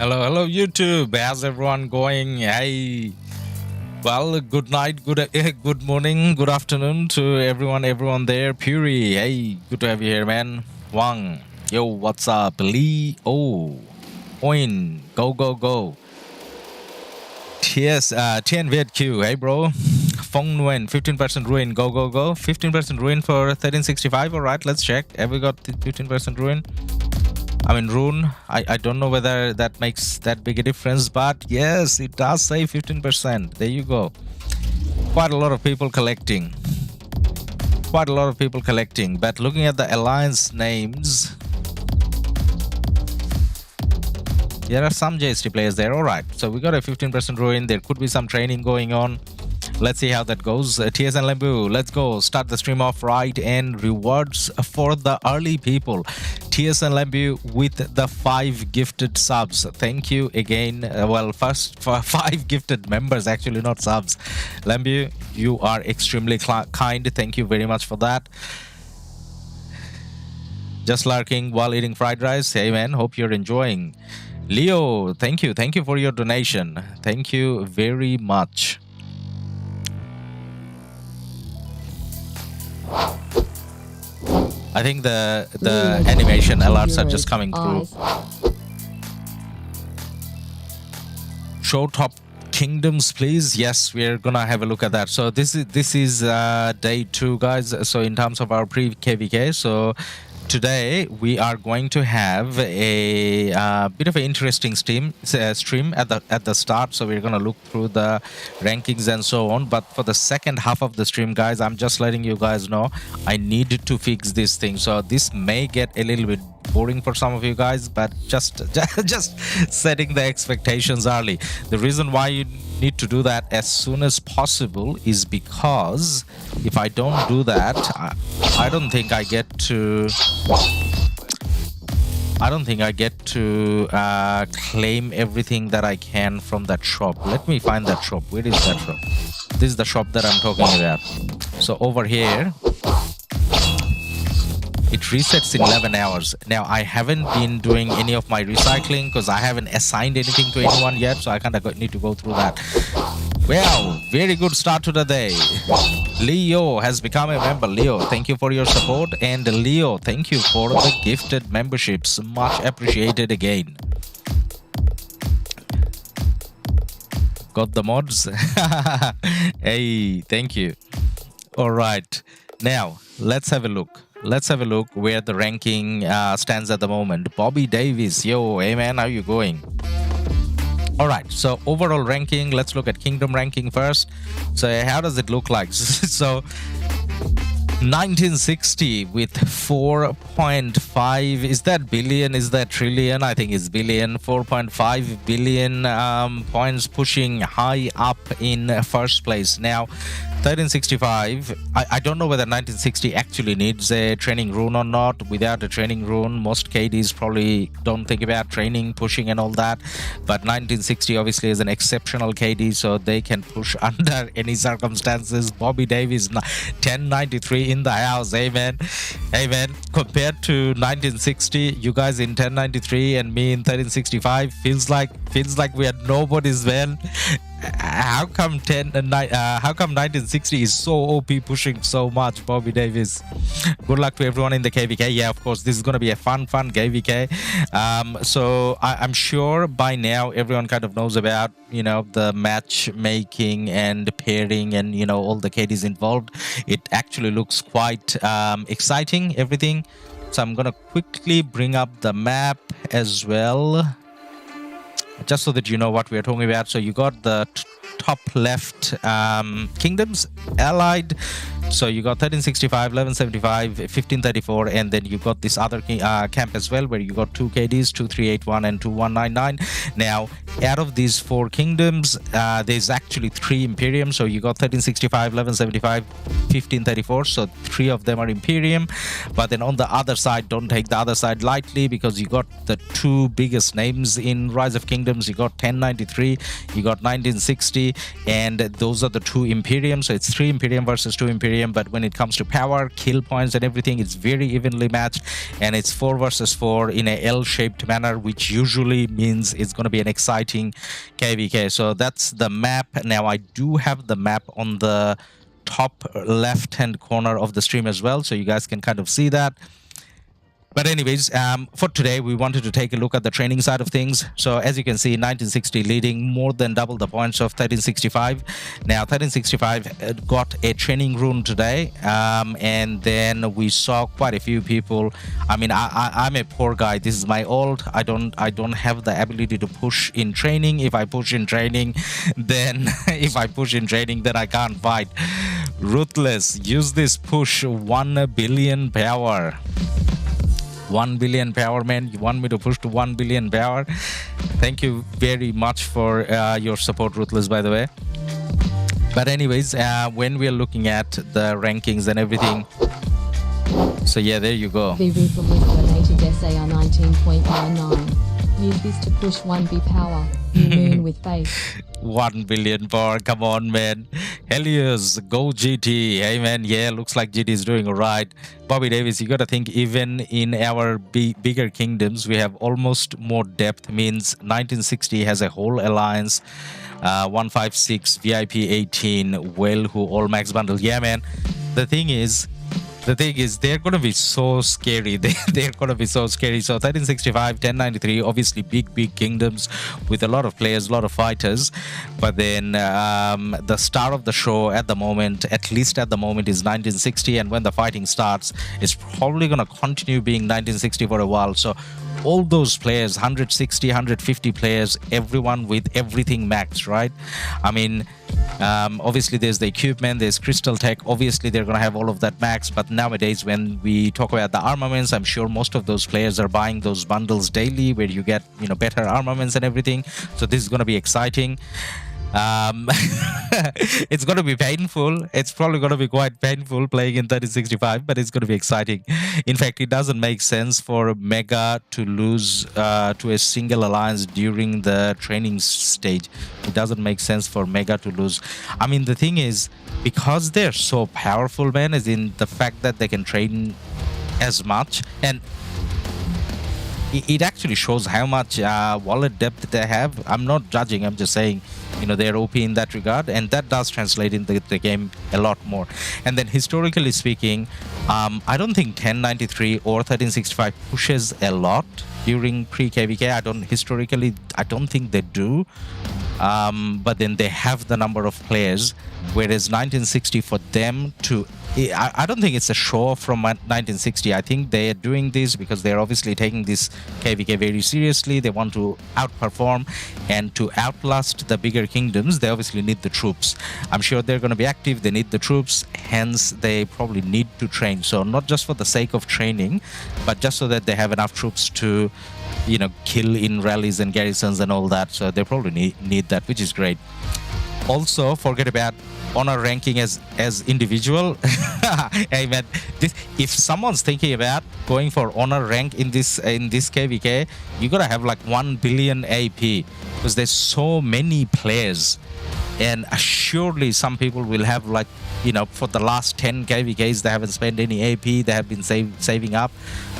Hello, YouTube. How's everyone going? Hey, well, good night, good morning, good afternoon to everyone there. Puri, hey, good to have you here, man. Wang, yo, what's up? Lee, oh, Oin, go. TS, TNVQ, hey, bro. Fong Nguyen, 15% ruin, go. 15% ruin for 1365. All right, let's check. Have we got 15% ruin? I mean, rune, I don't know whether that makes that big a difference, but yes, it does say 15%. There you go. Quite a lot of people collecting. But looking at the alliance names, there are some JST players there. All right, so we got a 15% ruin. There could be some training going on. Let's see how that goes. TS and Lembu, let's go. Start the stream off right, and rewards for the early people. TS and Lembu with the 5 gifted subs. Thank you again. Well, first for 5 gifted members, actually not subs. Lembu, you are extremely kind. Thank you very much for that. Just lurking while eating fried rice. Hey man, hope you're enjoying. Leo, thank you for your donation. Thank you very much. I think the animation alerts are just coming through. Show top kingdoms, please. Yes, we're gonna have a look at that. So this is day 2, guys. So in terms of our pre-KvK, so today we are going to have a bit of an interesting stream at the start. So we're gonna look through the rankings and so on. But for the second half of the stream, guys, I'm just letting you guys know I need to fix this thing. So this may get a little bit boring for some of you guys, but just setting the expectations early. The reason why you need to do that as soon as possible is because if I don't do that, I don't think I get to claim everything that I can from that shop. Let me find that shop. Where is that shop? This is the shop that I'm talking about. So over here, it resets in 11 hours. Now, I haven't been doing any of my recycling because I haven't assigned anything to anyone yet, so I kind of need to go through that. Well, very good start to the day. Leo has become a member. Leo, thank you for your support. And Leo, thank you for the gifted memberships. Much appreciated again. Got the mods? Hey, thank you. All right. Now, let's have a look. Where the ranking stands at the moment. Bobby Davis, yo, hey man, how you going? All right, so overall ranking, let's look at kingdom ranking first. So how does it look like? So 1960 with 4.5, is that billion, is that trillion? I think it's billion. 4.5 billion points, pushing high up in first place. Now 1365, I don't know whether 1960 actually needs a training rune or not. Without a training rune, most KDs probably don't think about training, pushing and all that. But 1960 obviously is an exceptional KD, so they can push under any circumstances. Bobby Davis, 1093 in the house. Amen. Compared to 1960, you guys in 1093 and me in 1365 feels like we are nobody's, man. How come 1960 is so OP, pushing so much? Bobby Davis, good luck to everyone in the KvK. Yeah, of course, this is going to be a fun KvK. So I'm sure by now everyone kind of knows about, you know, the matchmaking and pairing and, you know, all the KDs involved. It actually looks quite exciting, everything. So I'm going to quickly bring up the map as well, just so that you know what we're talking about. So you got the top left kingdoms allied. So you got 1365, 1175, 1534, and then you got this other camp as well, where you got 2 KDs, 2381 and 2199. Now, out of these 4 kingdoms, there's actually 3 Imperium. So you got 1365, 1175, 1534. So 3 of them are Imperium. But then on the other side, don't take the other side lightly, because you got the 2 biggest names in Rise of Kingdoms. You got 1093, you got 1960, see, and those are the 2 Imperium. So it's 3 Imperium versus 2 Imperium, but when it comes to power, kill points and everything, it's very evenly matched, and it's 4 versus 4 in a L-shaped manner, which usually means it's going to be an exciting KvK. So that's the map. Now I do have the map on the top left hand corner of the stream as well, so you guys can kind of see that. But anyways, for today, we wanted to take a look at the training side of things. So as you can see, 1960 leading more than double the points of 1365. Now, 1365 got a training rune today, and then we saw quite a few people. I mean, I'm a poor guy. This is my old. I don't have the ability to push in training. If I push in training, then then I can't fight. Ruthless, use this push 1 billion power. 1 billion power, man. You want me to push to 1 billion power? Thank you very much for your support, Ruthless, by the way. But anyways, when we're looking at the rankings and everything, so yeah, there you go. The Reaper was donated SAR 19.99. Use this to push 1B power. You moon with faith. 1 billion power, come on, man. Helios, go GT. Hey, man, yeah, looks like GT is doing all right. Bobby Davis, you got to think, even in our bigger kingdoms, we have almost more depth. Means 1960 has a whole alliance. 156, VIP 18, well, who all max bundle. Yeah, man. The thing is, they're going to be so scary. They're going to be so scary. So 1365, 1093, obviously big kingdoms with a lot of players, a lot of fighters. But then the star of the show at the moment, at least at the moment, is 1960. And when the fighting starts, it's probably going to continue being 1960 for a while. So all those players, 160, 150 players, everyone with everything maxed, right? I mean, obviously there's the equipment, there's crystal tech, obviously they're going to have all of that max. But nowadays, when we talk about the armaments, I'm sure most of those players are buying those bundles daily where you get, you know, better armaments and everything. So this is going to be exciting. It's going to be painful. It's probably going to be quite painful playing in 1365, but it's going to be exciting. In fact, it doesn't make sense for Mega to lose to a single alliance during the training stage. It doesn't make sense for Mega to lose. I mean, the thing is, because they're so powerful, man, is in the fact that they can train as much, and it actually shows how much wallet depth they have. I'm not judging, I'm just saying, you know, they're OP in that regard, and that does translate in the game a lot more. And then historically speaking, I don't think 1093 or 1365 pushes a lot during pre-KvK. I don't think they do. But then they have the number of players, whereas 1960 for them to... I don't think it's a show from 1960. I think they are doing this because they're obviously taking this KvK very seriously. They want to outperform, and to outlast the bigger kingdoms, they obviously need the troops. I'm sure they're going to be active. They need the troops, hence they probably need to train. So not just for the sake of training, but just so that they have enough troops to, you know, kill in rallies and garrisons and all that. So they probably need that, which is great. Also, forget about honor ranking as individual. Hey man, if someone's thinking about going for honor rank in this KvK, you gotta have like 1 billion AP, because there's so many players, and surely some people will have, like, you know, for the last 10 KvKs they haven't spent any AP, they have been saving up.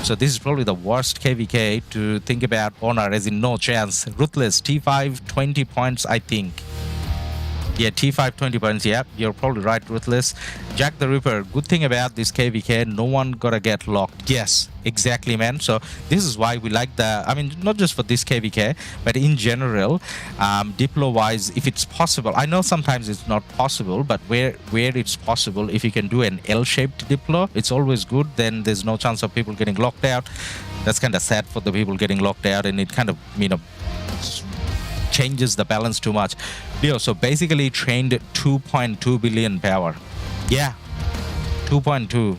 So this is probably the worst KvK to think about honor, as in no chance. Ruthless, T5 20 points, I think. Yeah, T5 20 points. Yeah, you're probably right, Ruthless. Jack the Ripper, good thing about this KvK, no one gotta get locked. Yes, exactly, man. So this is why we like the, I mean, not just for this KvK, but in general, Diplo wise, if it's possible, I know sometimes it's not possible, but where it's possible, if you can do an L-shaped Diplo, it's always good. Then there's no chance of people getting locked out. That's kind of sad for the people getting locked out, and it kind of, you know, changes the balance too much. Leo, so basically trained 2.2 billion power. Yeah, 2.2.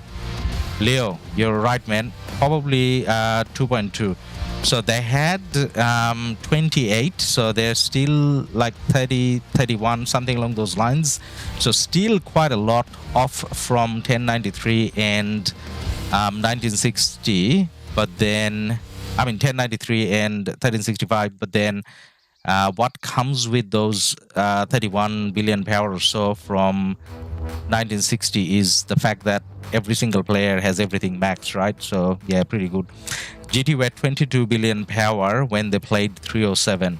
Leo, you're right, man. Probably 2.2. So they had 28, so they're still like 30, 31, something along those lines. So still quite a lot off from 1093 and 1960, but then, I mean 1093 and 1365, but then What comes with those 31 billion power or so from 1960 is the fact that every single player has everything maxed, right? So yeah, pretty good. GT were 22 billion power when they played 307.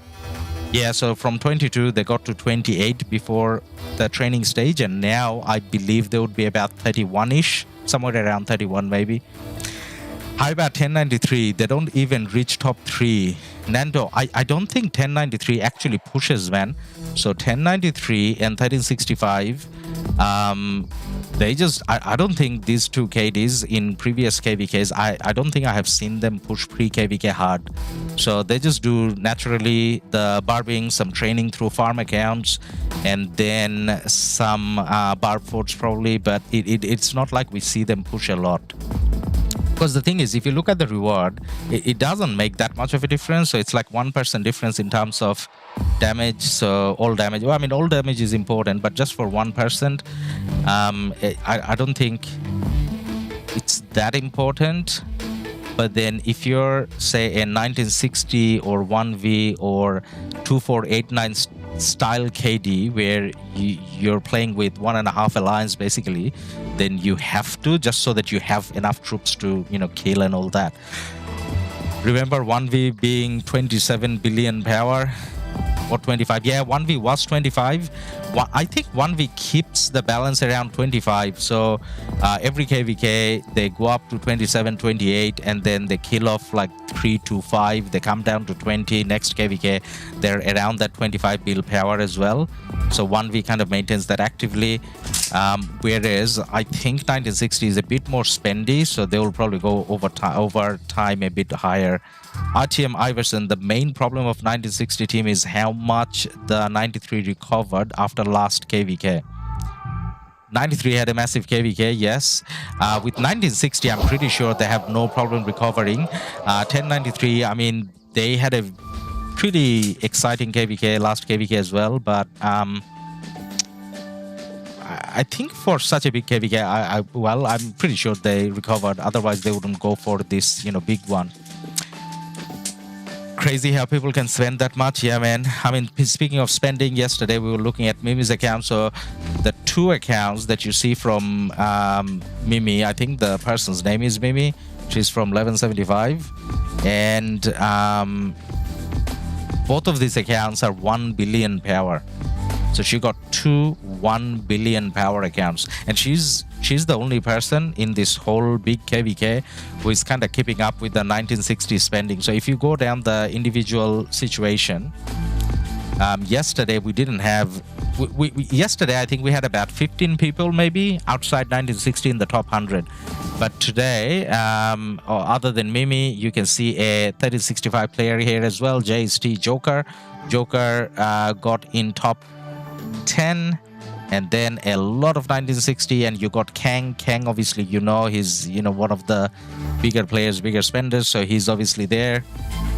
Yeah, so from 22 they got to 28 before the training stage, and now I believe they would be about 31-ish, somewhere around 31 maybe. How about 1093? They don't even reach top 3. Nando, I don't think 1093 actually pushes, man. So 1093 and 1365, they just, I don't think these two KDs in previous KvKs, I don't think I have seen them push pre-KvK hard. So they just do naturally the barbing, some training through farm accounts, and then some barb forts probably, but it's not like we see them push a lot. Because the thing is, if you look at the reward, it doesn't make that much of a difference. So it's like 1% difference in terms of damage. So all damage, well, I mean, all damage is important, but just for 1%, I don't think it's that important. But then if you're, say, a 1960 or 1v or 2489 style KD, where you're playing with 1.5 alliance basically, then you have to, just so that you have enough troops to, you know, kill and all that. Remember 1v being 27 billion power or 25? Yeah, 1v was 25. I think 1v keeps the balance around 25. So every KvK they go up to 27, 28, and then they kill off like 3 to 5. They come down to 20. Next KvK they're around that 25 bill power as well. So 1v kind of maintains that actively. Whereas I think 1960 is a bit more spendy, so they will probably go over time a bit higher. RTM Iverson, the main problem of 1960 team is how much the 93 recovered after last KvK. 93 had a massive KvK, yes. With 1960, I'm pretty sure they have no problem recovering. 1093, I mean, they had a pretty exciting KvK, last KvK as well, but I think for such a big KvK, I'm pretty sure they recovered. Otherwise, they wouldn't go for this, you know, big one. Crazy how people can spend that much. Yeah, man. I mean, speaking of spending, yesterday we were looking at Mimi's account. So the two accounts that you see from Mimi, I think the person's name is Mimi. She's from 1175, and both of these accounts are 1 billion power. So she got two 1 billion power accounts, and she's the only person in this whole big KvK who is kind of keeping up with the 1960 spending. So if you go down the individual situation, yesterday we didn't have. Yesterday I think we had about 15 people maybe outside 1960 in the top 100. But today, other than Mimi, you can see a 1365 player here as well. JST Joker. Joker got in top 10, and then a lot of 1960, and you got Kang. Kang, obviously, you know, he's, you know, one of the bigger players, bigger spenders, so he's obviously there.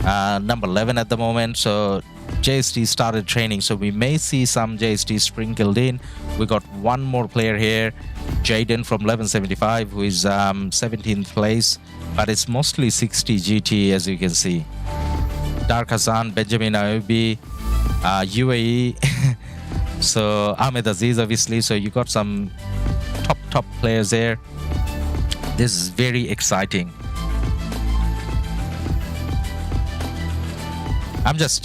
Number 11 at the moment. So JST started training, so we may see some JST sprinkled in. We got one more player here, Jaden from 1175, who is 17th place, but it's mostly 60 GT, as you can see. Dark Hassan, Benjamin Aobi, UAE. So Ahmed Aziz, obviously. So you got some top players there. This is very exciting. I'm just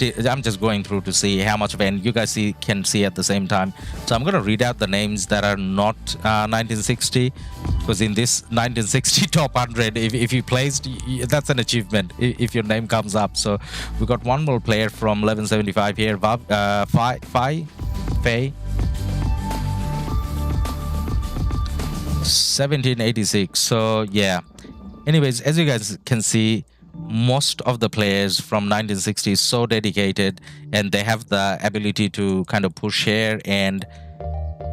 going through to see how much of it, and you guys can see at the same time. So I'm gonna read out the names that are not 1960, because in this 1960 top 100, if you placed, that's an achievement if your name comes up. So we got one more player from 1175 here, Faye, 1786. So yeah. Anyways, as you guys can see, most of the players from 1960 is so dedicated, and they have the ability to kind of push here. And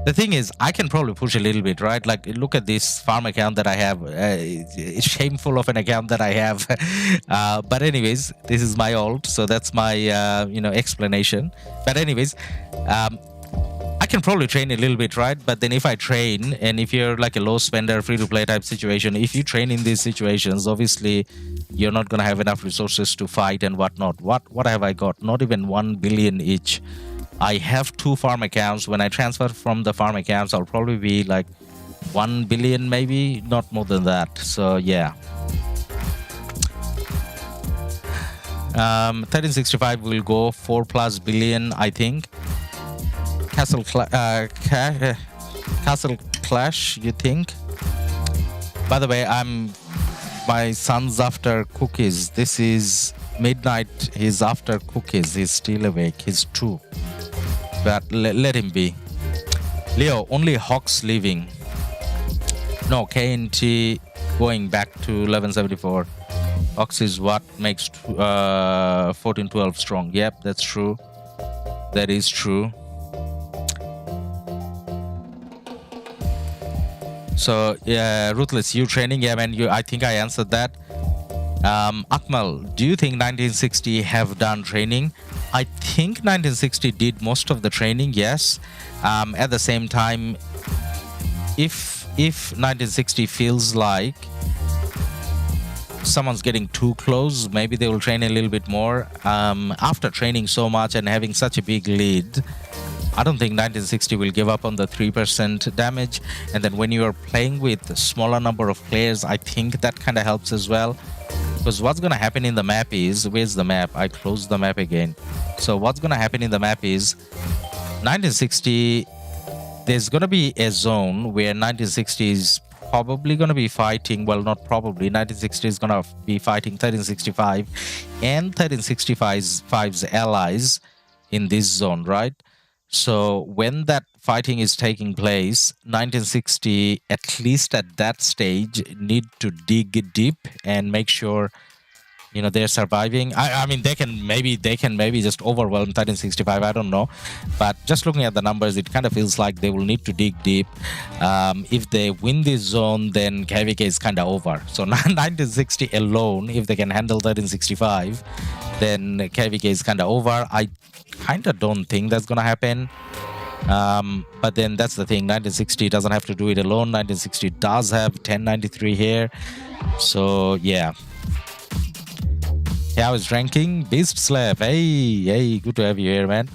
the thing is, I can probably push a little bit, right? Like, look at this farm account that I have. It's shameful of an account that I have. But anyways, this is my alt, so that's my explanation. But anyways, I can probably train a little bit, right? But then if I train, and if you're like a low spender, free to play type situation, if you train in these situations, obviously you're not gonna have enough resources to fight and whatnot. What have I got? Not even 1 billion each. I have 2 farm accounts. When I transfer from the farm accounts, I'll probably be like 1 billion, maybe not more than that. So yeah. 1365 will go 4+ billion, I think. Castle Clash, you think? By the way, my son's after cookies. This is midnight. He's after cookies. He's still awake. He's 2. But let him be. Leo, only Hawks leaving. No, KNT going back to 1174. Hawks is what makes 1412 strong. Yep, that's true. That is true. So yeah, Ruthless, you training? Yeah, man. I think I answered that. Akmal, do you think 1960 have done training? I think 1960 did most of the training. Yes. At the same time, if 1960 feels like someone's getting too close, maybe they will train a little bit more. After training so much and having such a big lead, I don't think 1960 will give up on the 3% damage. And then when you are playing with a smaller number of players, I think that kind of helps as well. Because what's going to happen in the map is, where's the map? I closed the map again. So what's going to happen in the map is 1960, there's going to be a zone where 1960 is probably going to be fighting, well, not probably, 1960 is going to be fighting 1365 and 1365's allies in this zone, right? So when that fighting is taking place, 1960, at least at that stage, need to dig deep and make sure, you know, they're surviving. I mean, they can maybe just overwhelm 1365. I don't know, but just looking at the numbers, it kind of feels like they will need to dig deep. If they win this zone, then KvK is kind of over. So 1960 alone, if they can handle 1365, then KvK is kind of over. I kind of don't think that's gonna happen. But then that's the thing, 1960 doesn't have to do it alone. 1960 does have 1093 here. So yeah. How is ranking? Beast Slab. Hey, good to have you here, man.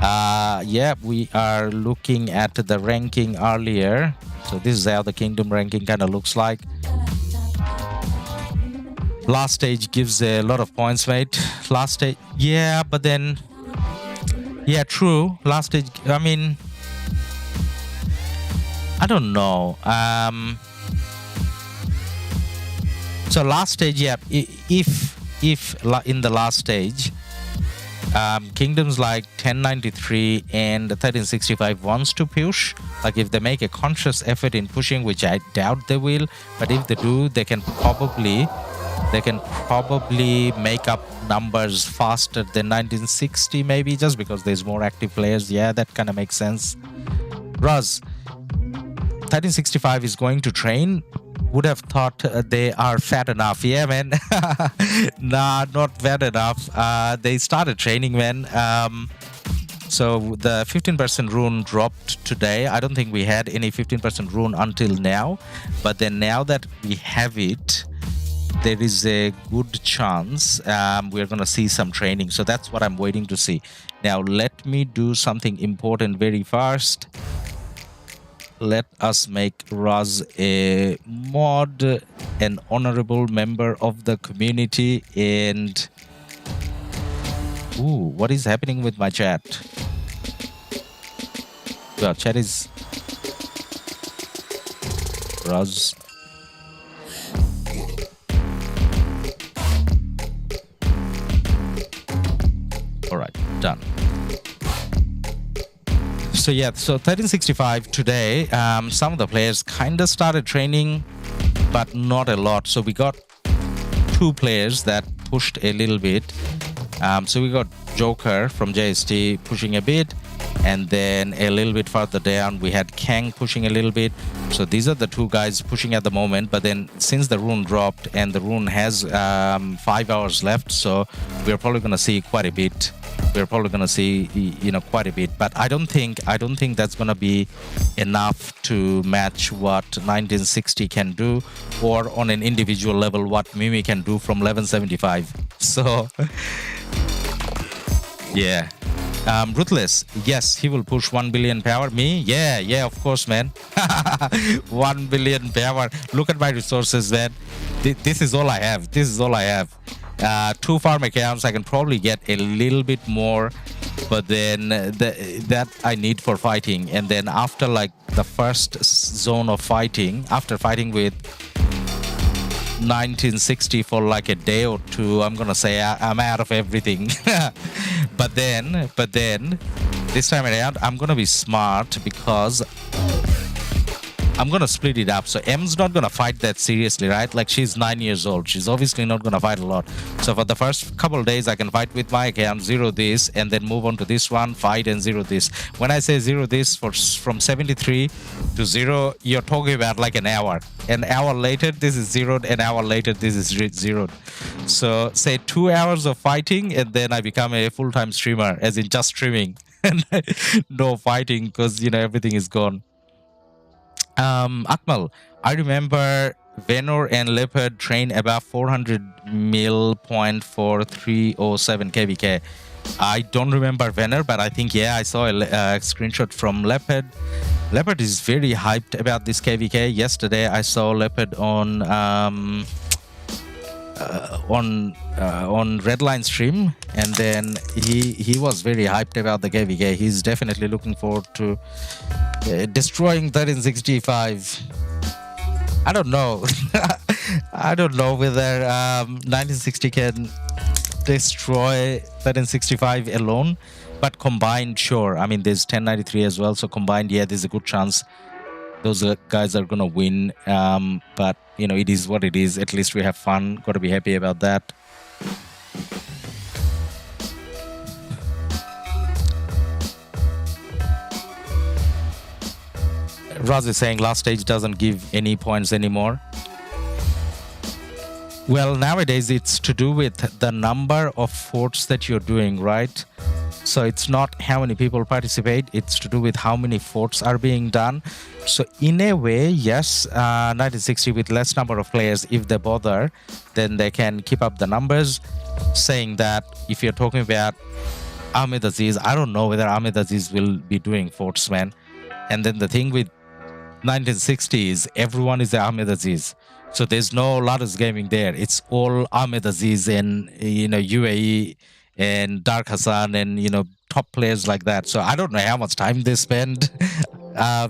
Yeah, we are looking at the ranking earlier. So this is how the kingdom ranking kind of looks like. Last stage gives a lot of points, mate. Last stage, yeah, but then, yeah, true. Last stage, I mean, I don't know. So last stage, yeah, if in the last stage, kingdoms like 1093 and 1365 wants to push, like if they make a conscious effort in pushing, which I doubt they will, but if they do, they can probably make up numbers faster than 1960, maybe, just because there's more active players. Yeah, that kind of makes sense. Raz, 1365 is going to train. Would have thought they are fat enough. Yeah, man. Nah, not fat enough. They started training, man. So the 15% rune dropped today. I don't think we had any 15% rune until now, but then now that we have it, there is a good chance we're going to see some training. So that's what I'm waiting to see. Now let me do something important very fast. Let us make Raz a mod, an honorable member of the community. And ooh, what is happening with my chat? Well, chat is Raz. All right, done. So yeah, so 1365 today, some of the players kind of started training, but not a lot. So we got 2 players that pushed a little bit. So we got Joker from JST pushing a bit, and then a little bit further down we had Kang pushing a little bit. So these are the 2 guys pushing at the moment. But then since the rune dropped and the rune has 5 hours left, so we're probably gonna see quite a bit we're probably gonna see, you know, quite a bit. But I don't think that's gonna be enough to match what 1960 can do, or on an individual level what Mimi can do from 1175. So yeah. Ruthless, yes, he will push 1 billion power. Me? Yeah, of course, man. 1 billion power. Look at my resources, man. This is all I have. 2 farm accounts. I can probably get a little bit more, but then that I need for fighting. And then after like the first zone of fighting, after fighting with 1960 for like a day or two, I'm gonna say I'm out of everything. but then this time around I'm gonna be smart, because I'm gonna split it up. So M's not gonna fight that seriously, right? Like, she's 9 years old. She's obviously not gonna fight a lot. So for the first couple of days, I can fight with my account, zero this, and then move on to this one, fight and zero this. When I say zero this, from 73 to 0, you're talking about like an hour. An hour later, this is zeroed. An hour later, this is zeroed. So say 2 hours of fighting, and then I become a full-time streamer, as in just streaming and no fighting, because, you know, everything is gone. Akmal, I remember Venor and Leopard train above 400 mil point for 307 KvK. I don't remember Venor, but I think, yeah, I saw a screenshot from Leopard. Leopard is very hyped about this KvK. Yesterday, I saw Leopard on Redline stream, and then he was very hyped about the KvK. He's definitely looking forward to destroying 1365. I don't know. I don't know whether 1960 can destroy 1365 alone, but combined, sure. I mean, there's 1093 as well, so combined, yeah, there's a good chance those guys are gonna win. But you know, it is what it is. At least we have fun. Gotta be happy about that. Raz is saying last stage doesn't give any points anymore. Well, nowadays it's to do with the number of forts that you're doing, right? So it's not how many people participate, it's to do with how many forts are being done. So in a way, yes, 1960 with less number of players, if they bother, then they can keep up the numbers. Saying that, if you're talking about Ahmed Aziz, I don't know whether Ahmed Aziz will be doing forts, man. And then the thing with 1960s, everyone is Ahmed Aziz. So there's no Ladus Gaming there. It's all Ahmed Aziz and, you know, UAE and Dark Hassan and, you know, top players like that. So I don't know how much time they spend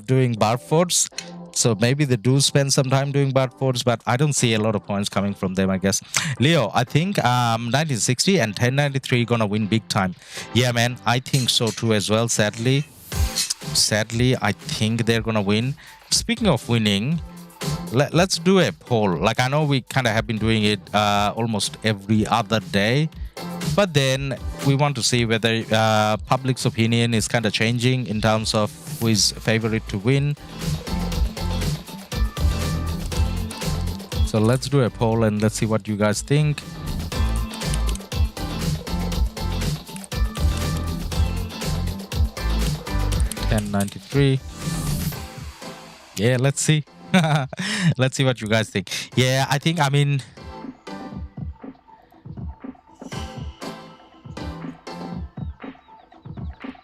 doing bar forts. So maybe they do spend some time doing bar forts, but I don't see a lot of points coming from them, I guess. Leo, I think 1960 and 1093 gonna win big time. Yeah, man, I think so too as well, sadly. I think they're gonna win. Speaking of winning, let's do a poll. Like, I know we kind of have been doing it almost every other day, but then we want to see whether public's opinion is kind of changing in terms of who is favorite to win. So let's do a poll and let's see what you guys think. $10.93. Yeah, let's see. Let's see what you guys think. Yeah, I think, I mean,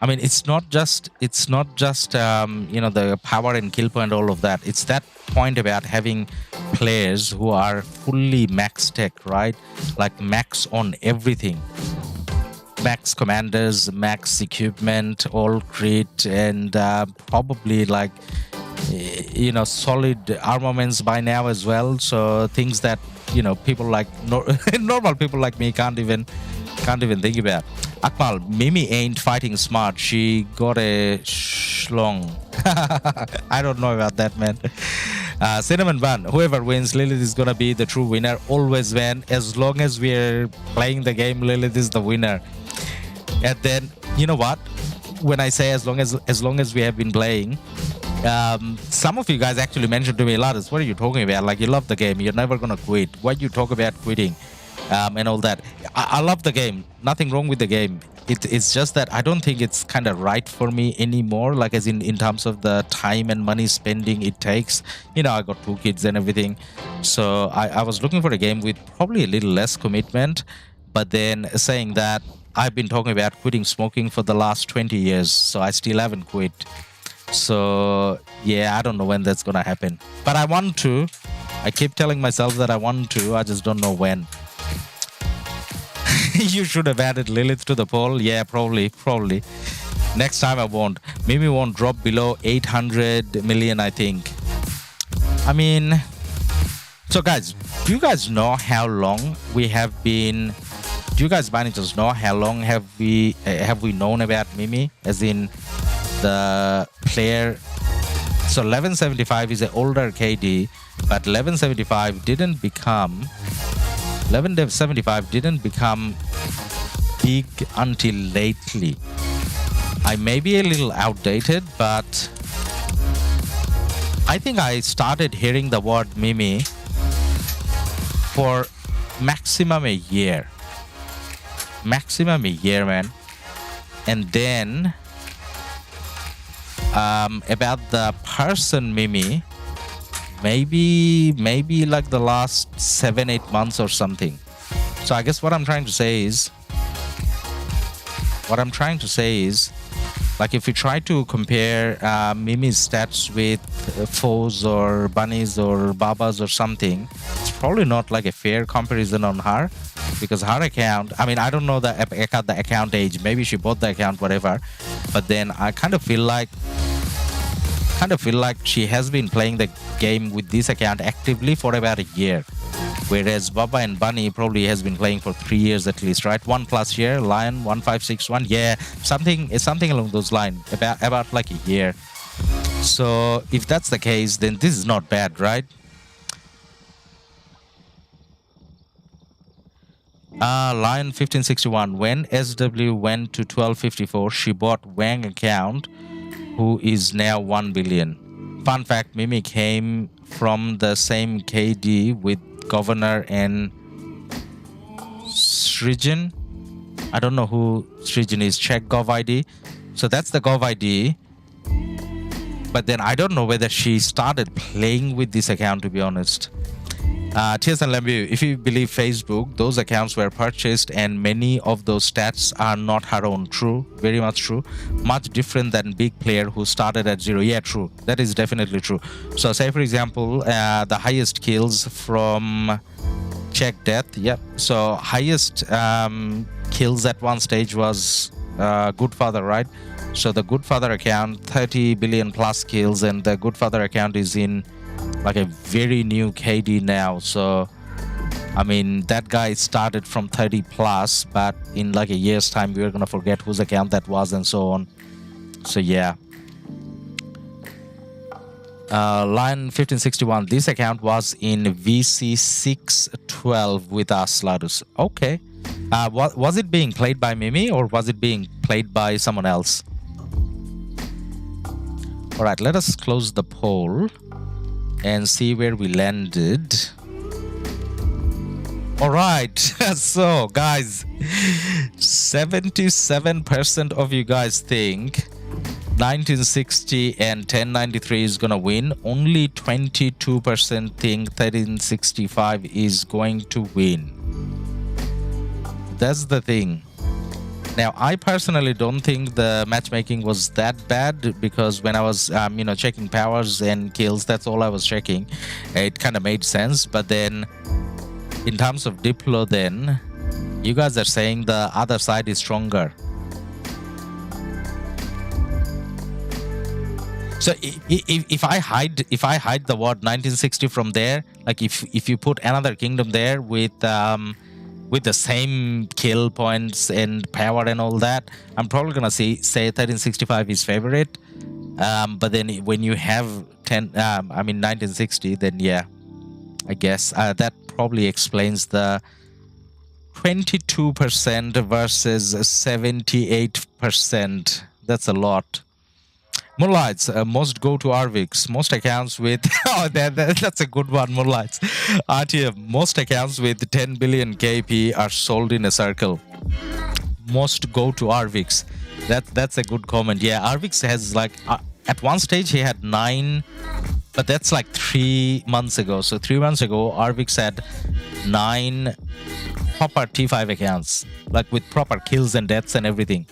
it's not just you know, the power and kill point, all of that. It's that point about having players who are fully max tech, right? Like max on everything. Max commanders, max equipment, all crit, and probably like, you know, solid armaments by now as well. So things that, you know, people like normal people like me can't even think about. Akmal, Mimi ain't fighting smart. She got a schlong. I don't know about that, man. Cinnamon Bun, whoever wins, Lilith is gonna be the true winner. Always, man. As long as we're playing the game, Lilith is the winner. And then, you know what? When I say as long as we have been playing, some of you guys actually mentioned to me, Ladus, what are you talking about? Like, you love the game, you're never gonna quit. Why you talk about quitting and all that? I love the game. Nothing wrong with the game. it's just that I don't think it's kind of right for me anymore, like as in terms of the time and money spending it takes. You know, I got 2 kids and everything, so I was looking for a game with probably a little less commitment. But then saying that, I've been talking about quitting smoking for the last 20 years, so I still haven't quit. So yeah, I don't know when that's gonna happen, but I want to. I keep telling myself that I want to, I just don't know when. You should have added Lilith to the poll. Yeah, probably. Next time I won't. Mimi won't drop below 800 million, I think. I mean, so guys, do you guys know how long we have been? Do you guys by any chance know how long have we known about Mimi? As in the player. So 1175 is an older KD, but 1175 didn't become. 1175 didn't become big until lately. I may be a little outdated, but I think I started hearing the word Mimi for maximum a year. Maximum a year, man. And then about the person Mimi, maybe like the last 7-8 months or something. So I guess what I'm trying to say is like if you try to compare Mimi's stats with foes or bunnies or babas or something, it's probably not like a fair comparison on her, because her account, I mean, I don't know the account age, maybe she bought the account, whatever, but then I kind of feel like she has been playing the game with this account actively for about a year, whereas Baba and Bunny probably has been playing for 3 years at least, right? 1+ year. Lion 1561, yeah, something along those lines, about like a year. So if that's the case, then this is not bad, right? Lion 1561, when SW went to 1254, she bought Wang account, who is now 1 billion. Fun fact, Mimi came from the same KD with Governor and Srijan. I don't know who Srijan is. Check Gov ID. So that's the Gov ID. But then I don't know whether she started playing with this account, to be honest. Tears and Lambu, if you believe Facebook, those accounts were purchased and many of those stats are not her own. True, very much true. Much different than big player who started at 0. Yeah, true. That is definitely true. So say for example, the highest kills from check death. Yep. So highest kills at one stage was Goodfather, right? So the Goodfather account, 30 billion plus kills, and the Goodfather account is in like a very new KD now. So I mean, that guy started from 30 plus, but in like a year's time we're gonna forget whose account that was and so on. So yeah. Lion 1561, this account was in VC 612 with us, Ladus. Okay. Was it being played by Mimi or was it being played by someone else? Alright, let us close the poll and see where we landed. Alright, so guys, 77% of you guys think 1960 and 1093 is gonna win. Only 22% think 1365 is going to win. That's the thing. Now, I personally don't think the matchmaking was that bad, because when I was, checking powers and kills, that's all I was checking. It kind of made sense. But then, in terms of Diplo, then you guys are saying the other side is stronger. So if I hide the word 1960 from there, like if you put another kingdom there with the same kill points and power and all that, I'm probably gonna say 1365 is favorite. But then when you have 1960, then yeah, I guess that probably explains the 22% versus 78%. That's a lot. Moonlights, most go to Arvix. Most accounts with that's a good one, Moonlights. RTM, most accounts with 10 billion KP are sold in a circle. most go to Arvix. That's a good comment. Yeah, Arvix has like at one stage he had 9, but that's like 3 months ago. So 3 months ago, Arvix had 9 proper T5 accounts, like with proper kills and deaths and everything.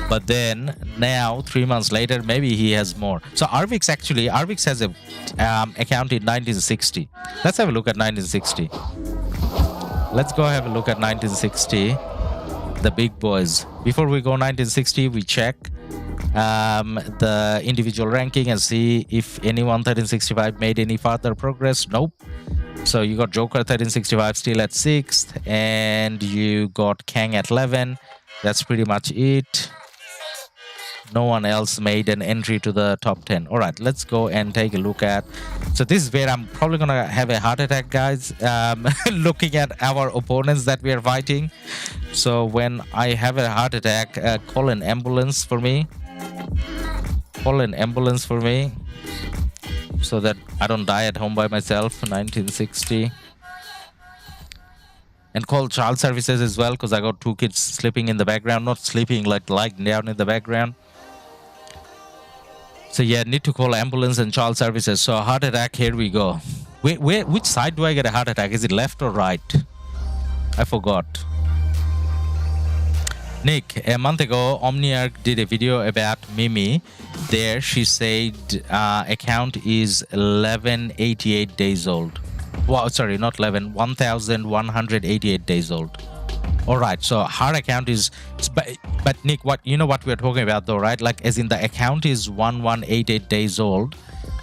But then now 3 months later, maybe he has more. So Arvix has a account in 1960. Let's have a look at 1960. Let's go have a look at 1960. The big boys. Before we go 1960, we check the individual ranking and see if anyone 1365 made any further progress. Nope. So you got Joker 1365 still at 6th, and you got Kang at 11. That's pretty much it. No one else made an entry to the top 10. All right, let's go and take a look at. So this is where I'm probably gonna have a heart attack, guys. Looking at our opponents that we are fighting. So when I have a heart attack, call an ambulance for me. Call an ambulance for me, so that I don't die at home by myself. 1960. And call child services as well, because I got 2 kids sleeping in the background. Not sleeping, like lying down in the background. So yeah, need to call ambulance and child services. So heart attack, here we go. Which side do I get a heart attack? Is it left or right? I forgot. Nick, a month ago, OmniArc did a video about Mimi. There, she said account is 1188 days old. Well, sorry, not 11, 1188 days old. All right, so her account is, but Nick, what you know what we're talking about though, right? Like, as in the account is 1188 days old,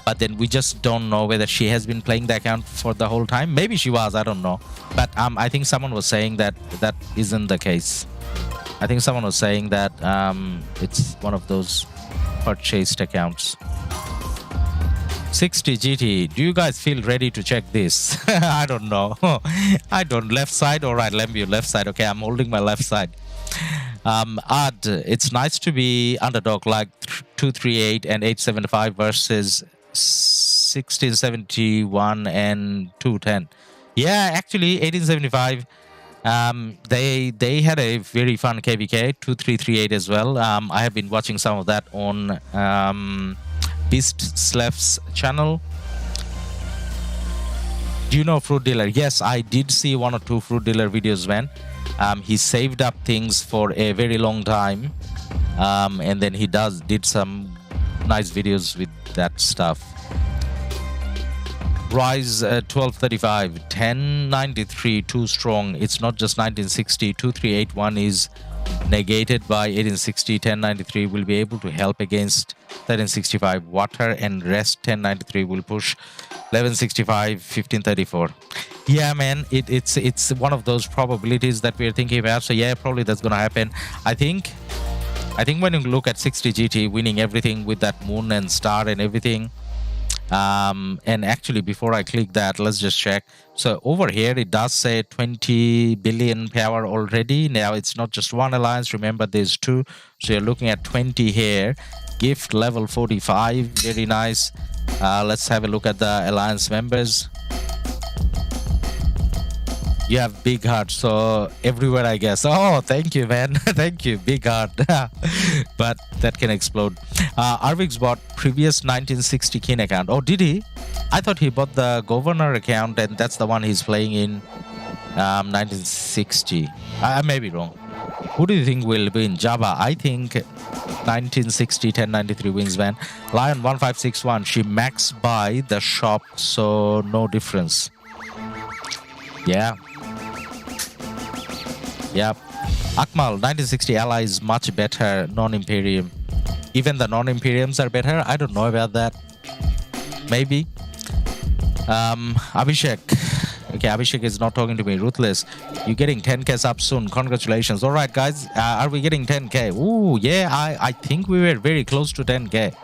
but then we just don't know whether she has been playing the account for the whole time. Maybe she was, I don't know. But I think someone was saying that that isn't the case. I think someone was saying that it's one of those purchased accounts. 60 GT, do you guys feel ready to check this? I don't know. I don't. Left side? All right, let me left side. Okay, I'm holding my left side. Odd, it's nice to be underdog like 238 and 875 versus 1671 and 210. Yeah, actually 1875, they had a very fun KvK 2338 as well. I have been watching some of that on Beast Slef's channel. Do you know Fruit Dealer? Yes, I did see 1 or 2 Fruit Dealer videos, man. He saved up things for a very long time, and then he did some nice videos with that stuff. Rise 1235, 1093, too strong. It's not just 1960. 2381 is negated by 1860. 1093 will be able to help against 1365. Water and rest 1093 will push 1165, 1534. Yeah, man, it's one of those probabilities that we're thinking about. So yeah, probably that's gonna happen. I think when you look at 60 GT winning everything with that moon and star and everything, and actually before I click that, let's just check. So over here it does say 20 billion power already. Now it's not just one alliance, remember there's 2, so you're looking at 20 here. Gift level 45, very nice. Let's have a look at the alliance members. You have big heart, so everywhere I guess. Oh, thank you, man. Thank you, big heart. But that can explode. Arvix bought previous 1960 kin account. Oh, did he? I thought he bought the governor account, and that's the one he's playing in 1960. I may be wrong. Who do you think will win? Java. I think 1960 1093 wins, man. Lion 1561. She maxed by the shop, so no difference. Yeah. Yep. Akmal, 1960 ally is much better non-Imperium. Even the non-Imperiums are better. I don't know about that. Maybe. Abhishek. Okay, Abhishek is not talking to me. Ruthless. You're getting 10k up soon. Congratulations. All right, guys. Are we getting 10k? Ooh, yeah. I think we were very close to 10k.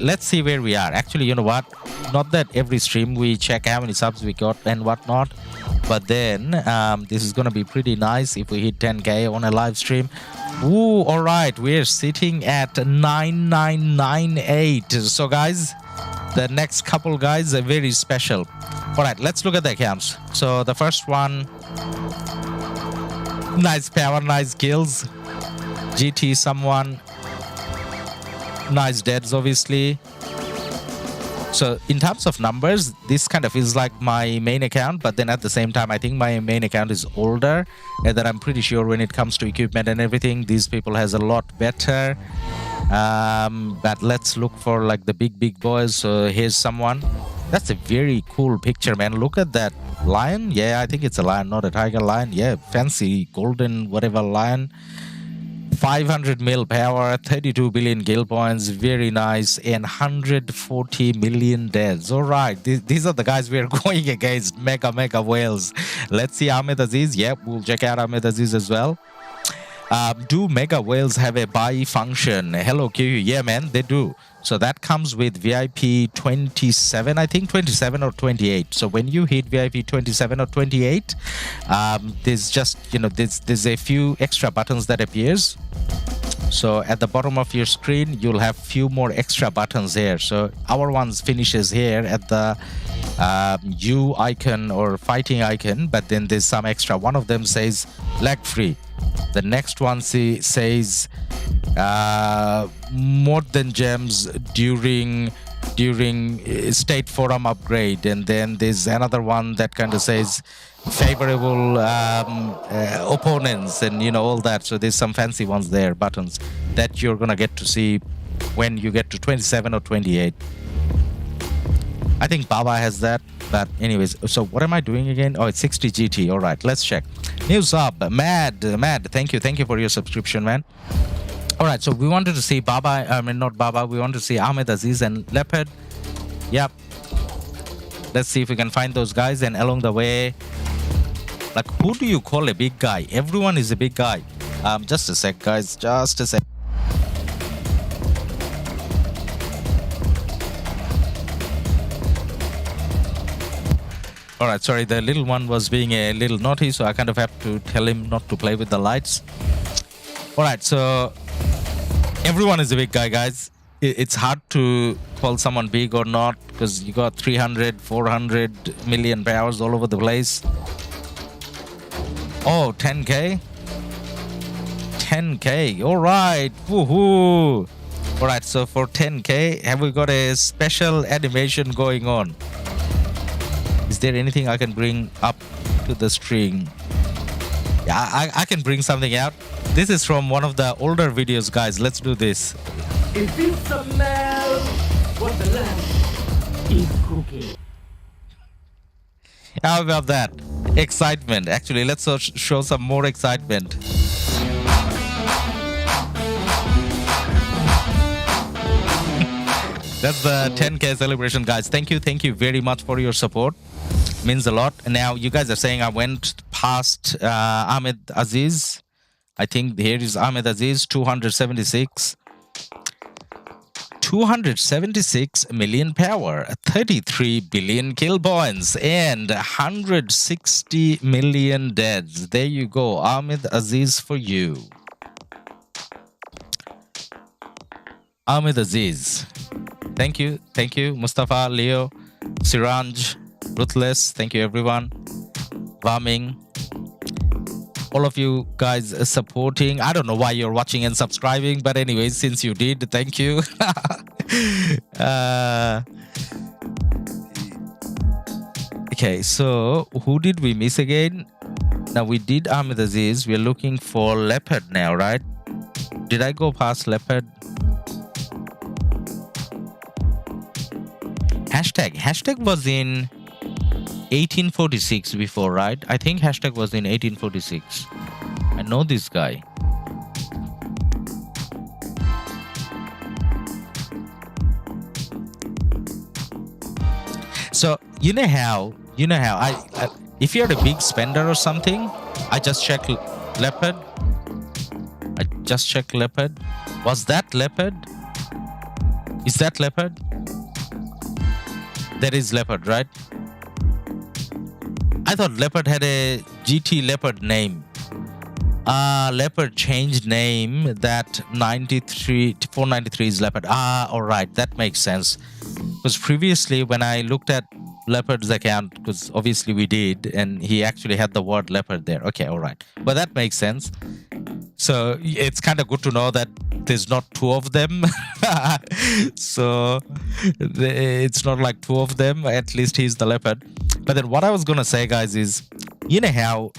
Let's see where we are. Actually, you know what? Not that every stream we check how many subs we got and whatnot, but then this is gonna be pretty nice if we hit 10k on a live stream. Ooh, all right, we're sitting at 9998. So guys, the next couple guys are very special. All right, let's look at the accounts. So the first one, Nice power, nice kills. GT someone. Nice deads, obviously. So in terms of numbers, this kind of feels like my main account, but then at the same time, I think my main account is older, and that I'm pretty sure when it comes to equipment and everything, these people has a lot better. But let's look for like the big boys. So here's someone. That's a very cool picture, man. Look at that lion. Yeah, I think it's a lion, not a tiger. Lion. Yeah, fancy golden whatever lion. 500 mil power, 32 billion kill points, very nice, and 140 million deaths. All right, these are the guys we are going against. Mega whales. Let's see Ahmed Aziz. Yep, we'll check out Ahmed Aziz as well. Do mega whales have a buy function? Hello KU. Yeah, man, they do. So that comes with VIP 27, I think 27 or 28. So when you hit VIP 27 or 28, there's just, you know, there's a few extra buttons that appears. So at the bottom of your screen, you'll have few more extra buttons here. So our ones finishes here at the U icon or fighting icon, but then there's some extra. One of them says lag free. The next one says more than gems during state forum upgrade, and then there's another one that kind of says favorable opponents, and you know, all that. So there's some fancy ones there, buttons that you're gonna get to see when you get to 27 or 28. I think Baba has that, but anyways. So what am I doing again? Oh, it's 60 GT. All right, let's check. New sub, Mad. Thank you for your subscription, man. All right, so we wanted to see Baba. I mean, not Baba. We want to see Ahmed Aziz and Leopard. Yep. Let's see if we can find those guys. And along the way, like, who do you call a big guy? Everyone is a big guy. Just a sec, guys. Just a sec. All right, sorry, the little one was being a little naughty, so I kind of have to tell him not to play with the lights. All right, so everyone is a big guy, guys. It's hard to call someone big or not because you got 300, 400 million powers all over the place. Oh, 10K? 10K, all right, woohoo. All right, so for 10K, have we got a special animation going on? Is there anything I can bring up to the string? Yeah, I can bring something out. This is from one of the older videos, guys. Let's do this. If you smell what the land is cooking. How about that? Excitement. Actually, let's show some more excitement. That's the 10K celebration, guys. Thank you very much for your support. Means a lot. And now you guys are saying I went past Ahmed Aziz. I think here is Ahmed Aziz, 276. 276 million power, 33 billion kill points, and 160 million deaths. There you go, Ahmed Aziz for you. Ahmed Aziz. Thank you, Mustafa, Leo, Siranj, Ruthless. Thank you, everyone. Varming. All of you guys supporting. I don't know why you're watching and subscribing, but anyways, since you did, thank you. Okay, so who did we miss again? Now we did Ahmed Aziz. We're looking for Leopard now, right? Did I go past Leopard? Hashtag was in 1846 before, right? I think hashtag was in 1846. I know this guy. So you know how I if you're a big spender or something, I just check Leopard. Was that Leopard? Is that Leopard? That is Leopard, right? I thought Leopard had a GT Leopard name. Leopard changed name. That 493 is Leopard. All right, that makes sense. Because previously when I looked at Leopard's account, because obviously we did, and he actually had the word leopard there. Okay, all right. But that makes sense. So it's kind of good to know that there's not two of them. So it's not like two of them. At least he's the leopard. But then what I was gonna say, guys, is you know how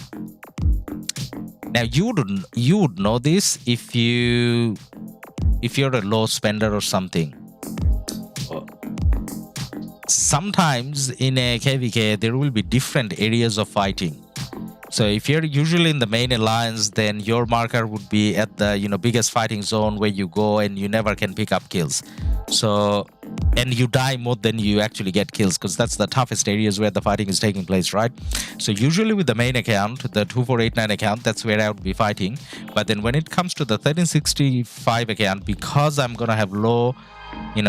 now you would know this if you're a low spender or something. Sometimes in a KvK there will be different areas of fighting. So if you're usually in the main alliance, then your marker would be at the biggest fighting zone where you go and you never can pick up kills. So and you die more than you actually get kills, because that's the toughest areas where the fighting is taking place, right? So usually with the main account, the 2489 account, that's where I would be fighting. But then when it comes to the 1365 account, because I'm gonna have low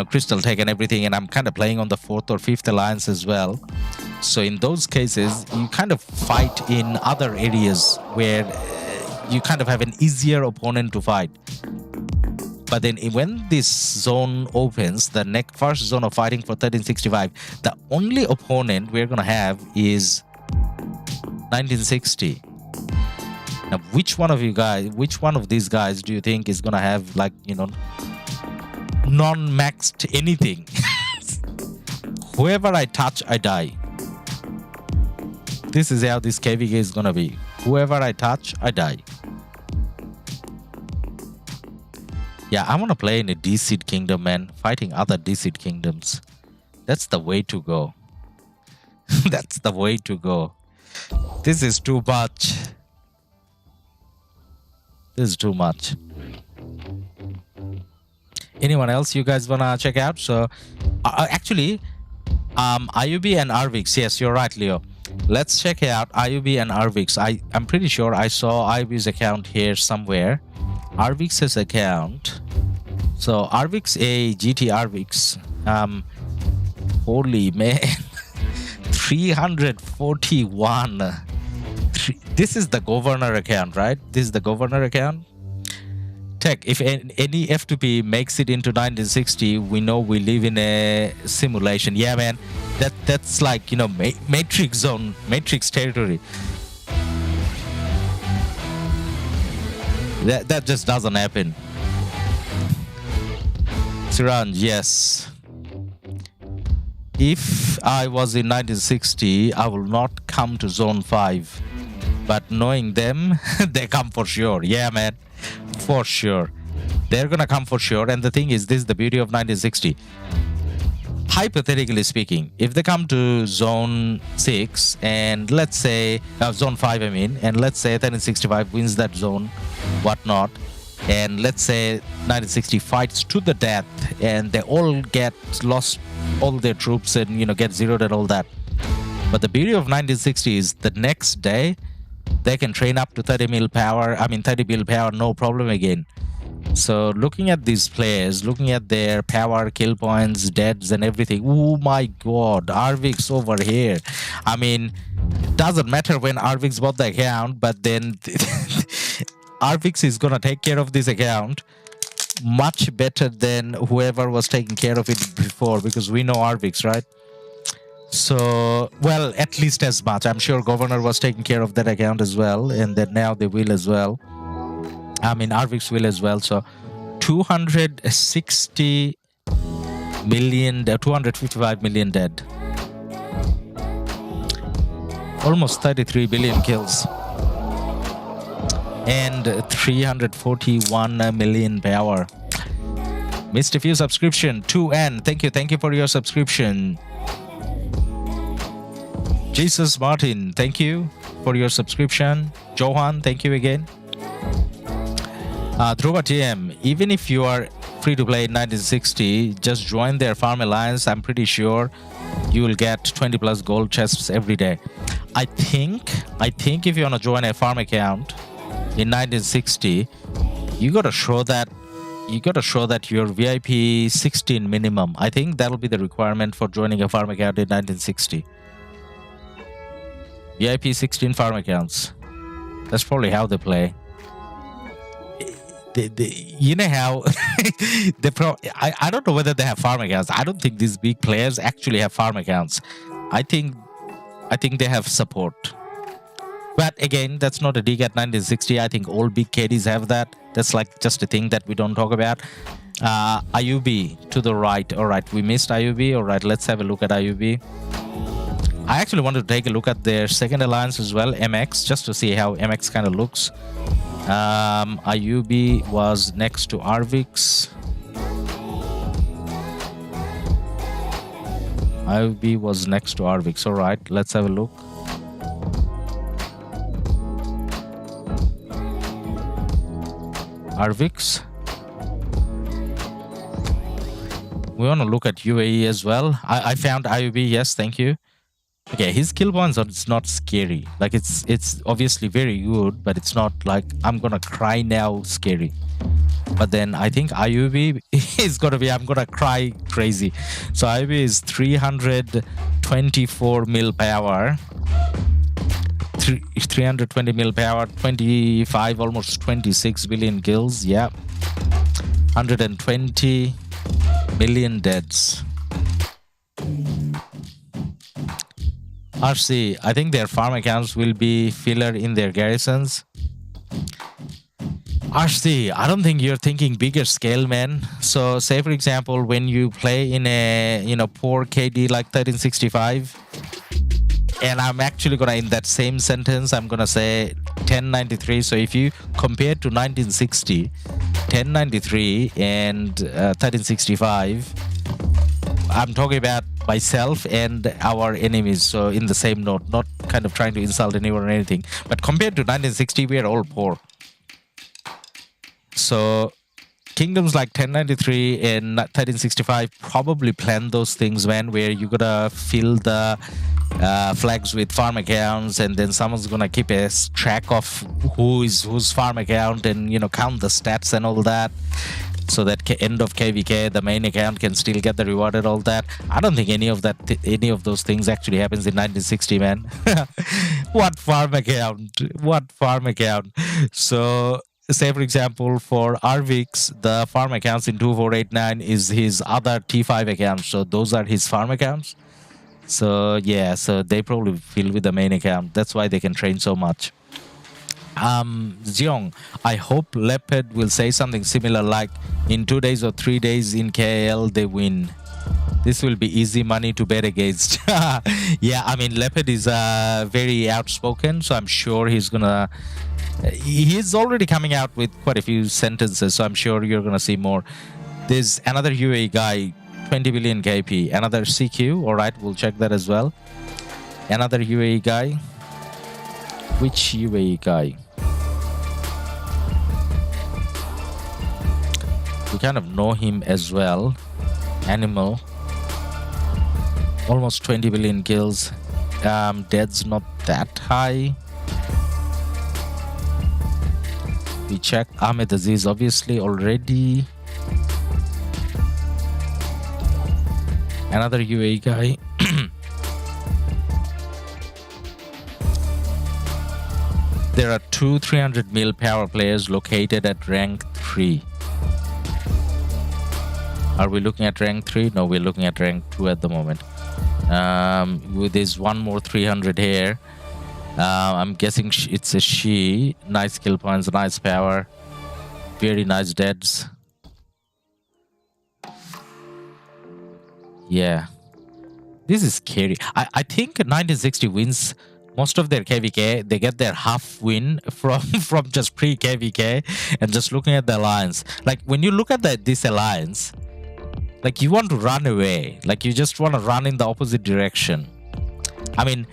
crystal tech and everything, and I'm kind of playing on the 4th or 5th alliance as well, so in those cases you kind of fight in other areas where you kind of have an easier opponent to fight. But then when this zone opens, the first zone of fighting for 1365, the only opponent we're gonna have is 1960. Now which one of these guys do you think is gonna have, like, non-maxed anything? Whoever I touch, I die. This is how this KvK is gonna be. Whoever I touch, I die. Yeah, I want to play in a D-Seed kingdom, man. Fighting other D-Seed kingdoms. That's the way to go. That's the way to go. This is too much. This is too much. Anyone else you guys wanna check out? So actually, IUB and RVX. Yes, you're right, Leo. Let's check out IUB and RVX. I'm pretty sure I saw IUB's account here somewhere. RVX's account. So RVX a GT RVX. Holy man. 341. This is the governor account, right? This is the governor account. Tech, if any F2P makes it into 1960, we know we live in a simulation. Yeah, man. That's like, Matrix zone, Matrix territory. That just doesn't happen. Siran, yes. If I was in 1960, I will not come to zone 5. But knowing them, they come for sure. Yeah, man. For sure. They're gonna come for sure. And the thing is, this is the beauty of 1960. Hypothetically speaking, if they come to zone 6 and let's say zone 5, I mean, and let's say 1365 wins that zone, whatnot, and let's say 1960 fights to the death and they all get lost all their troops and get zeroed and all that. But the beauty of 1960 is the next day they can train up to 30 mil power, 30 mil power, no problem again. So looking at these players, looking at their power, kill points, deads and everything, oh my god, RVX over here. Doesn't matter when RVX bought the account, but then RVX is gonna take care of this account much better than whoever was taking care of it before, because we know RVX, right? So, well, at least as much. I'm sure Governor was taking care of that account as well, and that now they will as well. RVX will as well. So 260 million, 255 million dead. Almost 33 billion kills. And 341 million power. Missed a few subscription. 2N. Thank you for your subscription. Jesus Martin, thank you for your subscription. Johan, thank you again. Dhruva TM, even if you are free to play in 1960, just join their farm alliance. I'm pretty sure you will get 20 plus gold chests every day. I think if you want to join a farm account in 1960, you gotta show that you're VIP 16 minimum. I think that'll be the requirement for joining a farm account in 1960. VIP 16 farm accounts. That's probably how they play. You know how I don't know whether they have farm accounts. I don't think these big players actually have farm accounts. I think they have support. But again, that's not a dig at 1960. I think all big KDs have that. That's like just a thing that we don't talk about. IUB to the right. All right, we missed IUB. All right, let's have a look at IUB. I actually wanted to take a look at their second alliance as well, MX, just to see how MX kind of looks. IUB was next to Arvix. IUB was next to Arvix. All right, let's have a look. Arvix. We want to look at UAE as well. I found IUB. Yes, thank you. Okay, his kill points are, it's not scary. Like it's obviously very good, but it's not like I'm gonna cry now scary. But then I think IUB is gonna be I'm gonna cry crazy. So IUB is 324 mil power. 320 mil power, 25, almost 26 billion kills. Yeah, 120 million deaths. RC, I think their farm accounts will be filler in their garrisons. RC, I don't think you're thinking bigger scale, man. So say for example, when you play in a poor KD like 1365, and I'm actually gonna, in that same sentence, I'm gonna say 1093. So if you compare to 1960, 1093 and 1365, I'm talking about myself and our enemies. So in the same note, not kind of trying to insult anyone or anything, but compared to 1960, we are all poor. So kingdoms like 1093 and 1365 probably plan those things, man, where you gotta fill the flags with farm accounts, and then someone's gonna keep a track of whose farm account, and count the stats and all that, so that end of KvK the main account can still get the reward and all that. I don't think any of those things actually happens in 1960, man. What farm account? So say for example, for Arvix, the farm accounts in 2489 is his other T5 accounts, so those are his farm accounts. So yeah, so they probably fill with the main account. That's why they can train so much. Xiong, I hope Leopard will say something similar like, in 2 days or 3 days in KL they win. This will be easy money to bet against. Yeah, I mean, Leopard is very outspoken, so I'm sure he's gonna... He's already coming out with quite a few sentences, so I'm sure you're gonna see more. There's another UAE guy, 20 billion KP, another CQ. All right, we'll check that as well. Another UAE guy. Which UAE guy? We kind of know him as well. Animal. Almost 20 billion kills. Death's not that high. We checked Ahmed Aziz obviously already. Another UAE guy. There are two 300 mil power players located at rank 3. Are we looking at rank 3? No, we're looking at rank 2 at the moment. There's one more 300 here. I'm guessing it's a she. Nice kill points, nice power. Very nice deads. Yeah. This is scary. I think 1960 wins most of their KvK. They get their half win from just pre-KvK and just looking at the alliance. Like when you look at this alliance, like you want to run away. Like you just want to run in the opposite direction. I mean,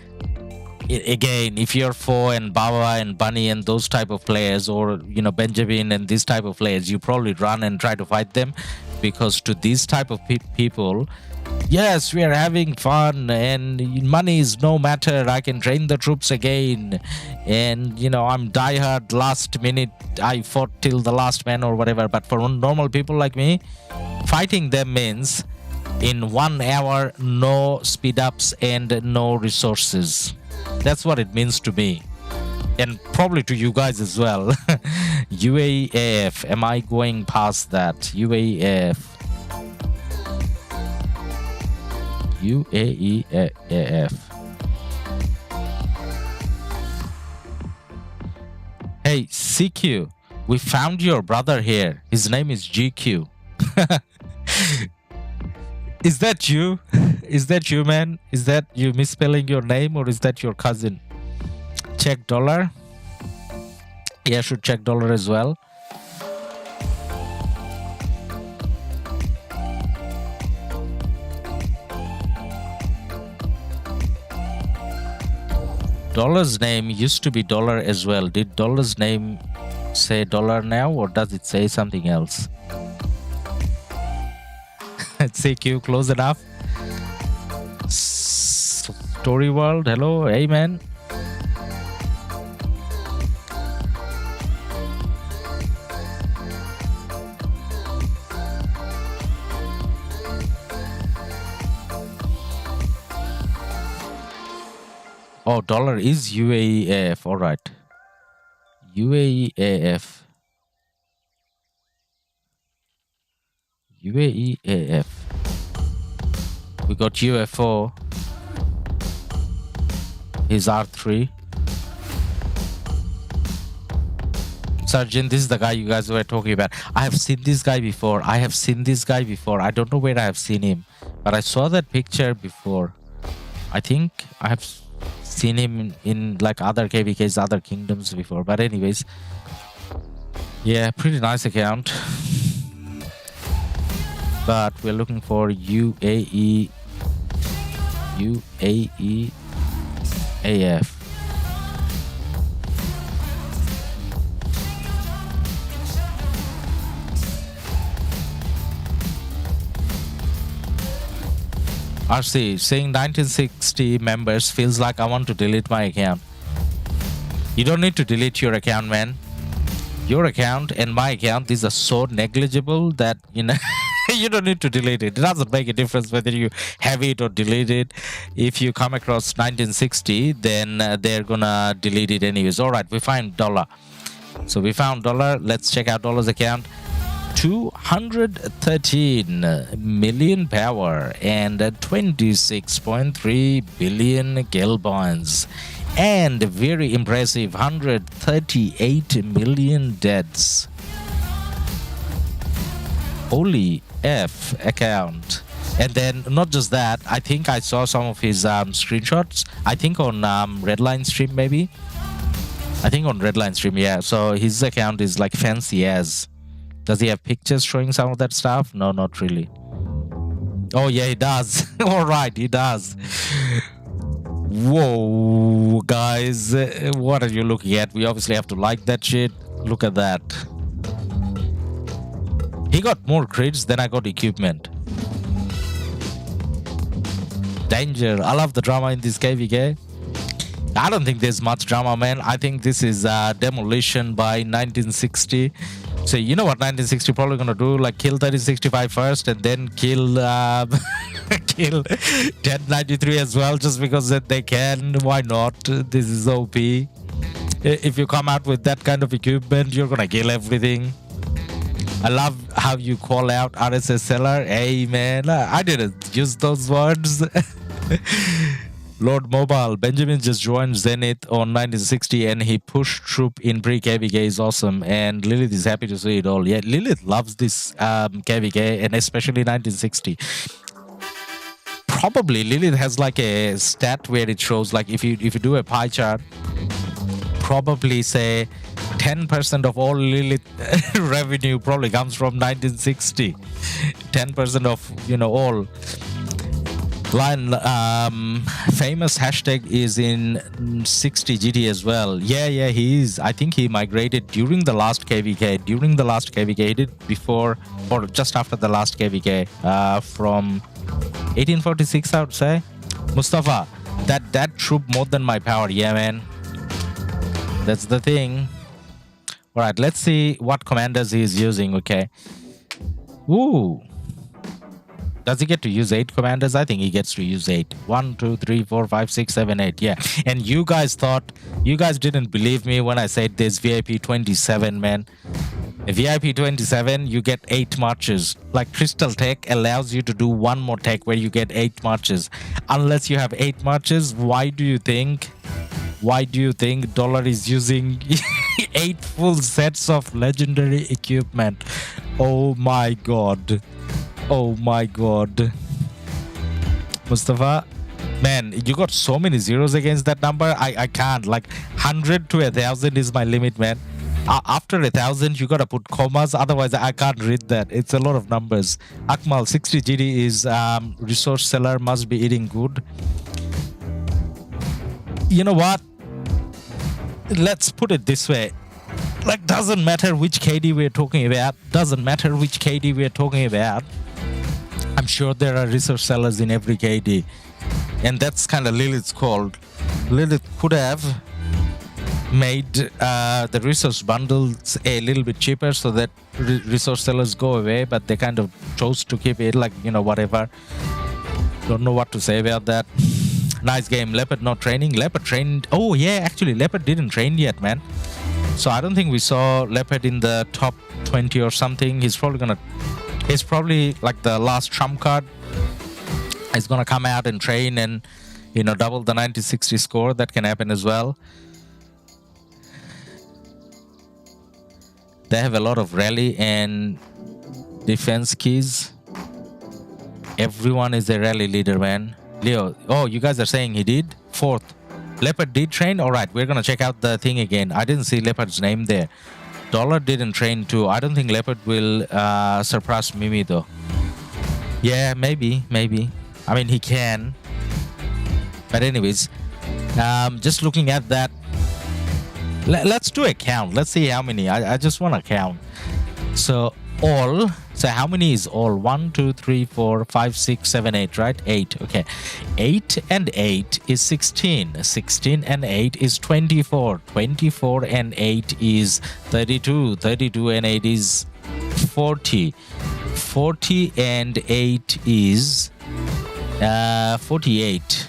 again, if you're Fo and Baba and Bunny and those type of players, or Benjamin and this type of players, you probably run and try to fight them, because to these type of people, yes, we are having fun and money is no matter. I can train the troops again, and I'm diehard. Last minute I fought till the last man or whatever. But for normal people like me, fighting them means in 1 hour no speed ups and no resources. That's what it means to me, and probably to you guys as well. UAF, am I going past that? UAF. UAEAF. Hey, CQ, we found your brother here. His name is GQ. Is that you? Is that you, man? Is that you misspelling your name, or is that your cousin? Check dollar. Yeah, I should check dollar as well. Dollar's name used to be dollar as well. Did dollar's name say dollar now, or does it say something else? CQ, close enough. Story world, hello, hey man. Oh, dollar is UAEAF, all right. UAEAF. UAEAF. We got UFO. He's R3. Sergeant, this is the guy you guys were talking about. I have seen this guy before. I don't know where I have seen him, but I saw that picture before. I think I have seen him in like other KvK's, other kingdoms before. But anyways, yeah, pretty nice account. But we're looking for UAEAF. RC saying 1960 members feels like I want to delete my account. You don't need to delete your account, man. Your account and my account, these are so negligible that, you know, you don't need to delete it. It doesn't make a difference whether you have it or delete it. If you come across 1960, then they're gonna delete it anyways. All right, we find dollar. So we found dollar. Let's check out dollar's account. 213 million power and 26.3 billion gil bonds, and very impressive 138 million deaths. Holy F account. And then not just that, I think I saw some of his screenshots, I think on Redline stream, maybe. I think on Redline stream, yeah. So his account is like fancy as. Does he have pictures showing some of that stuff? No, not really. Oh yeah, he does. All right, he does. Whoa, guys, what are you looking at? We obviously have to like that shit. Look at that. He got more crits than I got equipment. Danger. I love the drama in this KvK. I don't think there's much drama, man. I think this is demolition by 1960. So you know what 1960 probably gonna do? Like kill 3065 first and then kill kill 1093 as well, just because that they can. Why not? This is OP. If you come out with that kind of equipment, you're gonna kill everything. I love how you call out RSS seller. Hey man, I didn't use those words. Lord Mobile, Benjamin just joined Zenith on 1960 and he pushed troop in pre-KvK is awesome, and Lilith is happy to see it all. Yeah, Lilith loves this KvK and especially 1960. Probably Lilith has like a stat where it shows, like if you do a pie chart, probably say 10% of all Lilith revenue probably comes from 1960. 10% of, you know, all. Line famous hashtag is in 60 GT as well. Yeah, he is. I think he migrated during the last KvK. During the last KvK, he did before or just after the last KvK from 1846, I would say. Mustafa, that troop more than my power. Yeah, man. That's the thing. All right, let's see what commanders he is using. Okay. Ooh. Does he get to use 8 commanders? I think he gets to use 8. 1, 2, 3, 4, 5, 6, 7, 8. Yeah. And you guys didn't believe me when I said there's VIP 27, man. VIP 27, you get 8 marches. Like Crystal Tech allows you to do one more tech where you get 8 marches. Unless you have 8 marches, why do you think Dollar is using 8 full sets of legendary equipment? Oh my god. Oh my god. Mustafa, man, you got so many zeros against that number. I can't. Like 100 to 1,000 is my limit, man. After 1,000, you gotta put commas. Otherwise, I can't read that. It's a lot of numbers. Akmal, 60 GD is resource seller. Must be eating good. You know what? Let's put it this way. Like, doesn't matter which KD we're talking about. Doesn't matter which KD we're talking about. I'm sure there are resource sellers in every KD. And that's kind of Lilith's call. Lilith could have made the resource bundles a little bit cheaper so that resource sellers go away, but they kind of chose to keep it, like, you know, whatever. Don't know what to say about that. Nice game. Leopard not training. Leopard trained. Oh yeah, actually Leopard didn't train yet, man. So I don't think we saw Leopard in the top 20 or something. He's probably like the last trump card. He's gonna come out and train and, you know, double the 90-60 score. That can happen as well. They have a lot of rally and defense keys. Everyone is a rally leader, man. Leo, oh, you guys are saying he did? 4th. Leopard did train? Alright, we're gonna check out the thing again. I didn't see Leopard's name there. Dollar didn't train too. I don't think Leopard will surpass Mimi though. Yeah, maybe. I mean, he can. But anyways, just looking at that, let's do a count. Let's see how many. I just want to count. So all. So how many is all? 1, 2, 3, 4, 5, 6, 7, 8, right? 8. Okay. 8 and 8 is 16. 16 and 8 is 24. 24 and 8 is 32. 32 and 8 is 40. 40 and 8 is 48.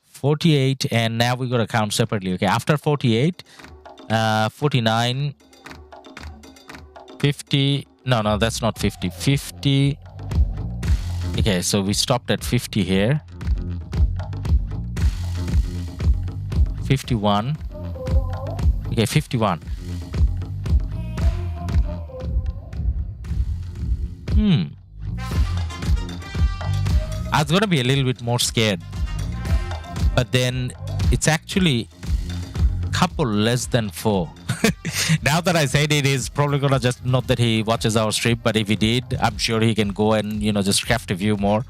48, and now we gotta count separately. Okay, after 48, 49, 50. No, that's not 50. 50. Okay, so we stopped at 50 here. 51. Okay, 51. I was gonna be a little bit more scared, but then it's actually a couple less than 4. Now that I said it, is probably gonna just, not that he watches our stream, but if he did, I'm sure he can go and, you know, just craft a few more.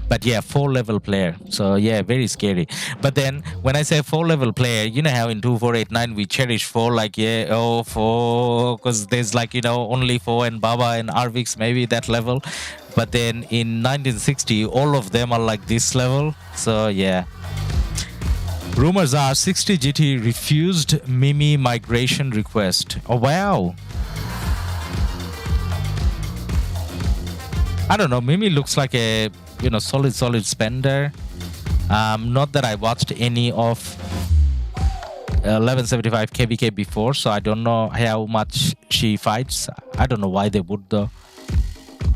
But yeah, 4 level player. So yeah, very scary. But then when I say 4 level player, you know how in 2489 we cherish 4, like, yeah, oh, 4, because there's like, you know, only 4 and Baba and Arvix, maybe that level. But then in 1960, all of them are like this level. So yeah. Rumors are 60 GT refused Mimi migration request. Oh wow. I don't know. Mimi looks like a, you know, solid spender. Not that I watched any of 1175 KvK before, so I don't know how much she fights. I don't know why they would though.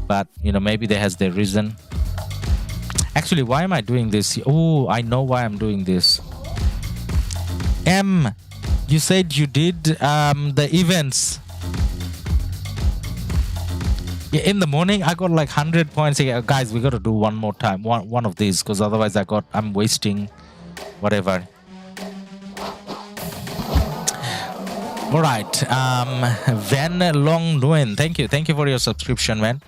But, you know, maybe there has their reason. Actually, why am I doing this? Oh, I know why I'm doing this. You said you did the events. Yeah, in the morning I got like 100 points. Guys, we got to do one more time, one of these, because otherwise I'm wasting whatever. All right, Van Long Nguyen, thank you for your subscription, man.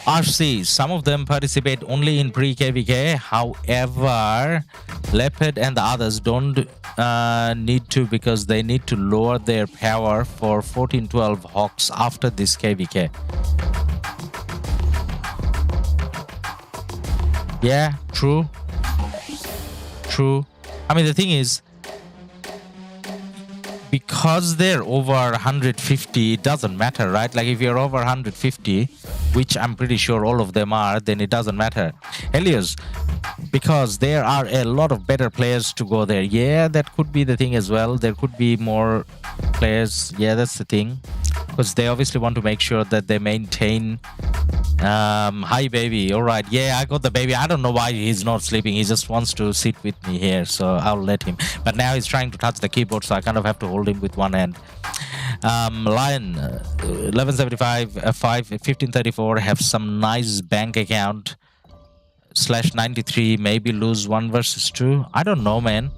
RC, some of them participate only in pre-KvK. However, Leopard and the others don't need to, because they need to lower their power for 1412 Hawks after this KvK. Yeah, true. I mean, the thing is, because they're over 150, it doesn't matter, right? Like if you're over 150, which I'm pretty sure all of them are, then it doesn't matter. Helios, because there are a lot of better players to go there. Yeah, that could be the thing as well. There could be more players. Yeah, that's the thing. Because they obviously want to make sure that they maintain. Hi, baby. All right. Yeah, I got the baby. I don't know why he's not sleeping. He just wants to sit with me here, so I'll let him. But now he's trying to touch the keyboard, so I kind of have to hold him with one hand. Lion, 1175, 1534 have some nice bank account. /93, maybe lose 1 versus 2. I don't know, man.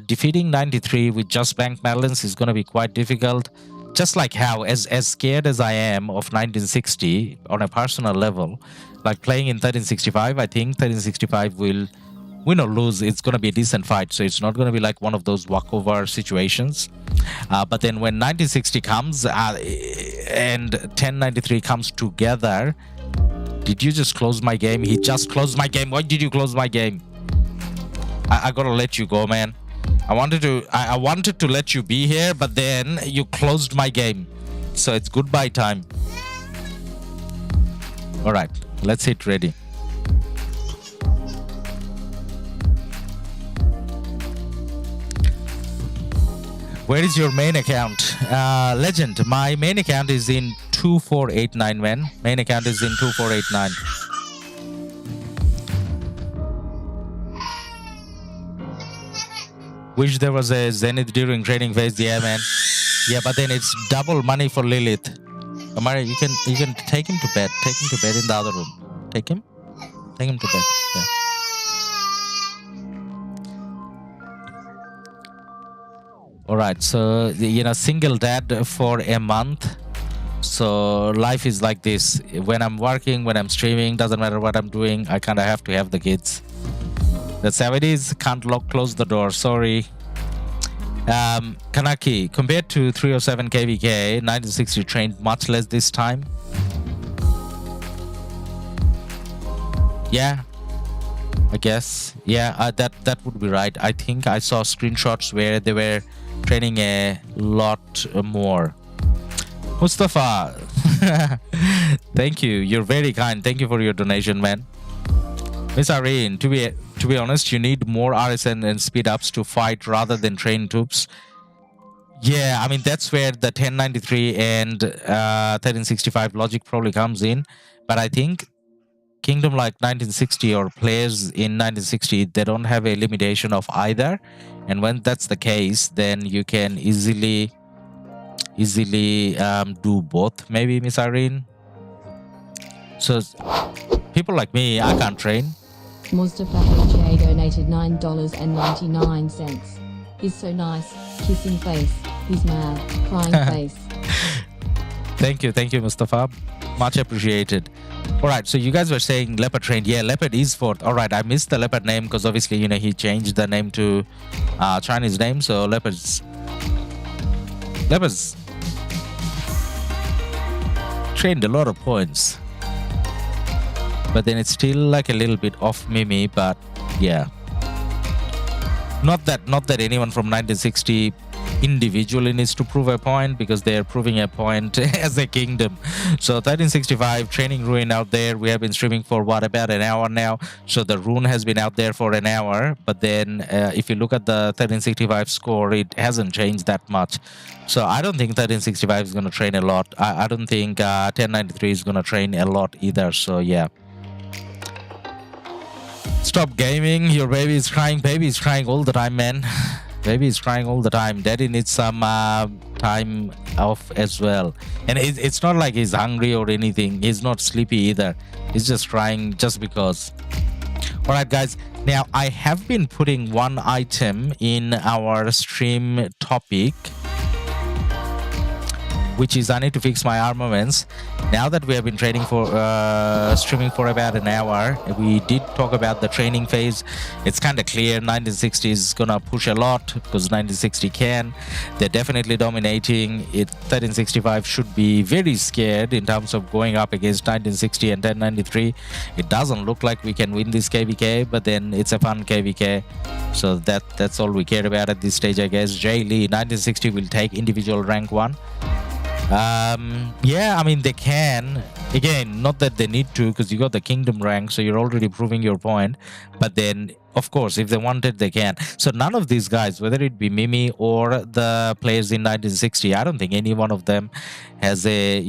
Defeating 93 with just bank balance is going to be quite difficult. Just like how, as scared as I am of 1960 on a personal level, like playing in 1365, I think 1365 will win or lose. It's going to be a decent fight, so it's not going to be like one of those walkover situations. But then when 1960 comes and 1093 comes together, did you just close my game? He just closed my game. Why did you close my game? I gotta let you go, man. I wanted to let you be here, but then you closed my game. So it's goodbye time. All right, let's hit ready. Where is your main account? Legend, my main account is in 2489, man. Main account is in 2489. Wish there was a Zenith during training phase. Yeah, man. Yeah, but then it's double money for Lilith. Amari, you can take him to bed. Take him to bed in the other room. Take him to bed. Yeah. All right, so single dad for a month. So life is like this. When I'm working, when I'm streaming, doesn't matter what I'm doing, I kind of have to have the kids. That's how it is. Can't close the door. Sorry. Kanaki, compared to 307 KvK, 1960 trained much less this time. Yeah, I guess. Yeah, that would be right. I think I saw screenshots where they were training a lot more. Mustafa, thank you. You're very kind. Thank you for your donation, man. Miss Irene, to be honest, you need more RSN and speed ups to fight rather than train troops. Yeah, I mean that's where the 1093 and 1365 logic probably comes in. But I think Kingdom like 1960 or players in 1960, they don't have a limitation of either. And when that's the case, then you can easily do both, maybe, Miss Irene. So people like me, I can't train. Mustafa HJ donated $9.99. He's so nice. Kissing face. He's mad. Crying face. Thank you, Mustafa. Much appreciated. All right, so you guys were saying Leopard trained. Yeah, Leopard is fourth. All right, I missed the Leopard name because obviously, he changed the name to Chinese name. So Leopards trained a lot of points. But then it's still like a little bit off Mimi, but yeah. Not that anyone from 1960 individually needs to prove a point, because they're proving a point as a kingdom. So 1365 training rune out there. We have been streaming for about an hour now. So the rune has been out there for an hour, but then if you look at the 1365 score, it hasn't changed that much. So I don't think 1365 is going to train a lot. I don't think 1093 is going to train a lot either. So yeah. Stop gaming. Your baby is crying. Baby is crying all the time, man. Baby is crying all the time. Daddy needs some time off as well. And it's not like he's hungry or anything. He's not sleepy either. He's just crying just because. All right, guys. Now, I have been putting one item in our stream topic. which is I need to fix my armaments. Now that we have been trading for streaming for about an hour, we did talk about the training phase. It's kind of clear 1960 is gonna push a lot because 1960 can. They're definitely dominating it. 1365 should be very scared in terms of going up against 1960 and 1093. It doesn't look like we can win this KvK, but then it's a fun KvK, so that's all we care about at this stage, I guess. Jay Lee, 1960 will take individual rank 1. Yeah, I mean, they can. Again, not that they need to, because you got the kingdom rank, so you're already proving your point. But then, of course, if they wanted, they can. So none of these guys, whether it be Mimi or the players in 1960, I don't think any one of them has a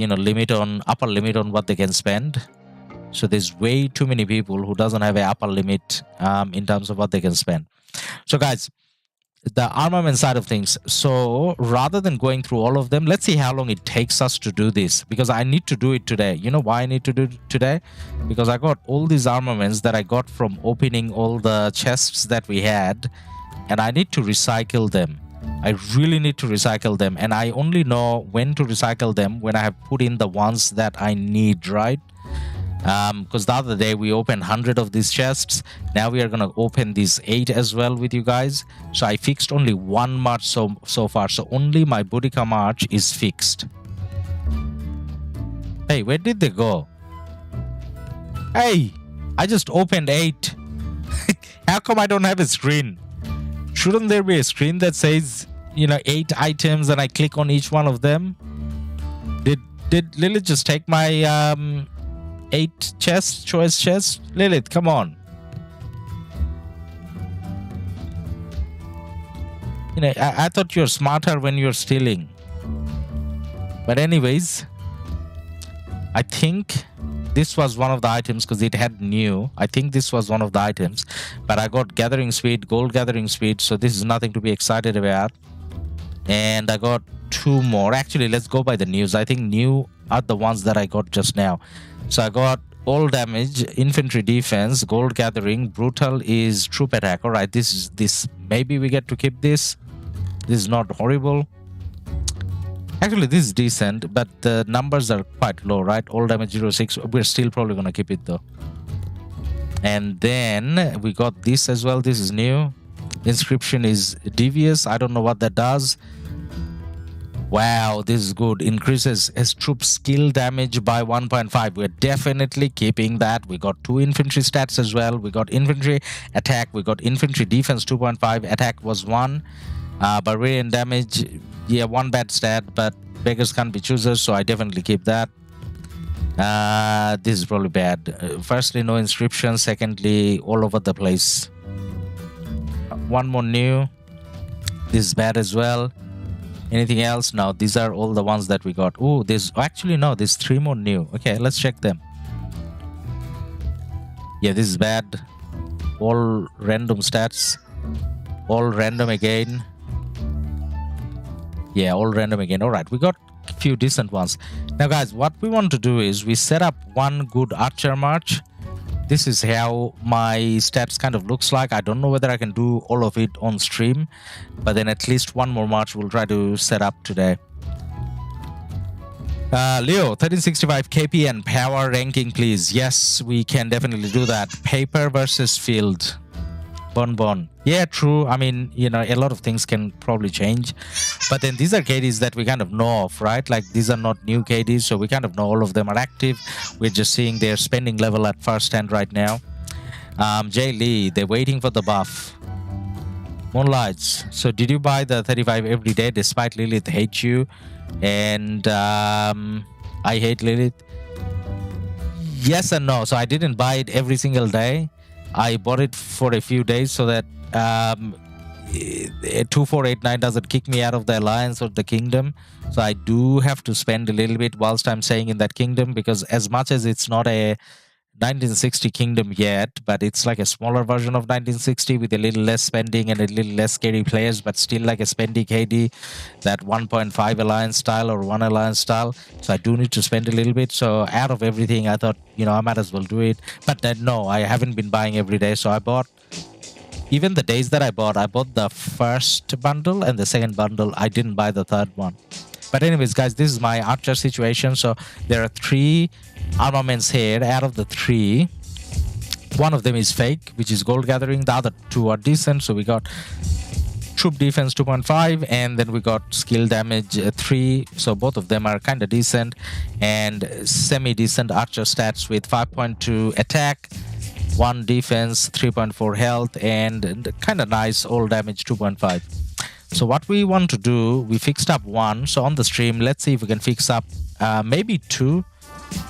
upper limit on what they can spend. So there's way too many people who doesn't have an upper limit in terms of what they can spend. So guys, the armament side of things. So rather than going through all of them, let's see how long it takes us to do this, because I need to do it today. You know why I need to do it today? Because I got all these armaments that I got from opening all the chests that we had, and I need to recycle them. I really need to recycle them, and I only know when to recycle them when I have put in the ones that I need, right? Because the other day we opened 100 of these chests. Now we are gonna open these 8 as well with you guys. So I fixed only one march so far, so only my Boudica march is fixed. Hey, where did they go? Hey, I just opened 8. How come I don't have a screen? Shouldn't there be a screen that says 8 items and I click on each one of them? Did Lilith just take my 8 chests, choice chests? Lilith, come on. I thought you're smarter when you're stealing. But anyways, I think this was one of the items because it had new. I think this was one of the items. But I got gathering speed, gold gathering speed, so this is nothing to be excited about. And I got 2 more. Actually, let's go by the news. I think new are the ones that I got just now. So I got all damage, infantry defense, gold gathering, brutal is troop attack. All right, this maybe we get to keep this. This is not horrible. Actually, this is decent, but the numbers are quite low, right? All damage 06. We're still probably gonna keep it though. And then we got this as well. This is new. Inscription is devious. I don't know what that does. Wow, this is good. Increases his troop skill damage by 1.5. We're definitely keeping that. We got 2 infantry stats as well. We got infantry attack. We got infantry defense 2.5. Attack was 1. Barbarian damage, yeah, 1 bad stat, but beggars can't be choosers, so I definitely keep that. This is probably bad. Firstly, no inscription. Secondly, all over the place. 1 more new. This is bad as well. Anything else? No, these are all the ones that we got. Oh, there's actually no, there's 3 more new. Okay, let's check them. Yeah, this is bad. All random stats. All random again. Yeah, all random again. All right, we got a few decent ones. Now, guys, what we want to do is we set up one good archer march. This is how my stats kind of looks like. I don't know whether I can do all of it on stream, but then at least one more march we'll try to set up today. Leo, 1365 KP and power ranking, please. Yes, we can definitely do that. Paper versus field. Bon. Yeah, true. I mean, a lot of things can probably change. But then these are KDs that we kind of know of, right? Like, these are not new KDs, so we kind of know all of them are active. We're just seeing their spending level at first hand right now. Jay Lee, they're waiting for the buff. Moonlights. So did you buy the 35 every day despite Lilith hates you? And I hate Lilith? Yes and no. So I didn't buy it every single day. I bought it for a few days so that 2489 doesn't kick me out of the alliance or the kingdom. So I do have to spend a little bit whilst I'm staying in that kingdom, because as much as it's not a 1960 kingdom yet, but it's like a smaller version of 1960 with a little less spending and a little less scary players, but still like a spendy KD, that 1.5 alliance style or 1 alliance style. So I do need to spend a little bit. So out of everything, I thought, I might as well do it. But then no, I haven't been buying every day. So I bought, even the days that I bought the first bundle and the second bundle. I didn't buy the third one. But anyways, guys, this is my archer situation. So there are 3 armaments here. Out of the 3, one of them is fake, which is gold gathering. The other 2 are decent. So we got troop defense 2.5, and then we got skill damage 3. So both of them are kind of decent, and semi-decent archer stats with 5.2 attack, 1 defense, 3.4 health, and kind of nice all damage 2.5. So what we want to do, we fixed up 1. So on the stream, let's see if we can fix up maybe 2,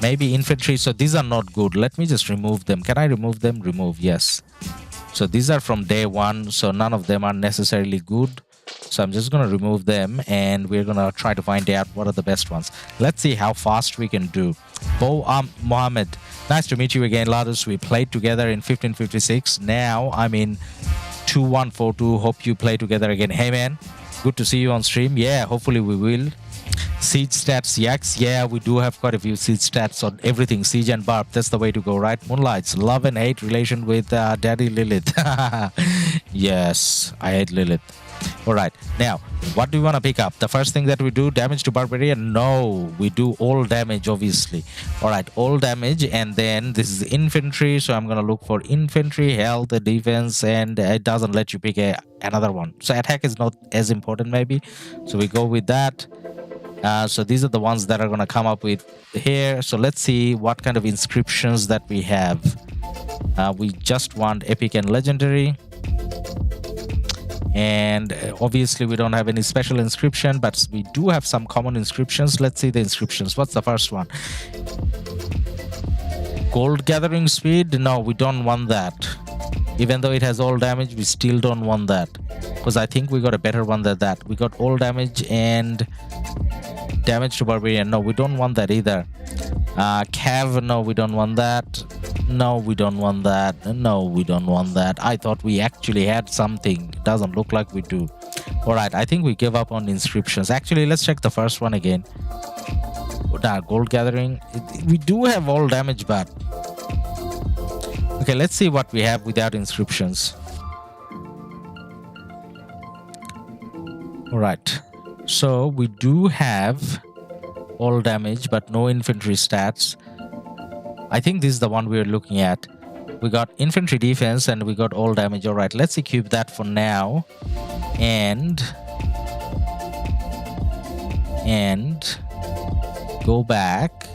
maybe infantry. So these are not good. Let me just remove them. Can I remove them? Remove, yes. So these are from day 1, so none of them are necessarily good. So I'm just going to remove them, and we're going to try to find out what are the best ones. Let's see how fast we can do. Mohammed, nice to meet you again, Ladus. We played together in 1556. Now I'm in 2142. Hope you play together again. Hey man, good to see you on stream. Yeah, hopefully we will. Siege stats, yaks. Yeah, we do have quite a few siege stats on everything. Siege and barb, that's the way to go, right? Moonlights, love and hate relation with Daddy Lilith. Yes, I hate Lilith. All right, now, what do we want to pick up? The first thing that we do, damage to barbarian? No, we do all damage, obviously. All right, all damage, and then this is infantry, so I'm going to look for infantry, health, defense, and it doesn't let you pick another one. So attack is not as important, maybe. So we go with that. So these are the ones that are going to come up with here. So let's see what kind of inscriptions that we have. We just want epic and legendary. And obviously we don't have any special inscription, but we do have some common inscriptions. Let's see the inscriptions. What's the first one? Gold gathering speed? No, we don't want that. Even though it has all damage, we still don't want that, because I think we got a better one than that. We got all damage and damage to barbarian. No, we don't want that either. Cav? No, we don't want that. No, we don't want that. No, we don't want that. I thought we actually had something. It doesn't look like we do. All right, I think we give up on inscriptions. Actually, let's check the first one again. Gold gathering. We do have all damage, but okay, let's see what we have without inscriptions. All right, so we do have all damage but no infantry stats. I think this is the one we're looking at. We got infantry defense and we got all damage. All right, let's equip that for now, and go back.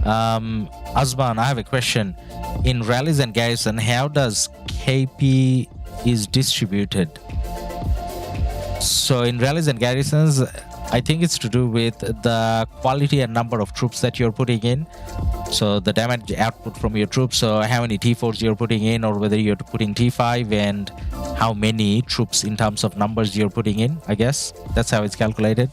Azman, I have a question. In rallies and garrison, how does KP is distributed? So in rallies and garrisons, I think it's to do with the quality and number of troops that you're putting in. So the damage output from your troops, so how many T4s you're putting in, or whether you're putting T5, and how many troops in terms of numbers you're putting in, I guess. That's how it's calculated.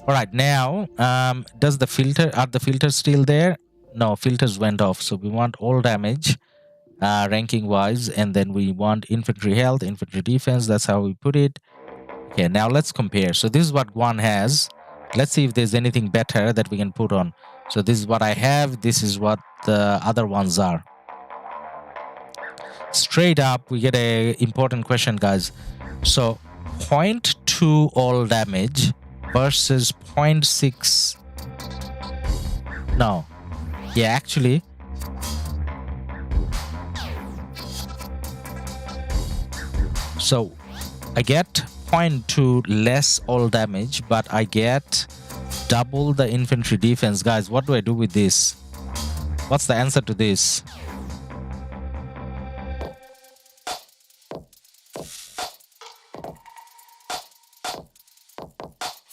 All right, now, are the filters still there? No, filters went off. So we want all damage, ranking wise, and then we want infantry health, infantry defense. That's how we put it. Okay, now let's compare. So this is what one has. Let's see if there's anything better that we can put on. So this is what I have. This is what the other ones are. Straight up, we get a important question, guys. So 0.2 all damage versus 0.6. No. Yeah, actually. So I get 0.2 less all damage, but I get double the infantry defense. Guys, what do I do with this? What's the answer to this?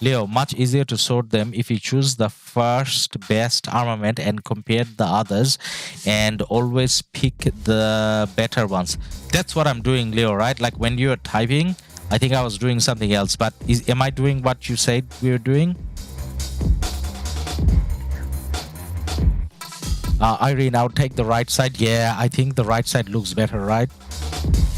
Leo, much easier to sort them if you choose the first best armament and compare the others, and always pick the better ones. That's what I'm doing, Leo, right? Like when you're typing, I think I was doing something else, but am I doing what you said we were doing? Irene, I'll take the right side. Yeah, I think the right side looks better, right?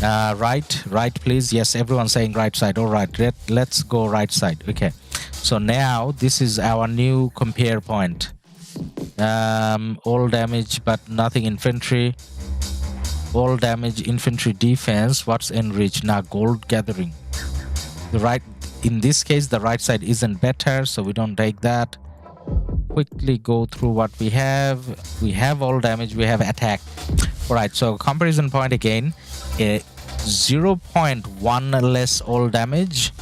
Right, please. Yes, everyone's saying right side. All right, let's go right side. Okay, so now this is our new compare point. All damage but nothing infantry. All damage infantry defense. What's enriched? Now gold gathering. The right, in this case the right side isn't better, so we don't take that. Quickly go through what we have. We have all damage, we have attack. All right, so comparison point again, 0.1 less all damage,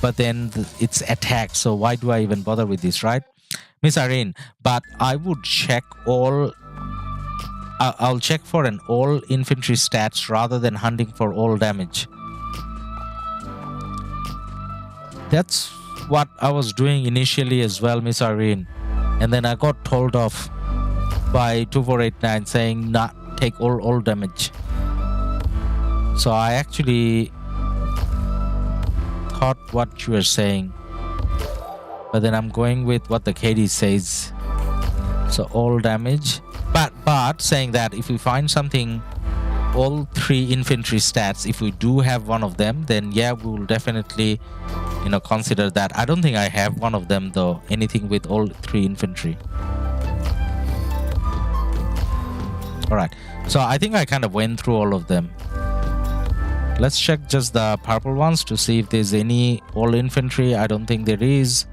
but then it's attack, so why do I even bother with this, right, Miss Irene? But I would check all, I'll check for an all infantry stats rather than hunting for all damage. That's what I was doing initially as well, Miss Irene, and then I got told off by 2489 saying not take all damage. So I actually thought what you were saying, but then I'm going with what the KD says, so all damage. But saying that if we find something, all 3 infantry stats, if we do have one of them, then yeah, we will definitely, you know, consider that. I don't think I have one of them though, anything with all 3 infantry. All right, so I think I kind of went through all of them. Let's check just the purple ones to see if there's any all infantry. I don't think there is.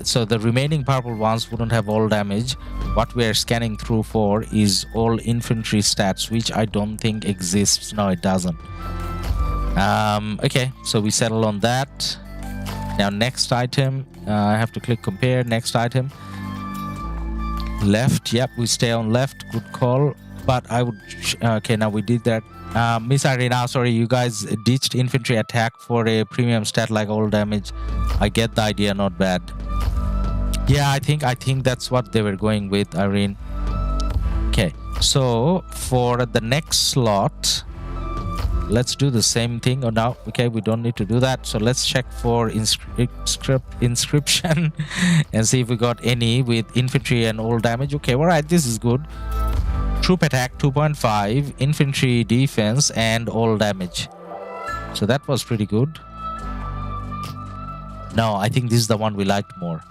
So the remaining purple ones wouldn't have all damage. What we are scanning through for is all infantry stats, which I don't think exists. No, it doesn't. Okay, so we settle on that. Now next item, I have to click compare. Next item, left. Yep, we stay on left. Good call. But I would okay, now we did that. Miss Irina, sorry, you guys ditched infantry attack for a premium stat like all damage. I get the idea, not bad. Yeah, I think that's what they were going with, Irene. Okay, so for the next slot, let's do the same thing. Oh no, okay, we don't need to do that. So let's check for inscription and see if we got any with infantry and all damage. Okay, all right, this is good. Troop attack 2.5, infantry defense, and all damage. So that was pretty good. No, I think this is the one we liked more.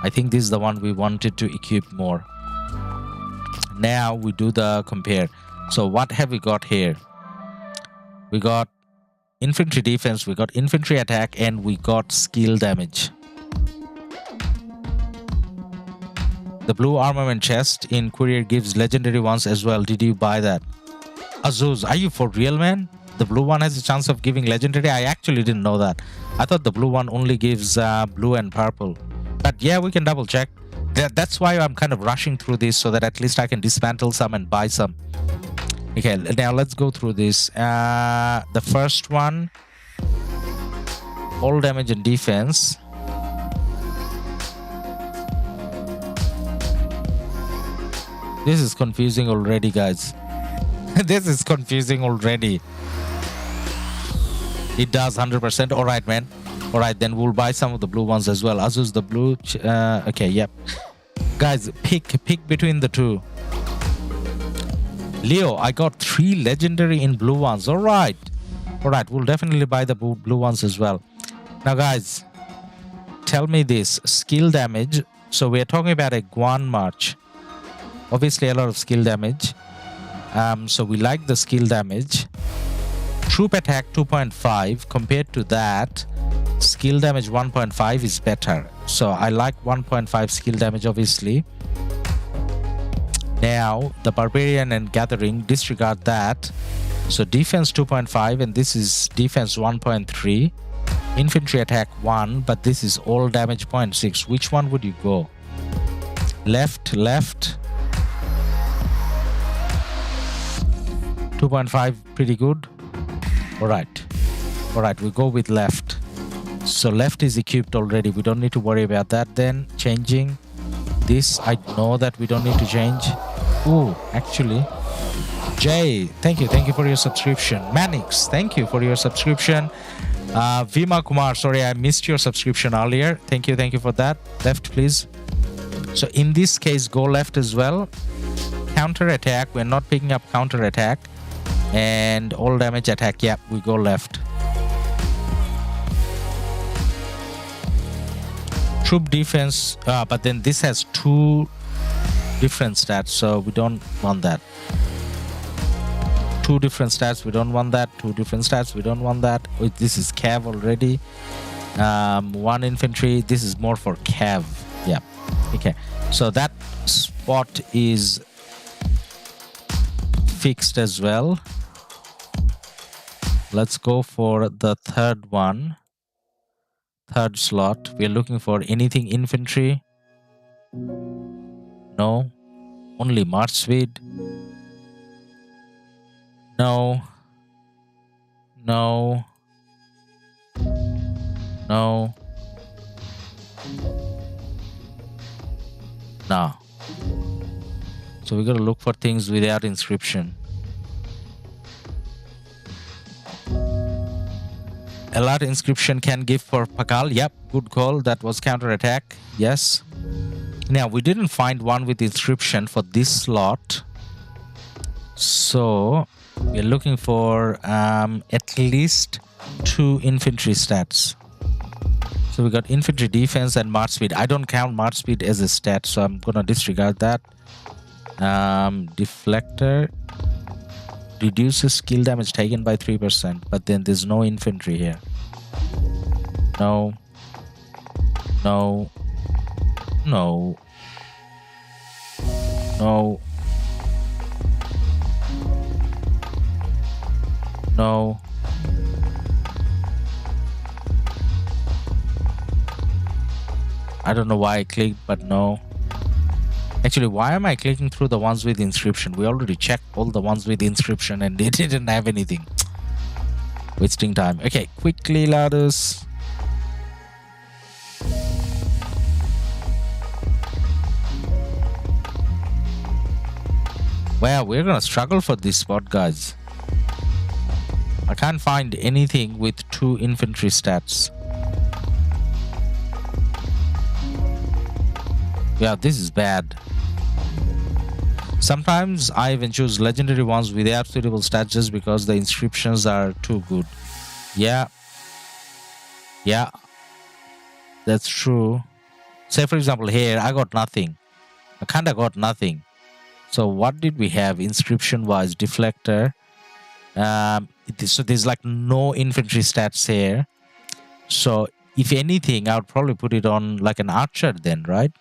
I think this is the one we wanted to equip more. Now we do the compare. So what have we got here? We got infantry defense, we got infantry attack, and we got skill damage. The blue armament chest in courier gives legendary ones as well. Did you buy that? Azuz, are you for real, man? The blue one has a chance of giving legendary? I actually didn't know that. I thought the blue one only gives blue and purple. But yeah, we can double check. That's why I'm kind of rushing through this, so that at least I can dismantle some and buy some. Okay, now let's go through this. The first one, all damage and defense. This is confusing already, guys. This is confusing already. It does 100%. All right, man. All right, then we'll buy some of the blue ones as well. Azus the blue. Okay, yep. Guys, pick between the two. Leo, I got 3 legendary in blue ones. All right. All right, we'll definitely buy the blue ones as well. Now, guys, tell me this. Skill damage. So we're talking about a Guan March. Obviously, a lot of skill damage. So we like the skill damage. Troop attack 2.5. Compared to that, skill damage 1.5 is better. So I like 1.5 skill damage, obviously. Now, the barbarian and gathering, disregard that. So defense 2.5, and this is defense 1.3. Infantry attack 1, but this is all damage 0.6. Which one would you go? Left. 2.5, pretty good. All right, we go with left. So left is equipped already. We don't need to worry about that then. Changing this, I know that we don't need to change. Ooh, actually, Jay, thank you for your subscription. Manix, thank you for your subscription. Vima Kumar, sorry, I missed your subscription earlier. Thank you for that. Left, please. So in this case, go left as well. Counter attack, we're not picking up counter attack. And all damage attack, yeah, we go left. Troop defense, but then this has 2 different stats, so we don't want that. 2 different stats, we don't want that. 2 different stats, we don't want that. Oh, this is cav already. 1 infantry, this is more for cav. Yeah, okay, so that spot is fixed as well. Let's go for the third one, third slot. We're looking for anything infantry. No, only march speed. No, no, no, no. So we gotta look for things without inscription. A lot of inscription can give for Pakal. Yep, good call. That was counterattack. Yes. Now we didn't find one with inscription for this slot, so we're looking for at least 2 infantry stats. So we got infantry defense and march speed. I don't count march speed as a stat, so I'm gonna disregard that. Deflector reduces skill damage taken by 3%, but then there's no infantry here. No, no, no, no, no. I don't know why I clicked, but no. Actually, why am I clicking through the ones with inscription? We already checked all the ones with inscription and they didn't have anything. Wasting time. Okay, quickly, Ladus. Wow, we're gonna struggle for this spot, guys. I can't find anything with 2 infantry stats. Yeah, this is bad. Sometimes I even choose legendary ones without suitable stats just because the inscriptions are too good. Yeah. Yeah. That's true. Say for example here, I got nothing. I kinda got nothing. So what did we have inscription wise? Deflector. So there's like no infantry stats here. So if anything, I would probably put it on like an archer then, right?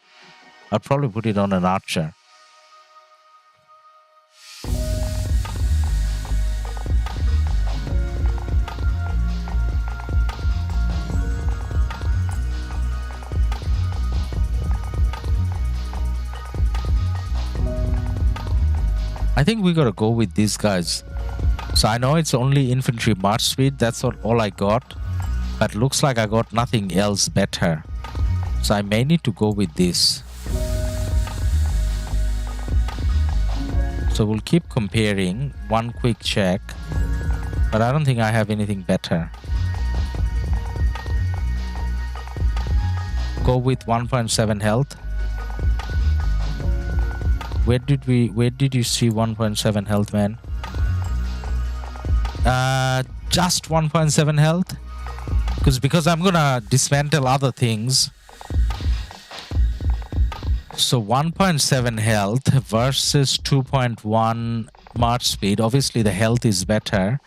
I'd probably put it on an archer. I think we gotta go with these guys. So I know it's only infantry march speed, that's all I got. But looks like I got nothing else better. So I may need to go with this. So we'll keep comparing, one quick check, but I don't think I have anything better. Go with 1.7 health. Where did you see 1.7 health, man? Just 1.7 health? Because I'm gonna dismantle other things. So 1.7 health versus 2.1 march speed. Obviously the health is better,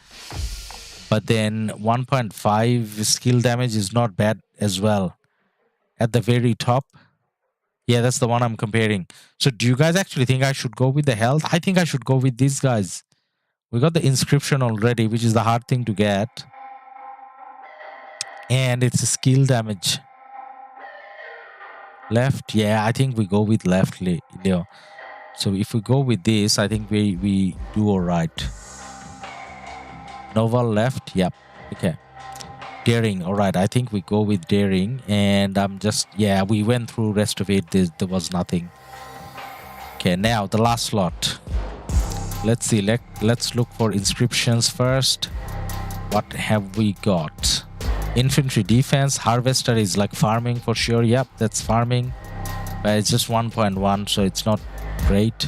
but then 1.5 skill damage is not bad as well. At the very top, yeah, that's the one I'm comparing. So do you guys actually think I should go with the health? I think I should go with these guys. We got the inscription already, which is the hard thing to get, and it's a skill damage. Left, yeah, I think we go with left, Leo. So if we go with this, I think we do all right. Nova left, yep, okay. Daring, all right, I think we go with daring, and I'm just, yeah, we went through rest of it, there was nothing. Okay, now the last slot. Let's see, let's look for inscriptions first. What have we got? Infantry defense, harvester is like farming for sure. Yep, that's farming, but it's just 1.1, so it's not great.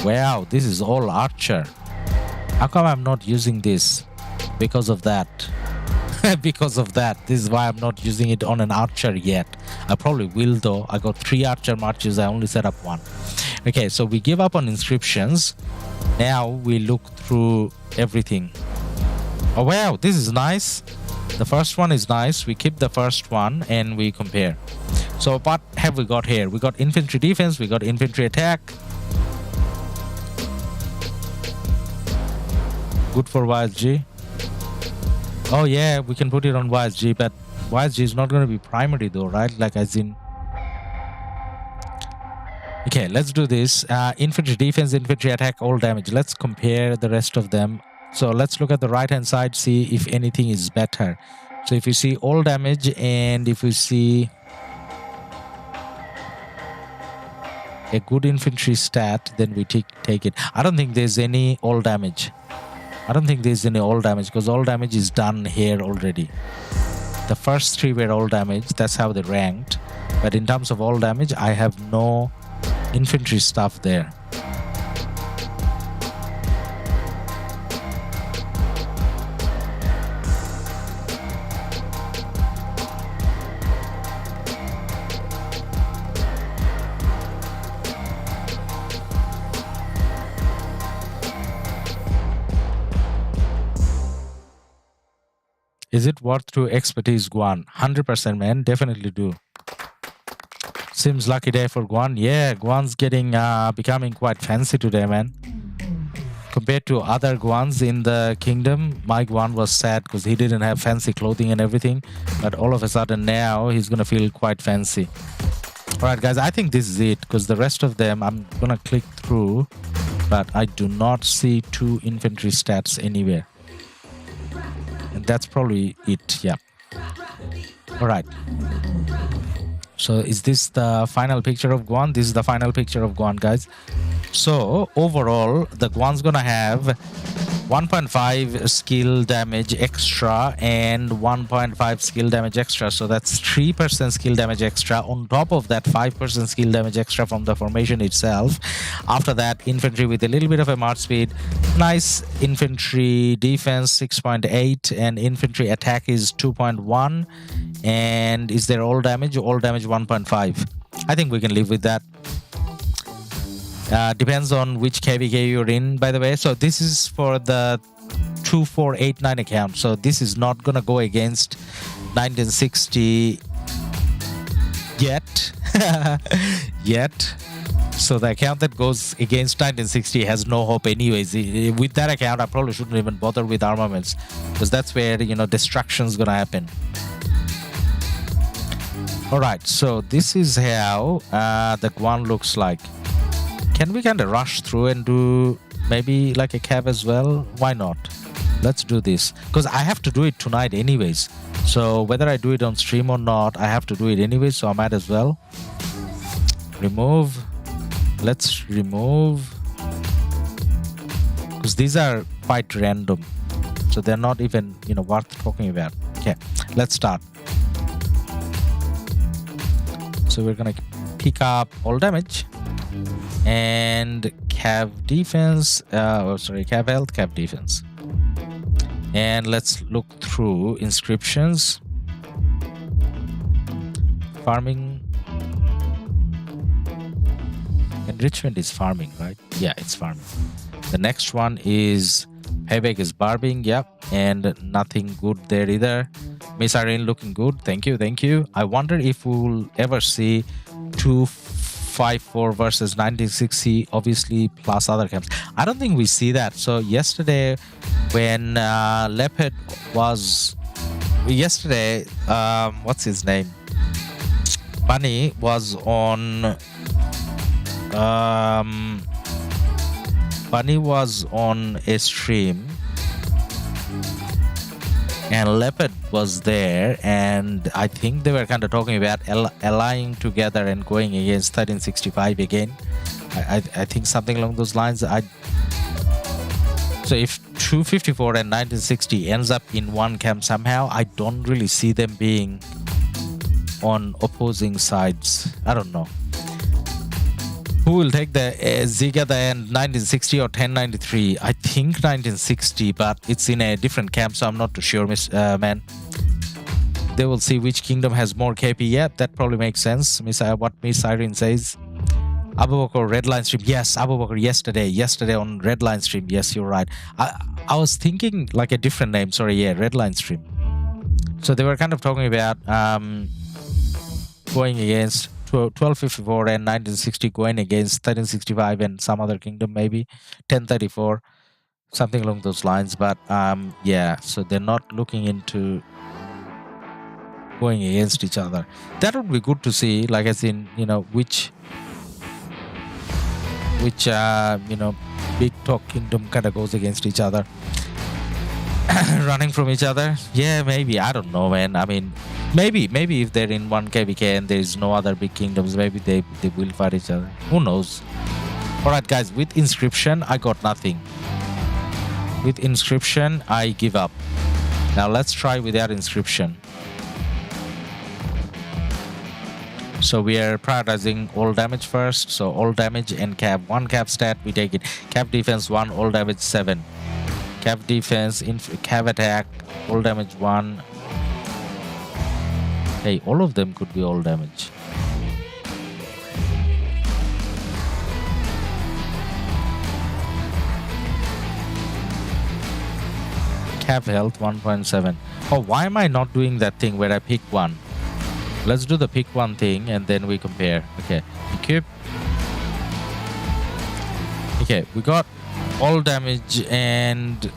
Wow, this is all archer. How come I'm not using this? Because of that. Because of that. This is why I'm not using it on an archer yet. I probably will though. I got 3 archer marches, I only set up 1. Okay, so we give up on inscriptions. Now we look through everything. Oh wow, this is nice. The first one is nice. We keep the first one and we compare. So what have we got here? We got infantry defense, we got infantry attack. Good for YSG. Oh yeah, we can put it on YSG, but YSG is not going to be primary though, right? Like as in... Okay, let's do this. Infantry defense, infantry attack, all damage. Let's compare the rest of them. So let's look at the right hand side, see if anything is better. So if you see all damage and if you see a good infantry stat, then we take it. I don't think there's any all damage. I don't think there's any all damage because all damage is done here already. The first three were all damage. That's how they ranked. But in terms of all damage, I have no infantry stuff there. Is it worth to expertise Guan? 100%, man. Definitely do. Seems lucky day for Guan. Yeah, Guan's getting becoming quite fancy today, man. Compared to other Guans in the kingdom, my Guan was sad because he didn't have fancy clothing and everything. But all of a sudden now he's gonna feel quite fancy. Alright guys, I think this is it because the rest of them I'm gonna click through, but I do not see 2 infantry stats anywhere. And that's probably it, yeah. Alright. So is this the final picture of Guan? This is the final picture of Guan, guys. So overall, the Guan's gonna have 1.5 skill damage extra and 1.5 skill damage extra. So that's 3% skill damage extra. On top of that, 5% skill damage extra from the formation itself. After that, infantry with a little bit of a march speed. Nice infantry defense 6.8 and infantry attack is 2.1. And is there all damage? All damage 1.5. I think we can live with that. Depends on which KvK you're in, by the way. So this is for the 2489 account. So this is not gonna go against 1960 yet. Yet. So the account that goes against 1960 has no hope anyways. With that account, I probably shouldn't even bother with armaments because that's where, you know, destruction's gonna happen. Alright, so this is how the Guan looks like. Can we kind of rush through and do maybe like a cav as well? Why not? Let's do this. Because I have to do it tonight anyways. So whether I do it on stream or not, I have to do it anyways. So I might as well. Remove. Let's remove. Because these are quite random. So they're not even, you know, worth talking about. Okay, let's start. So we're going to pick up all damage. And cav defense, cav health, cav defense. And let's look through inscriptions. Farming. Enrichment is farming, right? Yeah, it's farming. The next one is payback is barbing, yep. And nothing good there either. Miss Irene looking good. Thank you, thank you. I wonder if we'll ever see 254 versus 1960, obviously, plus other camps. I don't think we see that. So yesterday, when Leopard was... Yesterday, what's his name? Bunny was on... Bunny was on a stream. And Leopard was there, and I think they were kind of talking about allying together and going against 1365 again. I think something along those lines. So if 254 and 1960 ends up in one camp somehow, I don't really see them being on opposing sides. I don't know. Who will take the Zigada and 1960 or 1093? I think 1960, but it's in a different camp, so I'm not too sure, man. They will see which kingdom has more KP. Yeah, that probably makes sense. What Miss Irene says. Abu Bakr red line stream. Yes, Abu Bakr yesterday on red line stream. Yes, you're right. I was thinking like a different name. Sorry, yeah, red line stream. So they were kind of talking about going against 1254 and 1960, going against 1365 and some other kingdom, maybe 1034, something along those lines. But yeah, so they're not looking into going against each other. That would be good to see, like as in, you know, which you know, big talk kingdom kind of goes against each other. Running from each other. Yeah, maybe, I don't know, man. I mean, maybe if they're in one KvK and there's no other big kingdoms, maybe they will fight each other. Who knows? All right, guys, with inscription I got nothing. With inscription I give up. Now let's try without inscription. So we are prioritizing all damage first. So all damage and cav. 1 cav stat, we take it. Cav defense 1, all damage 7. Cav defense, cav attack, all damage 1. Hey, all of them could be all damage. Cav health 1.7. Oh, why am I not doing that thing where I pick one? Let's do the pick one thing and then we compare. Okay, equip. Okay, we got all damage and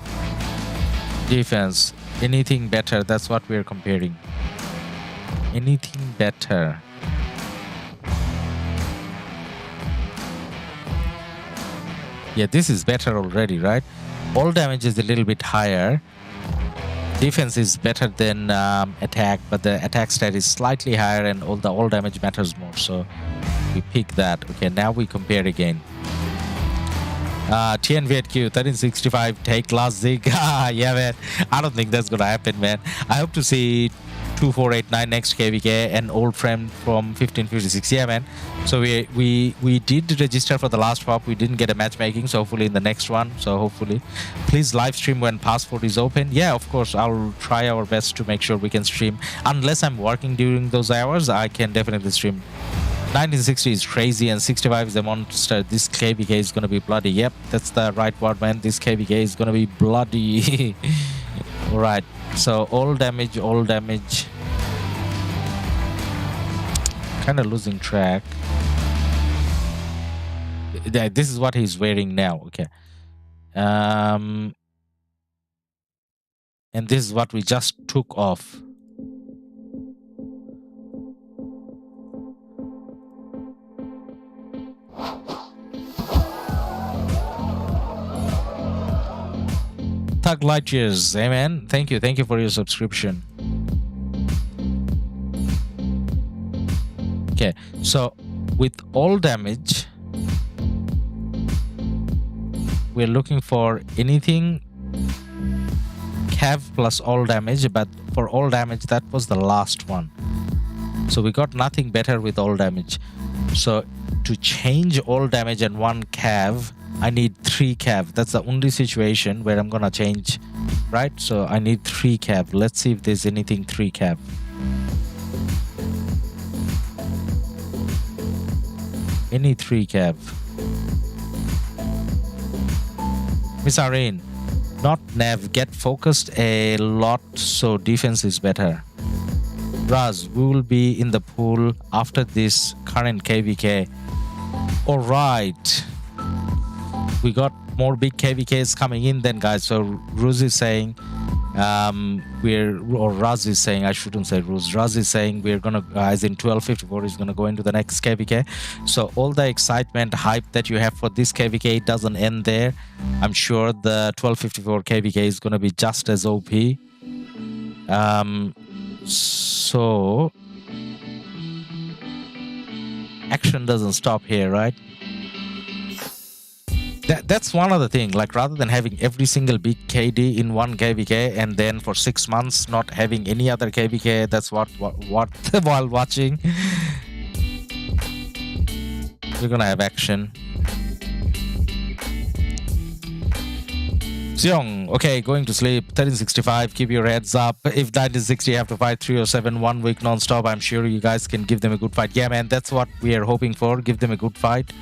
defense. Anything better? That's what we're comparing. Anything better? Yeah, this is better already, right? All damage is a little bit higher. Defense is better than attack, but the attack stat is slightly higher and all damage matters more. So we pick that. Okay, now we compare again. TNVQ 1365 take last zig. Yeah, man. I don't think that's gonna happen, man. I hope to see 2489 next KvK and old friend from 1556. Yeah, man. So we did register for the last pop. We didn't get a matchmaking, so hopefully in the next one. So hopefully, please live stream when passport is open. Yeah, of course, I'll try our best to make sure we can stream. Unless I'm working during those hours, I can definitely stream. 1960 is crazy and 65 is a monster. This KvK is gonna be bloody. Yep, that's the right word, man. This KvK is gonna be bloody. All right. So all damage. Kind of losing track. This is what he's wearing now. Okay. And this is what we just took off. Thug Light Years, amen. Thank you for your subscription. Okay, so with all damage, we're looking for anything cav plus all damage, but for all damage that was the last one. So we got nothing better with all damage. So to change all damage and 1 cav, I need 3 cav. That's the only situation where I'm gonna change, right? So I need 3 cav. Let's see if there's anything 3 cav. Any 3 cav. Miss Irene, not nav, get focused a lot so defense is better. Raz, we will be in the pool after this current KvK. Alright. We got more big KvKs coming in then, guys. So Ruz is saying Raz is saying, I shouldn't say Ruz. Raz is saying we're gonna, as in 1254 is gonna go into the next KvK. So all the excitement, hype that you have for this KvK doesn't end there. I'm sure the 1254 KvK is gonna be just as OP. So action doesn't stop here, right? That's one other thing. Like, rather than having every single big KD in one KvK and then for 6 months not having any other KvK, that's what while watching, we're gonna have action. Xiong, okay, going to sleep. 1365, keep your heads up. If 1960 have to fight 307 1 week non-stop, I'm sure you guys can give them a good fight. Yeah, man, that's what we are hoping for. Give them a good fight.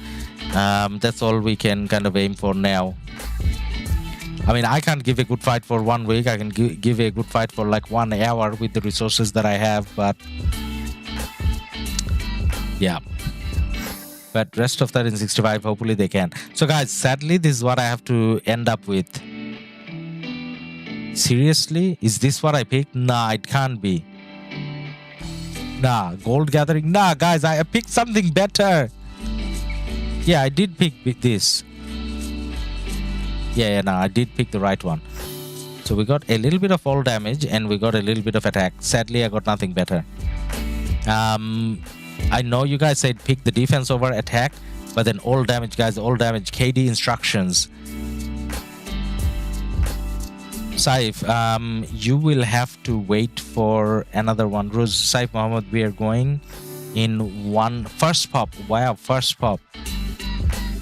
That's all we can kind of aim for now. I mean, I can't give a good fight for 1 week. I can give a good fight for like 1 hour with the resources that I have, but yeah. But rest of 1365, hopefully they can. So guys, sadly, this is what I have to end up with. Seriously? Is this what I picked? Nah, it can't be. Nah, gold gathering. Nah, guys, I picked something better. Yeah, I did pick this. Yeah, no, I did pick the right one. So we got a little bit of all damage and we got a little bit of attack. Sadly, I got nothing better. I know you guys said pick the defense over attack, but then all damage, guys, all damage. KD instructions. Saif, you will have to wait for another one. Ruz, Saif Mohammed, we are going in one first pop. Wow, first pop.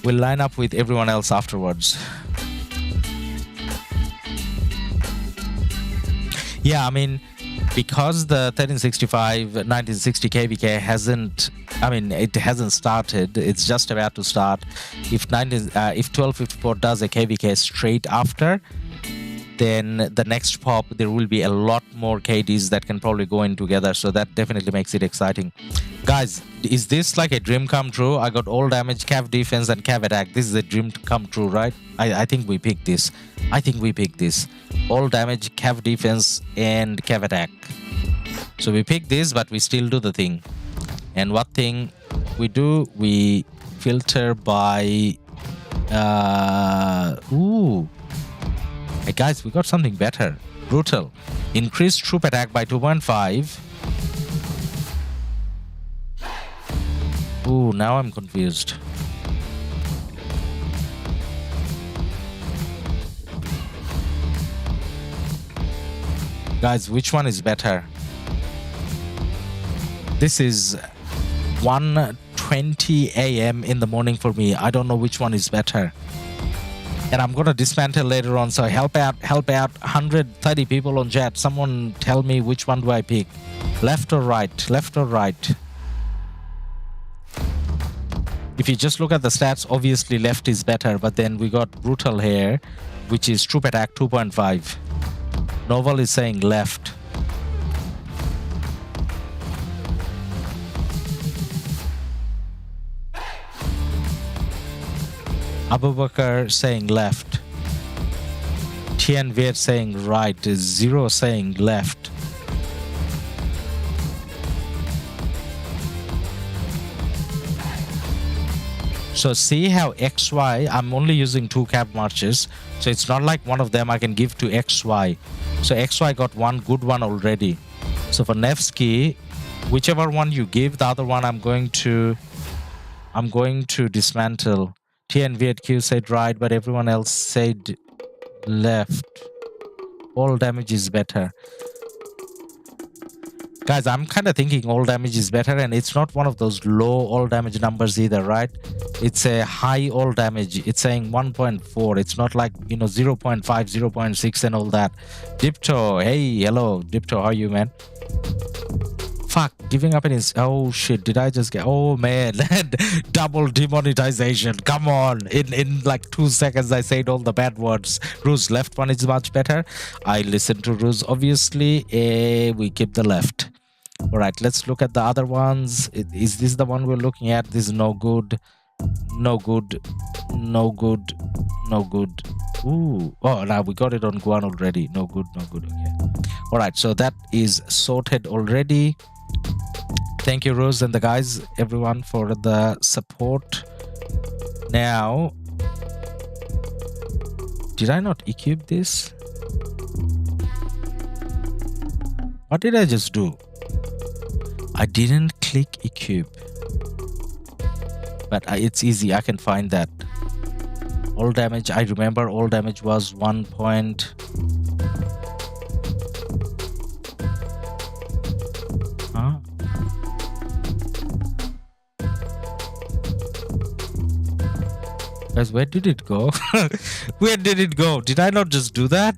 We'll line up with everyone else afterwards. Yeah, I mean, because the 1365 1960 KvK hasn't, I mean, it hasn't started. It's just about to start. If 1254 does a KvK straight after, then the next pop there will be a lot more KDs that can probably go in together. So that definitely makes it exciting. Guys, is this like a dream come true? I got all damage, cav defense, and cav attack. This is a dream come true, right? I think we picked this. I think we picked this. All damage, cav defense, and cav attack. So we pick this, but we still do the thing. And what thing we do? We filter by ooh. Hey guys, we got something better. Brutal. Increased troop attack by 2.5. Ooh, now I'm confused. Guys, which one is better? This is 1:20 a.m. in the morning for me. I don't know which one is better. And I'm gonna dismantle later on, so help out 130 people on chat. Someone tell me which one do I pick. Left or right? Left or right? If you just look at the stats, obviously left is better, but then we got brutal here, which is troop attack 2.5. Novel is saying left. Abu Bakr saying left. Tian Viet saying right. Zero saying left. So see how XY, I'm only using 2 cab marches. So it's not like one of them I can give to XY. So XY got one good one already. So for Nevsky, whichever one you give, the other one I'm going to dismantle. Tian Viet Q said right, but everyone else said left. All damage is better. Guys, I'm kind of thinking all damage is better, and it's not one of those low all damage numbers either, right? It's a high all damage. It's saying 1.4. It's not like, you know, 0.5, 0.6 and all that. Dipto, hey, hello. Dipto, how are you, man? Fuck, giving up in his... Oh, shit, did I just get... Oh, man. Double demonetization. Come on. In like 2 seconds, I said all the bad words. Ruz, left one is much better. I listened to Ruz, obviously. We keep the left. All right, let's look at the other ones. Is this the one we're looking at? This is no good. No good. No good. No good. Ooh. Oh, now we got it on Guan already. No good. No good. Okay. All right, so that is sorted already. Thank you, Rose, and the guys, everyone, for the support. Now, did I not equip this? What did I just do? I didn't click equip. But it's easy, I can find that. All damage, I remember all damage was 1 point. Huh? Guys, where did it go? Where did it go? Did I not just do that?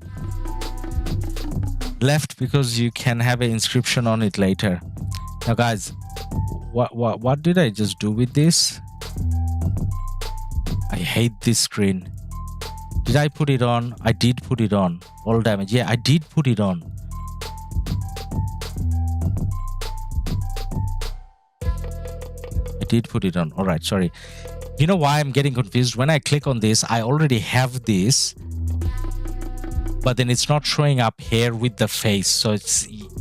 Left because you can have an inscription on it later. Now guys, what did I just do with this? I hate this screen. Did I put it on? I did put it on. All damage. Yeah, I did put it on. I did put it on. All right, sorry. You know why I'm getting confused? When I click on this, I already have this, but then it's not showing up here with the face. So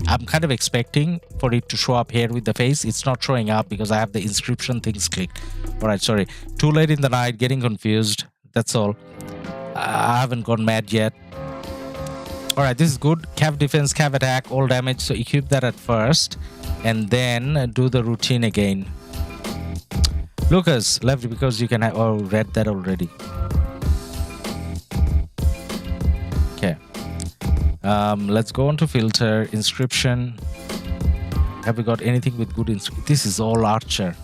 I'm kind of expecting for it to show up here with the face. It's not showing up because I have the inscription things clicked. All right, sorry. Too late in the night, getting confused. That's all. I haven't gone mad yet. All right, this is good. Cav defense, cav attack, all damage. So equip that at first and then do the routine again. Lucas, left because you can have... Oh, read that already. Okay. Let's go on to filter, inscription. Have we got anything with good inscription? This is all archer.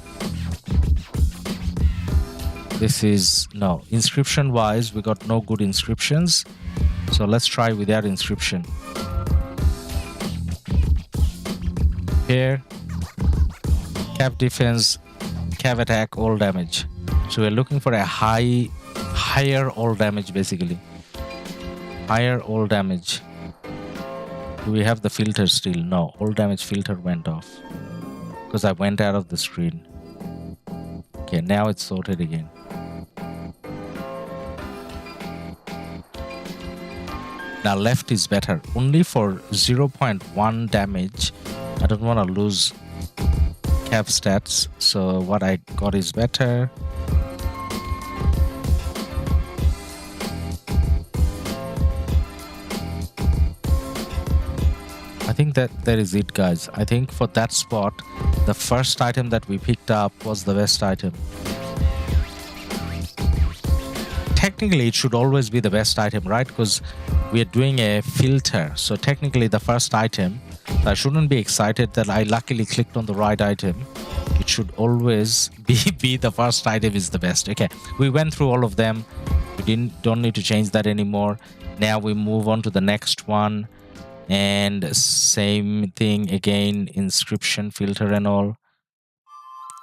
This is... No. Inscription wise, we got no good inscriptions. So let's try without inscription. Here. Cav defense, cav attack, all damage. So we're looking for a higher all damage basically. Higher all damage. Do we have the filter still? No, all damage filter went off because I went out of the screen. Okay, now it's sorted again. Now left is better, only for 0.1 damage. I don't want to lose cav stats, so what I got is better. I think that is it, guys. I think for that spot, the first item that we picked up was the best item. Technically, it should always be the best item, right? Because we are doing a filter. So technically, the first item, I shouldn't be excited that I luckily clicked on the right item. It should always be the first item is the best. Okay, we went through all of them. We don't need to change that anymore. Now we move on to the next one. And same thing again, inscription, filter and all.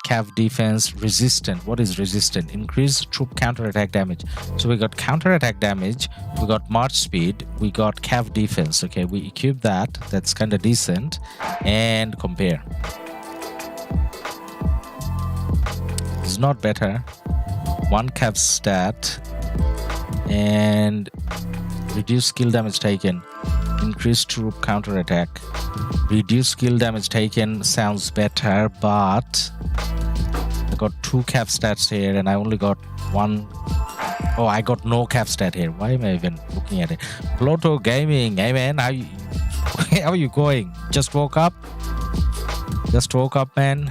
Cav defense, resistant. What is resistant? Increase troop counter attack damage. So we got counter attack damage, we got march speed, we got cav defense. Okay, we equip that. That's kind of decent. And compare. It's not better. One cav stat and reduce skill damage taken. Increase troop counter attack. Reduce skill damage taken sounds better, but I got 2 cav stats here and I only got 1. Oh, I got no cav stat here. Why am I even looking at it? Pluto Gaming, hey man, how are you going? Just woke up? Just woke up, man.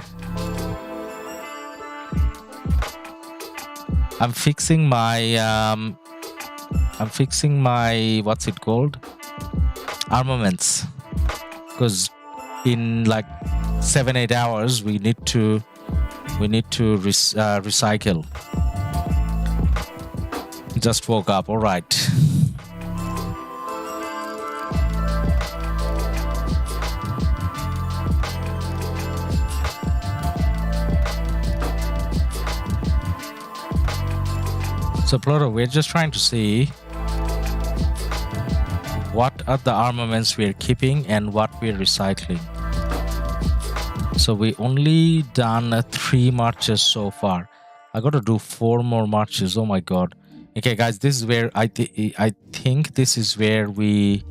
I'm fixing my what's it called? Armaments, because in like 7-8 hours we need to recycle. Just woke up. All right. So Pluto, we're just trying to see what are the armaments we're keeping and what we're recycling. So we only done 3 marches so far. I got to do 4 more marches. Oh my god. Okay guys, this is where I think this is where we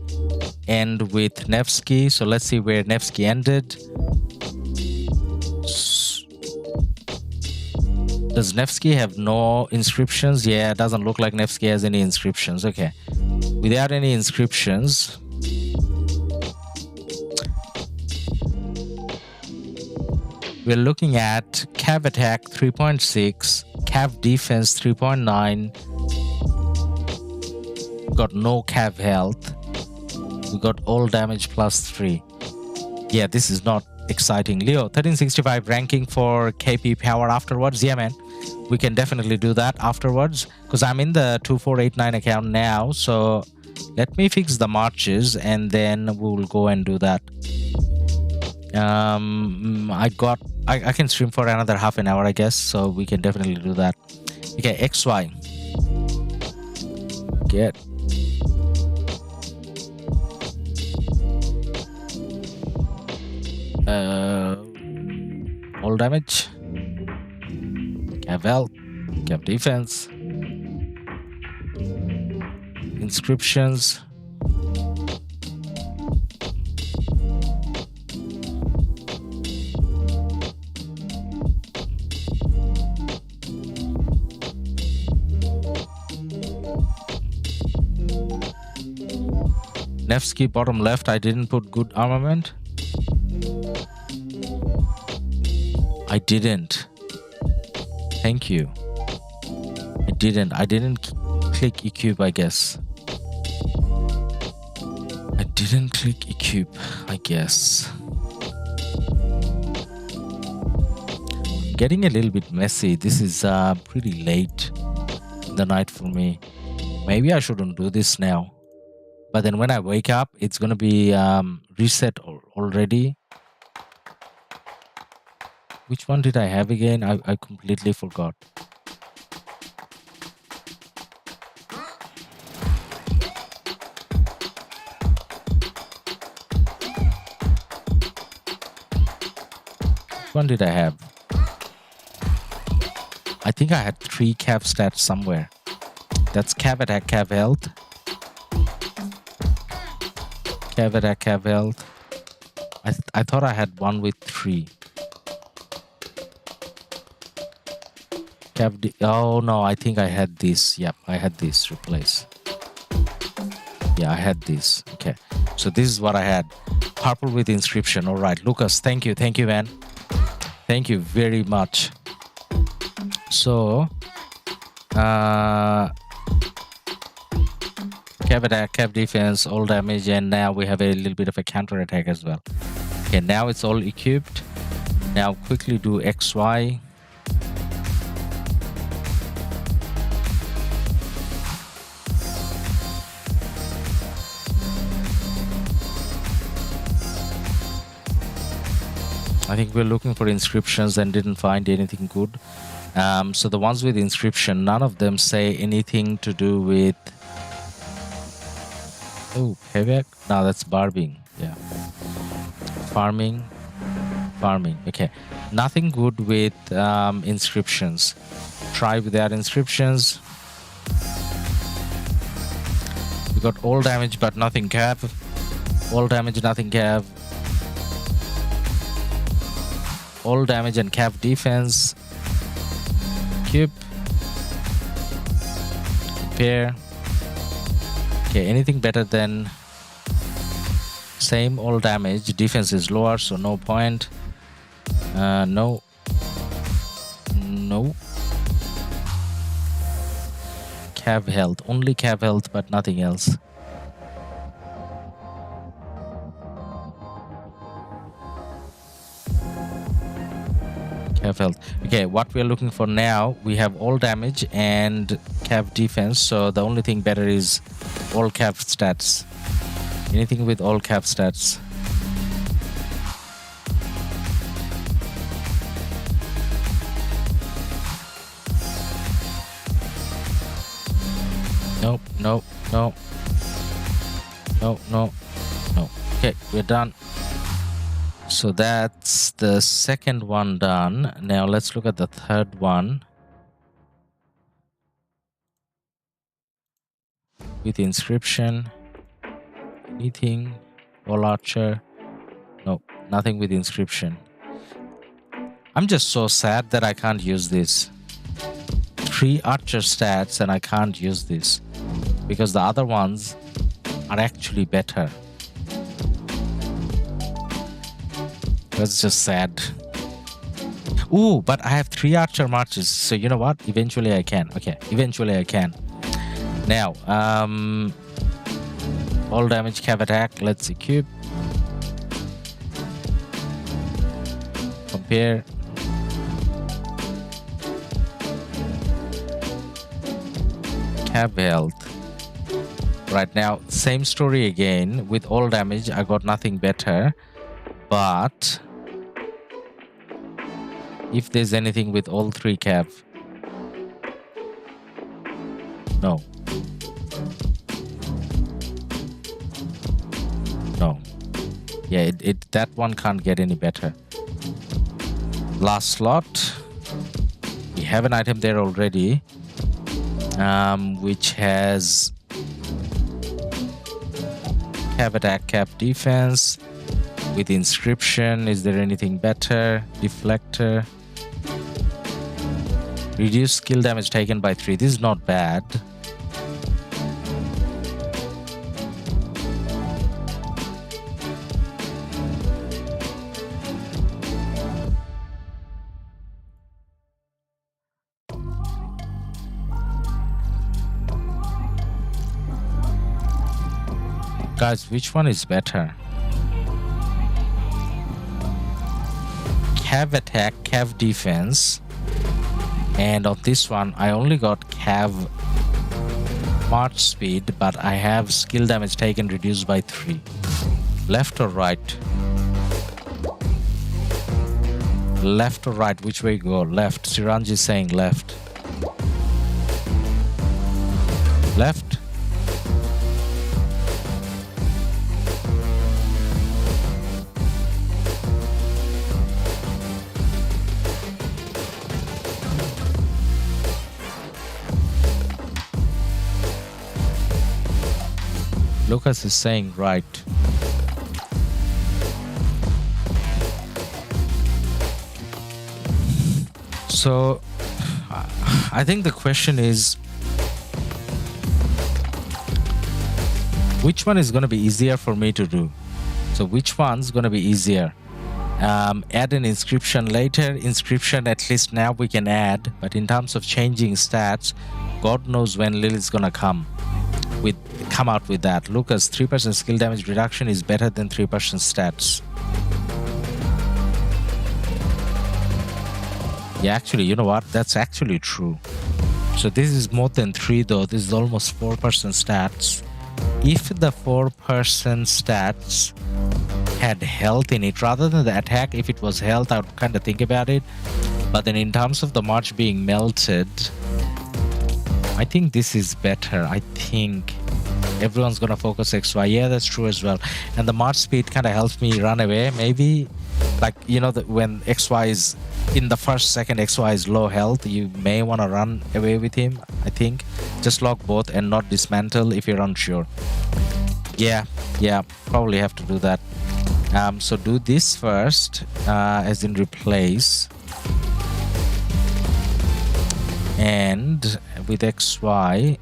end with Nevsky. So let's see where Nevsky ended. Does Nevsky have no inscriptions? Yeah, it doesn't look like Nevsky has any inscriptions. Okay. Without any inscriptions, we're looking at cav attack 3.6, cav defense 3.9. We got no cav health. We got all damage plus 3. Yeah, this is not exciting. Leo, 1365 ranking for KP power afterwards. Yeah, man, we can definitely do that afterwards because I'm in the 2489 account now. So let me fix the marches and then we will go and do that. I can stream for another half an hour, I guess, so we can definitely do that. Okay, XY. Get. All damage. Cav health. Cav defense. Inscriptions. Nevsky bottom left, I didn't put good armament. I didn't. Thank you. I didn't click equip, I guess. I didn't click equip, I guess. Getting a little bit messy. This is pretty late in the night for me. Maybe I shouldn't do this now. But then when I wake up, it's going to be reset already. Which one did I have again? I completely forgot. Which one did I have? I think I had 3 cav stats somewhere. That's cav attack, cav health. Cav attack, cav health. I thought I had one with 3. Oh no, I think I had this. Yep, I had this. Replace. Yeah, I had this. Okay, so this is what I had. Purple with inscription. All right, Lucas, thank you, man. Thank you very much. So, cav attack, cav defense, all damage, and now we have a little bit of a counter attack as well. Okay, now it's all equipped. Now quickly do XY. I think we're looking for inscriptions and didn't find anything good. So the ones with inscription, none of them say anything to do with... Oh, payback? No, that's barbing. Yeah. Farming. Okay. Nothing good with inscriptions. Try without inscriptions. We got all damage but nothing cav. All damage, nothing cav. All damage and cav defense. Cube. Repair. Okay, anything better than same all damage. Defense is lower, so no point. No. Cav health. Only cav health, but nothing else. Cav health. Okay, what we're looking for now, we have all damage and cav defense, so the only thing better is all cav stats. Anything with all cav stats. Nope. No. Okay, we're done. So that's the second one done. Now let's look at the third one. With inscription. Anything. All archer. No, nothing with inscription. I'm just so sad that I can't use this. 3 archer stats and I can't use this. Because the other ones are actually better. That's just sad. Ooh, but I have 3 archer marches. So you know what? Eventually I can. Okay, eventually I can. Now, all damage cav attack. Let's equip. repair. Cav health. Right now, same story again. With all damage, I got nothing better. But if there's anything with all 3 cav. No. No. Yeah, that one can't get any better. Last slot. We have an item there already. Which has cav attack, cav defense with inscription. Is there anything better? Deflector. Reduce skill damage taken by 3. This is not bad. Guys, which one is better? Cav attack, cav defense. And on this one, I only got cav march speed, but I have skill damage taken reduced by 3. Left or right? Left or right? Which way go? Left. Siranj is saying left. Left? Lucas is saying right. So I think the question is, which one is going to be easier for me to do? So which one's going to be easier? Add an inscription later. Inscription at least now we can add, but in terms of changing stats, God knows when Lilith's going to come out with that. Lucas, 3% skill damage reduction is better than 3% stats. Yeah, actually, you know what? That's actually true. So this is more than 3 though. This is almost 4% stats. If the 4% stats had health in it, rather than the attack, if it was health, I would kind of think about it. But then in terms of the march being melted, I think this is better. I think everyone's gonna focus XY. Yeah, that's true as well. And the march speed kind of helps me run away, maybe. Like, you know, that when XY is in the first second, XY is low health, you may want to run away with him. I think just lock both and not dismantle if you're unsure. Yeah, probably have to do that. So do this first, as in replace. And with XY,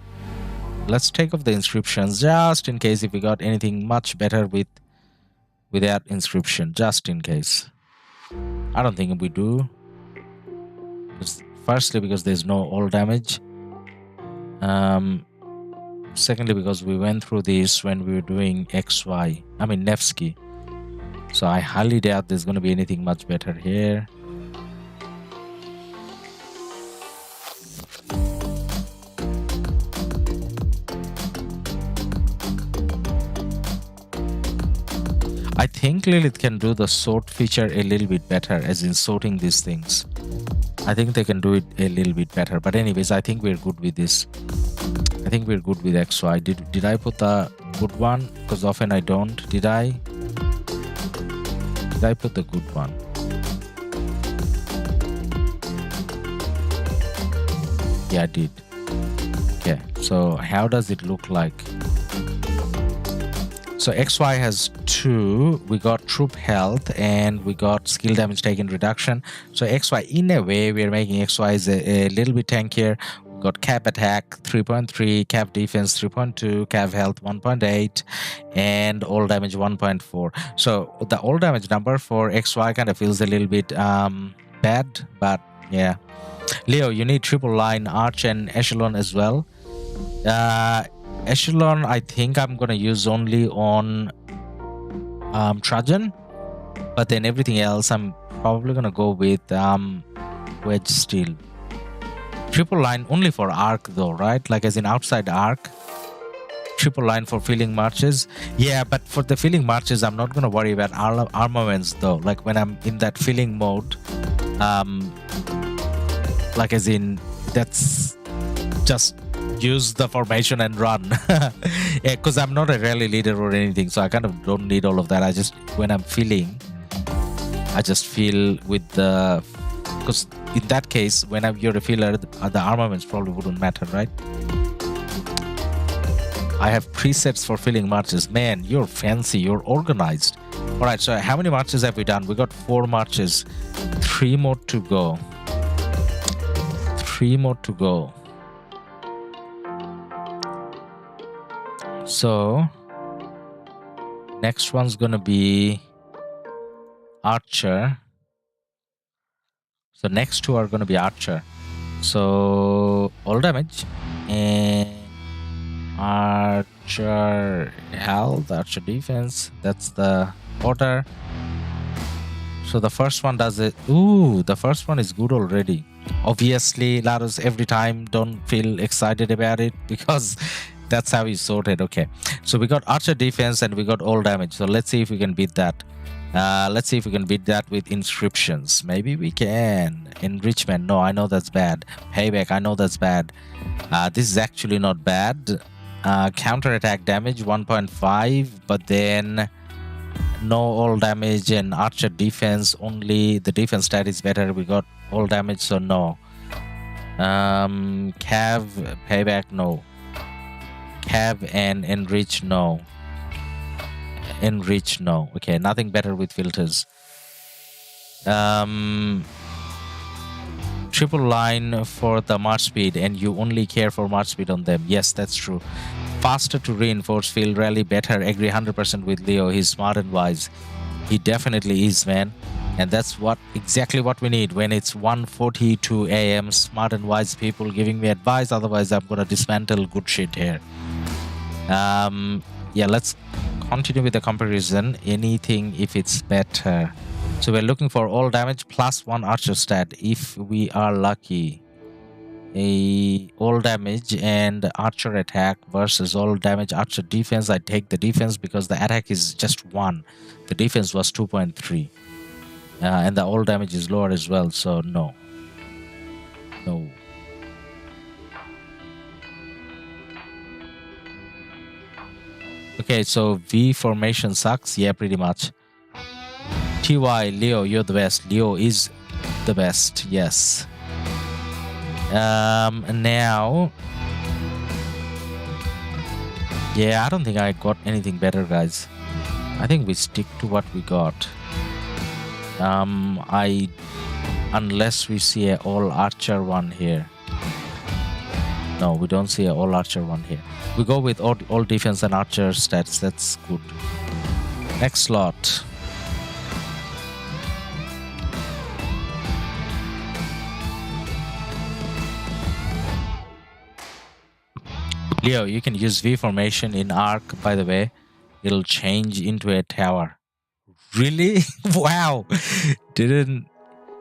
let's take off the inscriptions just in case if we got anything much better without inscription, just in case. I don't think we do. Firstly, because there's no all damage. Secondly, because we went through this when we were doing XY. I mean Nevsky. So I highly doubt there's going to be anything much better here. I think Lilith can do the sort feature a little bit better, as in sorting these things. I think they can do it a little bit better. But anyways, I think we're good with this. I think we're good with XY. Did I put the good one? Because often I don't. Did I put the good one? Yeah, I did. Okay, so how does it look like? So XY has 2, we got troop health and we got skill damage taken reduction. So XY, in a way, we're making XY is a little bit tankier. We got cap attack 3.3, cap defense 3.2, cap health 1.8, and all damage 1.4. So the all damage number for XY kind of feels a little bit bad, but yeah. Leo, you need triple line, arch, and echelon as well. Echelon, I think I'm gonna use only on Trajan, but then everything else I'm probably gonna go with wedge steel. Triple line only for Ark though, right? Like as in outside Ark. Triple line for filling marches. Yeah, but for the filling marches, I'm not gonna worry about armaments though. Like when I'm in that filling mode, like as in that's just use the formation and run. Yeah, because I'm not a rally leader or anything, so I kind of don't need all of that. I just when I'm filling, I just fill with the, because in that case, when you're a filler, the armaments probably wouldn't matter, right? I have presets for filling marches. Man, you're fancy, you're organized. All right, so how many marches have we done? We got 4 marches, 3 more to go. 3 more to go. So next one's gonna be Archer. So next 2 are gonna be Archer. So all damage and Archer health, Archer defense. That's the order. So the first one does it. Ooh, the first one is good already. Obviously, Ladus, every time don't feel excited about it because that's how he's sorted. Okay, so we got Archer defense and we got all damage. So let's see if we can beat that. Let's see if we can beat that with inscriptions. Maybe we can. Enrichment, no, I know that's bad. Payback, I know that's bad. This is actually not bad. Counterattack damage 1.5, but then no all damage and Archer defense only. The defense stat is better. We got all damage, so no. Cav, payback, no. Cav and enrich, no. Enrich, no. Okay, nothing better with filters. Triple line for the march speed, and you only care for march speed on them. Yes, that's true. Faster to reinforce field rally, better. Agree 100% with Leo. He's smart and wise. He definitely is, man. And that's exactly what we need when it's 1:42 a.m. Smart and wise people giving me advice. Otherwise, I'm gonna dismantle good shit here. Yeah, let's continue with the comparison. Anything if it's better. So we're looking for all damage plus 1 Archer stat if we are lucky. All damage and Archer attack versus all damage Archer defense. I take the defense because the attack is just 1. The defense was 2.3. And the all damage is lower as well, so no. No. Okay, so V formation sucks. Yeah, pretty much. TY, Leo, you're the best. Leo is the best, yes. Now, yeah, I don't think I got anything better, guys. I think we stick to what we got. Unless we see a all Archer one here. No, we don't see a all Archer one here. We go with all defense and Archer stats. That's good. Next slot. Leo, you can use V formation in Ark, by the way. It'll change into a tower. Really? Wow. Didn't...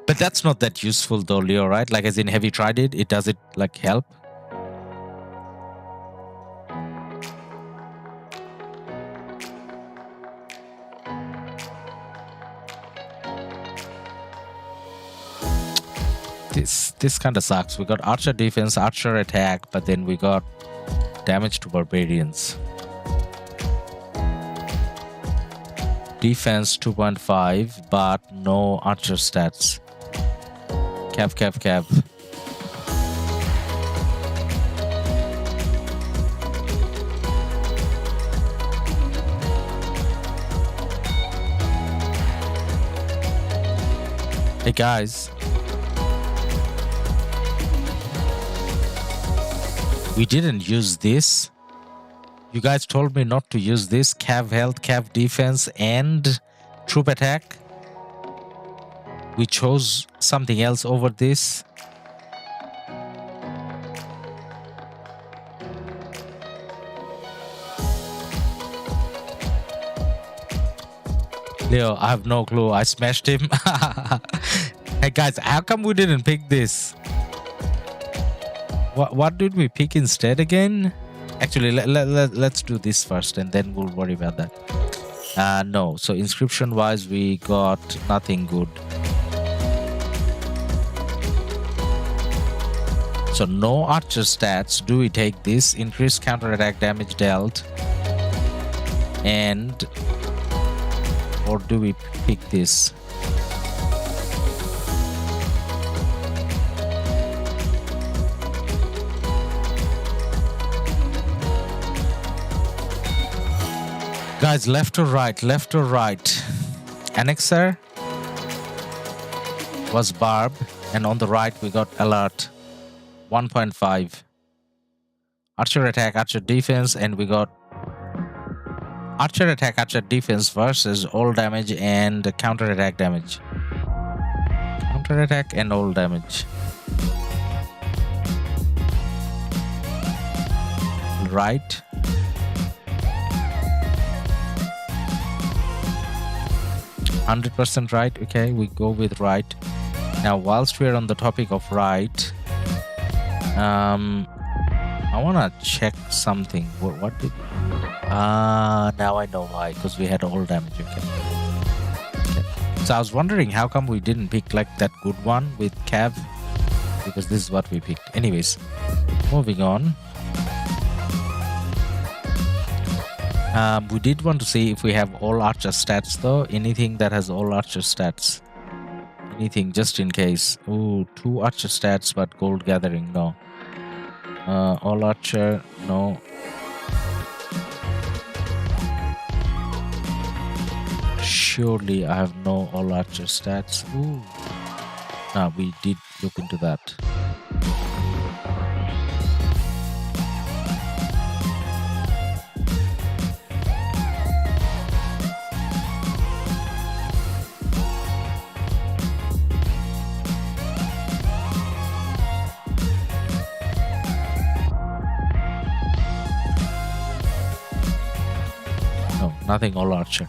But that's not that useful though, Leo, right? Like as in, have you tried it? Does it like help? This kind of sucks. We got Archer defense, Archer attack, but then we got damage to barbarians. Defense 2.5, but no Archer stats. Cav. Hey guys. We didn't use this. You guys told me not to use this. Cav health, Cav defense, and troop attack. We chose something else over this. Leo, I have no clue. I smashed him. Hey guys, how come we didn't pick this? What did we pick instead again? Actually, let's do this first and then we'll worry about that. No, so inscription wise we got nothing good. So no archer stats. Do we take this? Increased counterattack damage dealt. And or do we pick this? Guys, left or right? Left or right? Annexer was Barb, and on the right we got Alert 1.5. Archer attack, archer defense, and we got archer attack, archer defense versus all damage and counter attack damage. Counter attack and all damage. Right. %, right? Okay, we go with right. Now, whilst we're on the topic of right, I want to check something. What did? Now I know why. Because we had all damage. Okay. So I was wondering how come we didn't pick like that good one with Cav, because this is what we picked. Anyways, moving on. We did want to see if we have all archer stats though. Anything that has all archer stats. Anything just in case. Ooh, 2 archer stats but gold gathering, no. All archer, no. Surely I have no all archer stats. Ooh. We did look into that. Nothing all archer.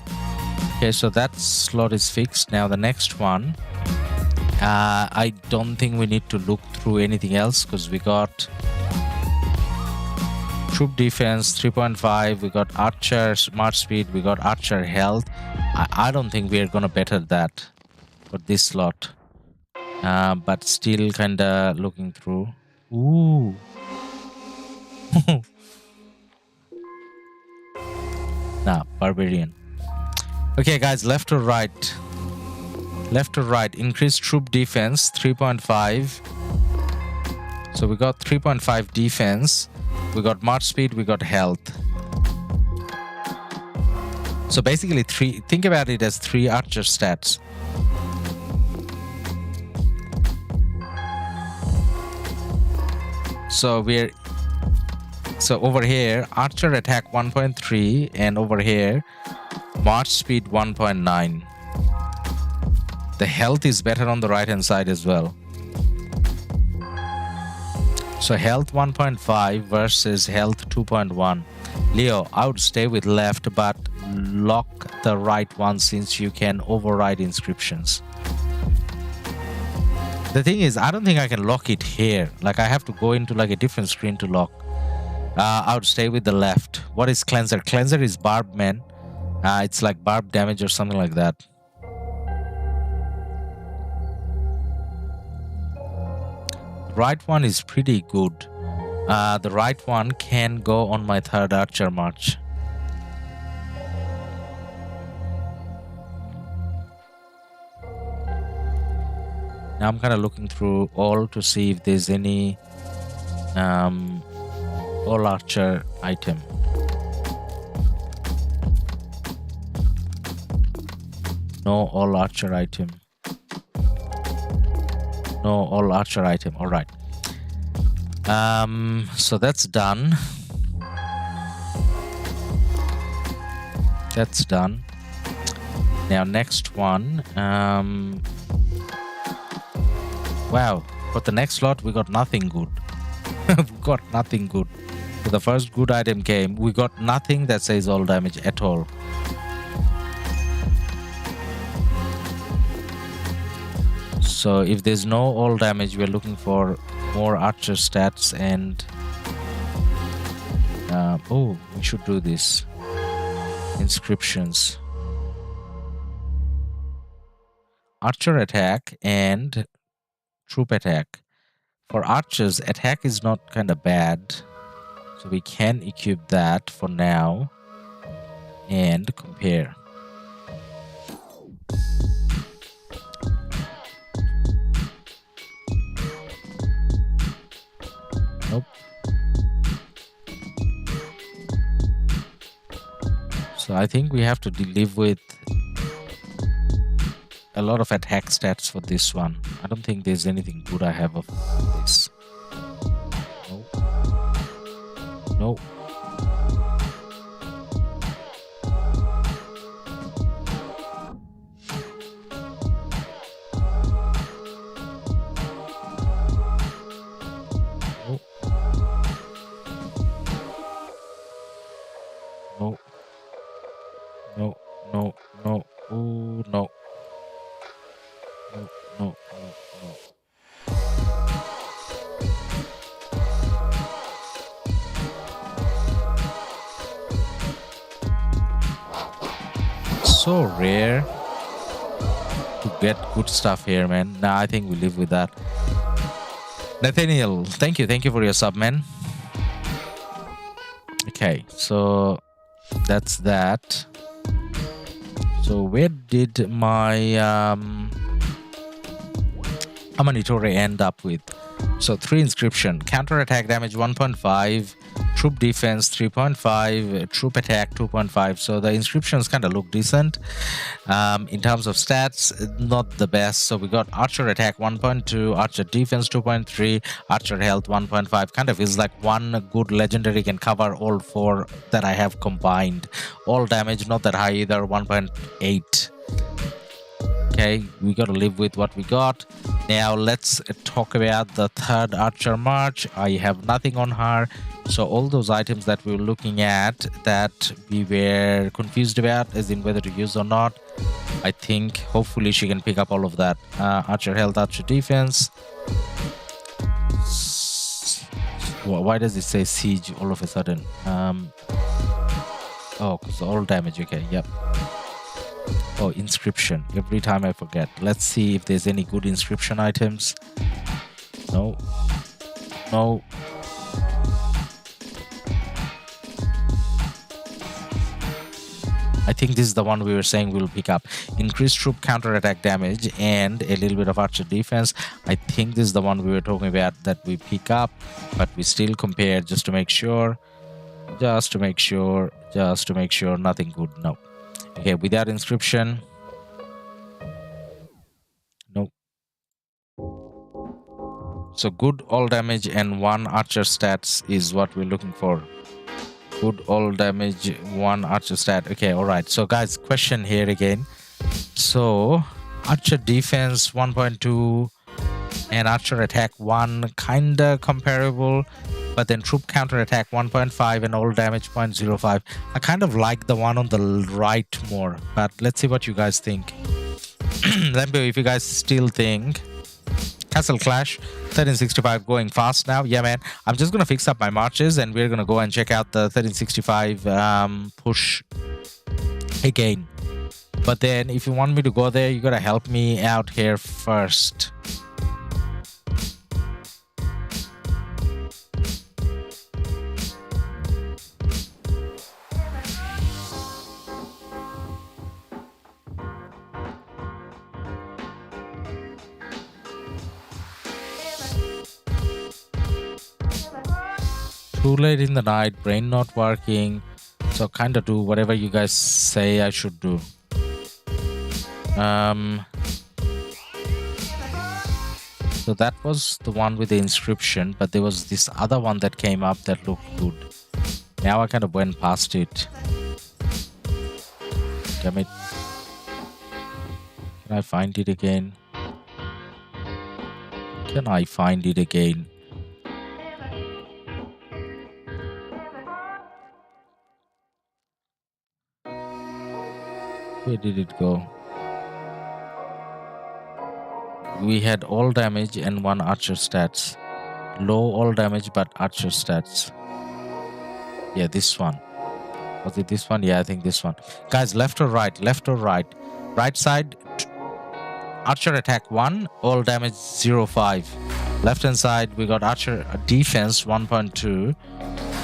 Okay, so that slot is fixed. Now the next one, I don't think we need to look through anything else because we got troop defense 3.5, we got archer smart speed, we got archer health. I don't think we are gonna better that for this slot, but still kinda looking through. Ooh. Nah, barbarian. Okay guys, left or right? Left or right? Increased troop defense 3.5. So we got 3.5 defense, we got march speed, we got health. So basically think about it as 3 archer stats. So over here, archer attack 1.3, and over here, march speed 1.9. The health is better on the right hand side as well. So health 1.5 versus health 2.1. Leo, I would stay with left, but lock the right one since you can override inscriptions. The thing is, I don't think I can lock it here. Like I have to go into like a different screen to lock. I would stay with the left. What is cleanser? Cleanser is barb, man. It's like barb damage or something like that. The right one is pretty good. The right one can go on my 3rd archer march. Now I'm kind of looking through all to see if there's any all archer item. No all archer item. No all archer item. All right. So that's done. That's done. Now next one. Wow. For the next slot, we got nothing good. We got nothing good. So the first good item came. We got nothing that says all damage at all. So if there's no all damage, we're looking for more archer stats and oh, we should do this. Inscriptions. Archer attack and troop attack. For archers, attack is not kind of bad. So we can equip that for now and compare. Nope. So I think we have to live with a lot of attack stats for this one. I don't think there's anything good I have of this. Nope. Nope. No. No, no, no. Oh, no. No, no, no, no. So rare to get good stuff here, man. Nah, I think we live with that. Nathaniel, thank you for your sub, man. Okay, so that's that. So where did my Amanitore end up with? So 3 inscription, counter attack damage 1.5, troop defense 3.5, troop attack 2.5. So the inscriptions kind of look decent. In terms of stats, not the best. So we got archer attack 1.2, archer defense 2.3, archer health 1.5. Kind of feels like one good legendary can cover all 4 that I have combined. All damage not that high either, 1.8. Okay, we gotta live with what we got. Now let's talk about the 3rd archer march. I have nothing on her. So all those items that we were looking at that we were confused about, as in whether to use or not, I think hopefully she can pick up all of that. Archer health, archer defense. Why does it say siege all of a sudden? Oh, because all damage. Okay, yep. Oh, inscription. Every time I forget. Let's see if there's any good inscription items. No. No. I think this is the one we were saying we'll pick up. Increased troop counter-attack damage and a little bit of archer defense. I think this is the one we were talking about that we pick up, but we still compare just to make sure. Just to make sure. Nothing good. No. Okay, without inscription. Nope. So good all damage and 1 archer stats is what we're looking for. Good all damage, 1 archer stat. Okay, alright. So guys, question here again. So archer defense 1.2 and archer attack 1, kinda comparable. But then troop counter attack 1.5 and all damage 0.05. I kind of like the one on the right more, but let's see what you guys think. Let me know if you guys still think. Castle Clash 1365 going fast now. Yeah, man, I'm just gonna fix up my marches and we're gonna go and check out the 1365 push again. But then if you want me to go there, you gotta help me out here first. Too late in the night, brain not working, so kind of do whatever you guys say I should do. So that was the one with the inscription, but there was this other one that came up that looked good. Now I kind of went past it. Damn it. Can I find it again? Can I find it again? Where did it go? We had all damage and 1 archer stats. Low all damage but archer stats. Yeah, this one. Was it this one? Yeah, I think this one. Guys, left or right? Left or right? Right side, archer attack 1, all damage 0.5. Left hand side, we got archer defense 1.2.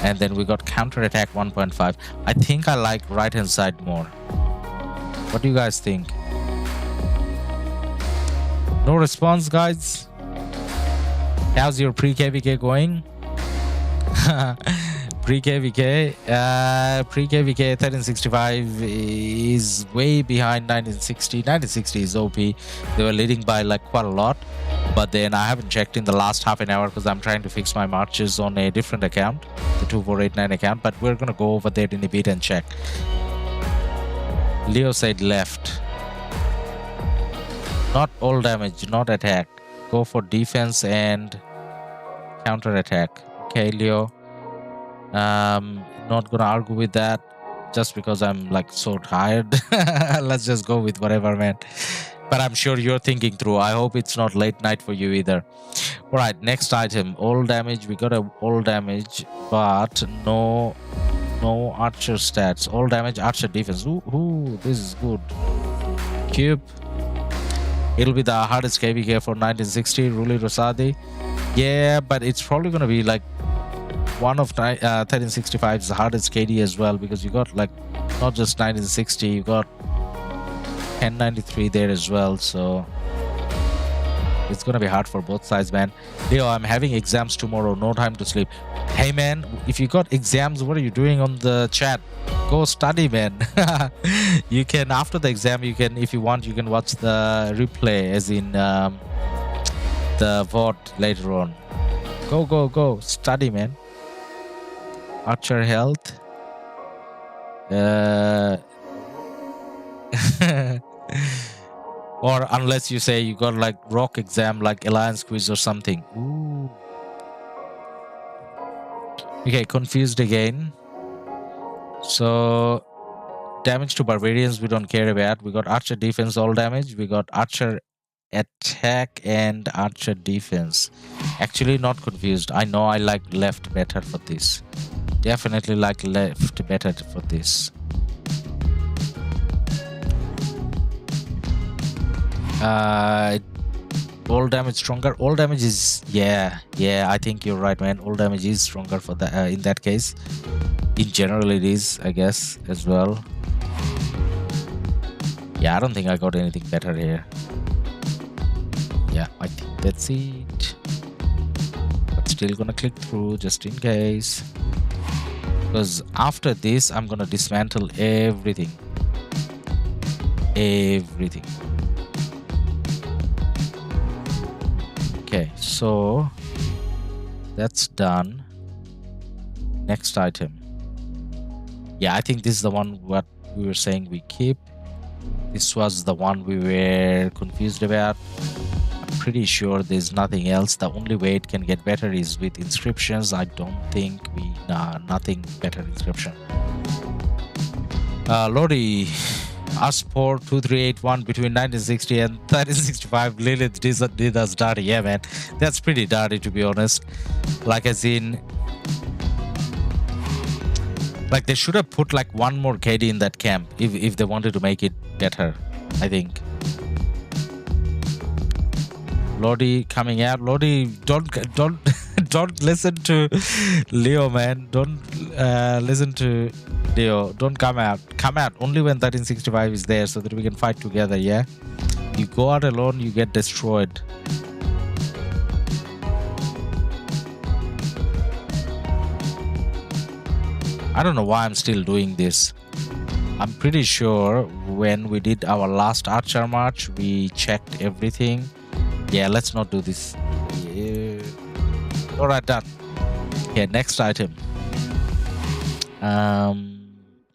And then we got counter attack 1.5. I think I like right hand side more. What do you guys think? No response, guys. How's your pre-KvK going? Pre-KvK 1365 is way behind 1960. 1960 is OP. They were leading by like quite a lot, but then I haven't checked in the last half an hour because I'm trying to fix my marches on a different account, the 2489 account, but we're gonna go over there in a bit and check. Leo said left. Not all damage, not attack. Go for defense and counter attack. Okay, Leo. Not gonna argue with that just because I'm like so tired. Let's just go with whatever, man. But I'm sure you're thinking through. I hope it's not late night for you either. All right, next item. All damage. We got a all damage, but no archer stats. All damage, archer defense. Ooh, this is good. Cube. It'll be the hardest KvK for 1960. Ruli Rosadi. Yeah, but it's probably gonna be like one of 1365's hardest KD as well, because you got like not just 1960, you got 1093 there as well, so it's gonna be hard for both sides, man. Leo, I'm having exams tomorrow, no time to sleep. Hey man, if you got exams, what are you doing on the chat? Go study, man. You can, after the exam, you can, if you want, you can watch the replay, as in the VOD later on. Go study, man. Archer health. Or unless you say you got like RoK exam, like Alliance quiz or something. Ooh. Okay, confused again. So damage to barbarians we don't care about. We got archer defense all damage. We got archer attack and archer defense. Actually not confused. I know I like left better for this. Definitely like left better for this. All damage stronger. All damage is, yeah, I think you're right, man. All damage is stronger for the in that case. In general it is, I guess, as well. Yeah, I don't think I got anything better here. Yeah, I think that's it. But still gonna click through just in case, because after this I'm gonna dismantle everything. Okay, so that's done. Next item. Yeah, I think this is the one what we were saying we keep. This was the one we were confused about. I'm pretty sure there's nothing else. The only way it can get better is with inscriptions. I don't think nothing better inscription. Lodi, Aspor 2381 between 1960 and 1365. Lilith did us dirty. Yeah, man, that's pretty dirty, to be honest. Like, as in, like, they should have put like one more KD in that camp if they wanted to make it better, I think. Lodi coming out. Lodi, don't listen to Leo, man. Don't listen to Leo. Don't come out. Come out only when 1365 is there, so that we can fight together. Yeah, you go out alone, you get destroyed. I don't know why I'm still doing this. I'm pretty sure when we did our last archer march, we checked everything. Yeah, let's not do this. Yeah. All right, done. Okay, next item.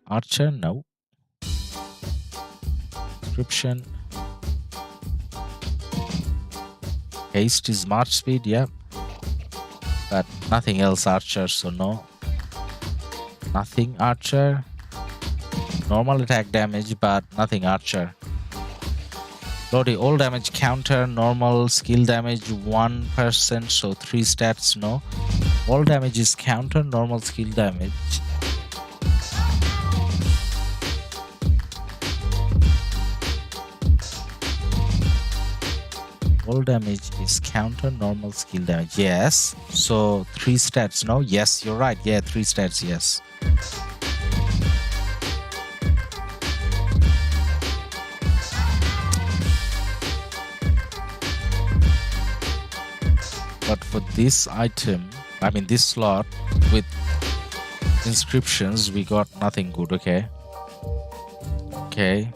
Archer, no. Description. Haste is march speed, yeah. But nothing else archer, so no. Nothing archer. Normal attack damage, but nothing archer. Lodi, all damage counter, normal, skill damage 1%, so 3 stats, no. All damage is counter, normal, skill damage. All damage is counter, normal, skill damage. Yes. So 3 stats, no? Yes, you're right. Yeah, 3 stats, yes. But for this item, I mean this slot with inscriptions, we got nothing good, okay? Okay.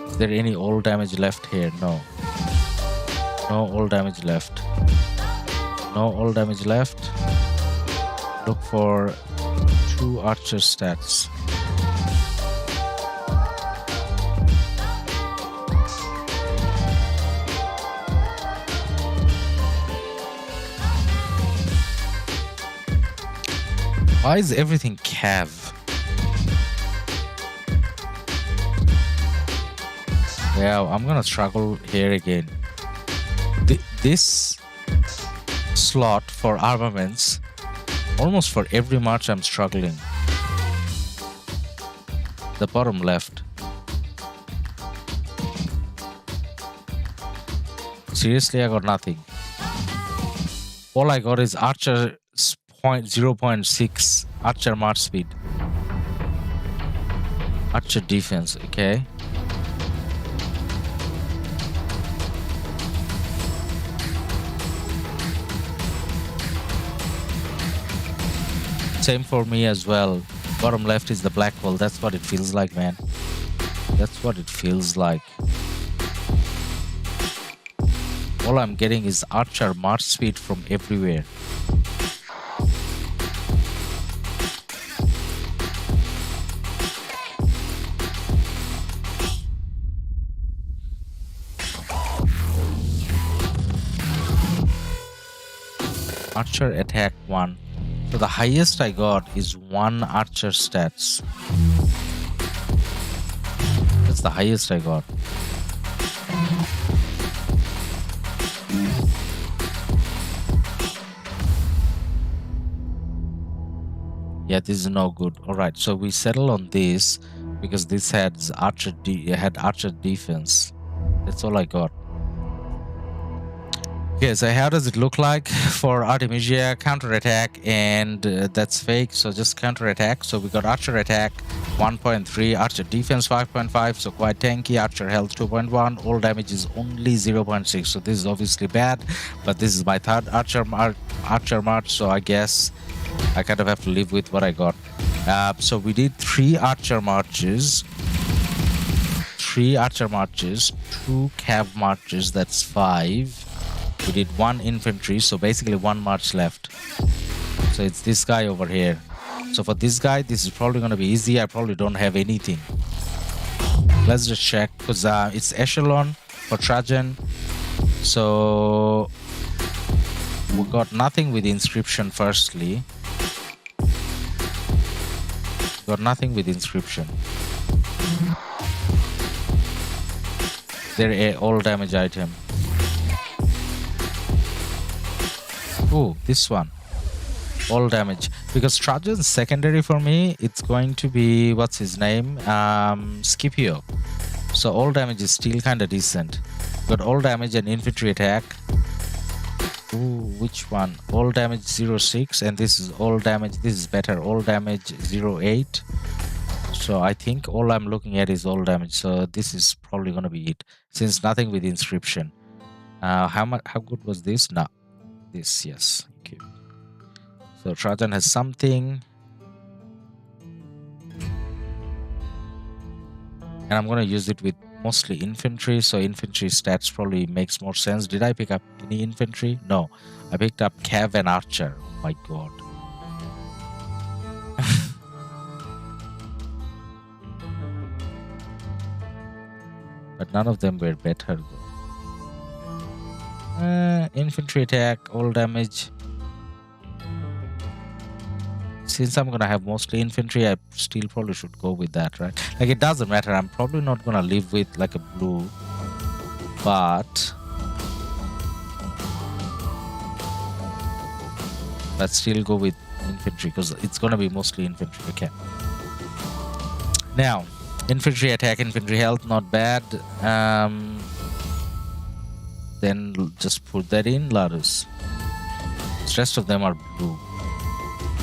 Is there any all damage left here? No. No all damage left. No all damage left. Look for 2 archer stats. Why is everything cav? Yeah, I'm gonna struggle here again. This slot for armaments, almost for every match I'm struggling. The bottom left. Seriously, I got nothing. All I got is archer 0.6 archer march speed. Archer defense, okay. Same for me as well. Bottom left is the black hole. That's what it feels like, man. That's what it feels like. All I'm getting is archer march speed from everywhere. Archer attack 1. So the highest I got is 1 archer stats. That's the highest I got. Yeah, this is no good. Alright, so we settle on this because this had archer defense. That's all I got. Okay, so how does it look like for Artemisia? Counter attack, and that's fake, so just counter attack. So we got archer attack 1.3, archer defense 5.5, so quite tanky. Archer health 2.1, all damage is only 0.6, so this is obviously bad, but this is my third archer march, so I guess I kind of have to live with what I got. So we did 3 archer marches, 2 cav marches, that's 5. We did 1 infantry, so basically 1 march left. So it's this guy over here. So for this guy, this is probably going to be easy. I probably don't have anything. Let's just check, because it's echelon for Trajan. So we got nothing with inscription firstly. Got nothing with inscription. There a all damage item. Oh, this one. All damage. Because Trajan's secondary for me, it's going to be, what's his name? Scipio. So all damage is still kind of decent. Got all damage and infantry attack. Ooh, which one? All damage 0.6, and this is all damage. This is better. All damage 0.8. So I think all I'm looking at is all damage. So this is probably going to be it, since nothing with inscription. How good was this? No. This, yes. Okay. So Trajan has something. And I'm going to use it with mostly infantry. So infantry stats probably makes more sense. Did I pick up any infantry? No. I picked up cav and archer. Oh my god. But none of them were better though. Infantry attack, all damage since I'm gonna have mostly infantry, I still probably should go with that, right? Like, it doesn't matter. I'm probably not gonna live with like a blue, but still go with infantry because it's gonna be mostly infantry. Okay. Now, infantry attack, infantry health, not bad. Then just put that in Ladus. The rest of them are blue.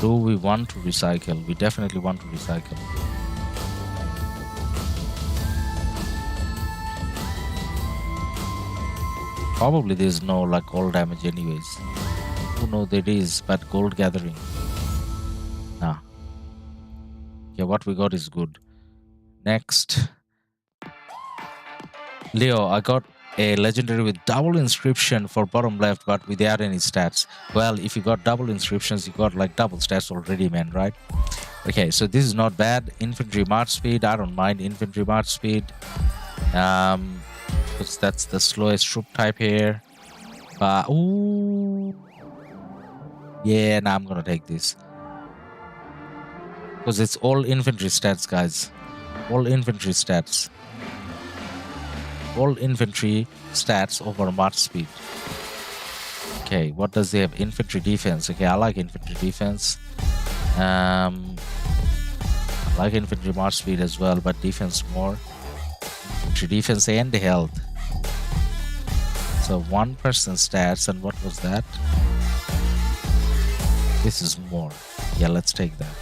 Blue we want to recycle. We definitely want to recycle. Probably there's no like all damage anyways. Who knows there is, but gold gathering. Nah. Yeah, what we got is good. Next. Leo, I got a legendary with double inscription for bottom left, but without any stats. Well, if you got double inscriptions, you got like double stats already, man, right? Okay, so this is not bad. Infantry march speed, I don't mind infantry march speed. Because that's the slowest troop type here. Ooh. Yeah, now I'm gonna take this. Because it's all infantry stats, guys. All infantry stats. All infantry stats over march speed. Okay, what does he have? Infantry defense. Okay, I like infantry defense. I like infantry march speed as well, but defense more. Infantry defense and health. So 1% stats, and what was that? This is more. Yeah, let's take that.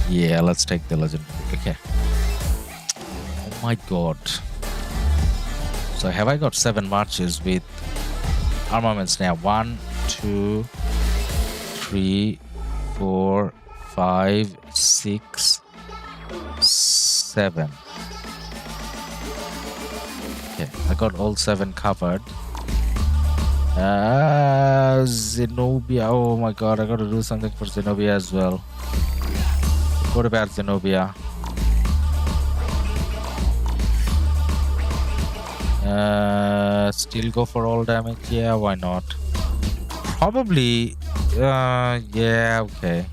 Yeah, let's take the legendary. Okay. Oh my god. So have I got 7 marches with armaments now? 1, 2, 3, 4, 5, 6, 7. Okay, I got all 7 covered. Zenobia. Oh my god, I gotta do something for Zenobia as well. What about Zenobia? Still go for all damage? Yeah, why not? Probably. Yeah, okay.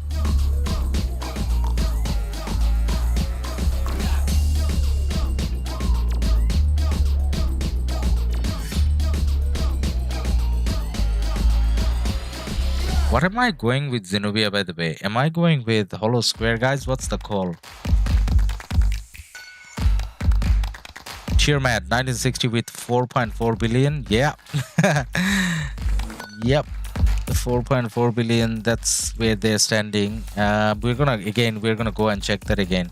What am I going with Zenobia, by the way? Am I going with Hollow Square, guys? What's the call? Cheermad 1960 with 4.4 billion. Yeah. Yep. The 4.4 billion, that's where they're standing. We're gonna go and check that again.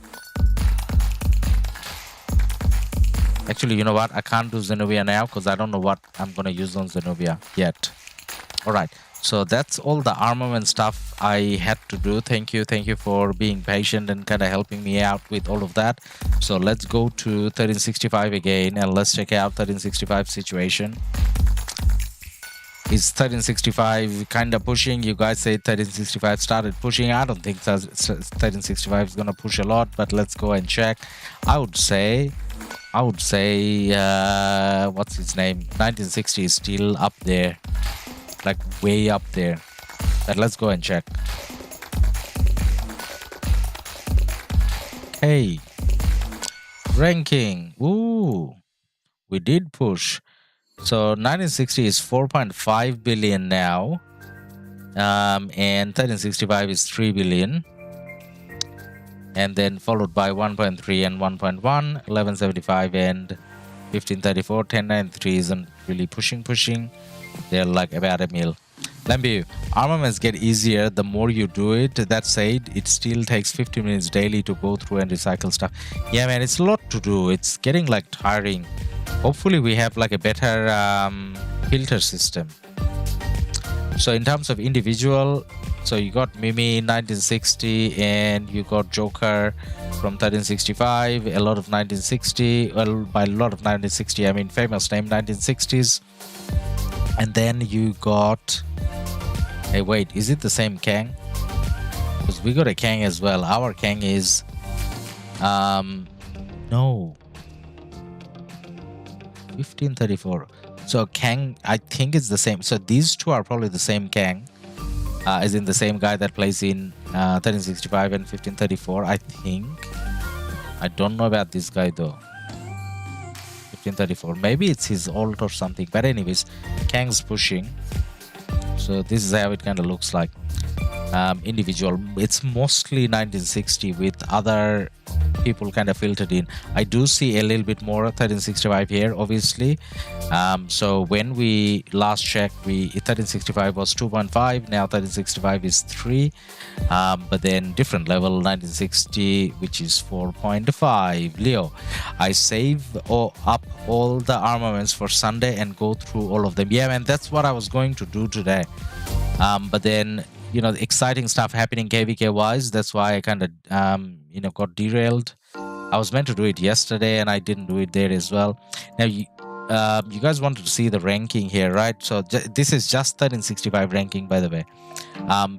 Actually, you know what? I can't do Zenobia now because I don't know what I'm gonna use on Zenobia yet. Alright. So that's all the armament stuff I had to do. Thank you for being patient and kind of helping me out with all of that. So let's go to 1365 again and let's check out 1365 situation. Is 1365 kind of pushing? You guys say 1365 started pushing. I don't think 1365 is gonna push a lot, but let's go and check. I would say what's his name? 1960 is still up there. Like way up there. But let's go and check. Hey, ranking. Ooh, we did push. So 1960 is 4.5 billion now, and 1365 is 3 billion, and then followed by 1.3 and 1.1, 1175 and 1534. 1093 isn't really pushing. They're like about a mil. Lambu, armaments get easier the more you do it. That said, it still takes 50 minutes daily to go through and recycle stuff. Yeah, man, it's a lot to do. It's getting like tiring. Hopefully we have like a better filter system. So in terms of individual, so you got Mimi 1960 and you got Joker from 1365, a lot of 1960. Well, by a lot of 1960 I mean famous name 1960s. And then you got, hey wait, is it the same Kang? Because we got a Kang as well. Our Kang is no, 1534. So Kang, I think it's the same. So these two are probably the same Kang. as in the same guy that plays in 1365 and 1534, I think. I don't know about this guy though. 1534, maybe it's his alt or something, but anyways, Kang's pushing, so this is how it kind of looks like. Individual, it's mostly 1960 with other people kind of filtered in. I do see a little bit more 1365 here, obviously. So when we last checked, 1365 was 2.5, now 1365 is 3, but then different level 1960, which is 4.5. Leo, I save up all the armaments for Sunday and go through all of them. Yeah, man, that's what I was going to do today, but then, you know, exciting stuff happening KvK wise, that's why I kind of you know, got derailed. I was meant to do it yesterday and I didn't do it there as well. Now you guys wanted to see the ranking here, right? So this is just 1365 ranking, by the way,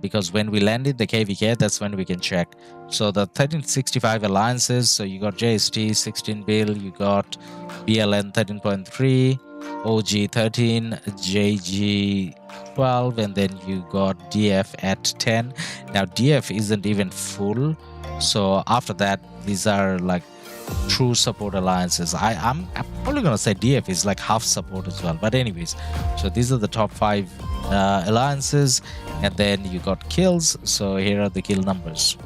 because when we landed the KvK, that's when we can check. So the 1365 alliances, so you got JST 16 bill, you got BLN 13.3, OG 13, JG 12, and then you got DF at 10. Now DF isn't even full, so after that these are like true support alliances. I'm probably gonna say DF is like half support as well, but anyways, so these are the top 5 alliances, and then you got kills. So here are the kill numbers.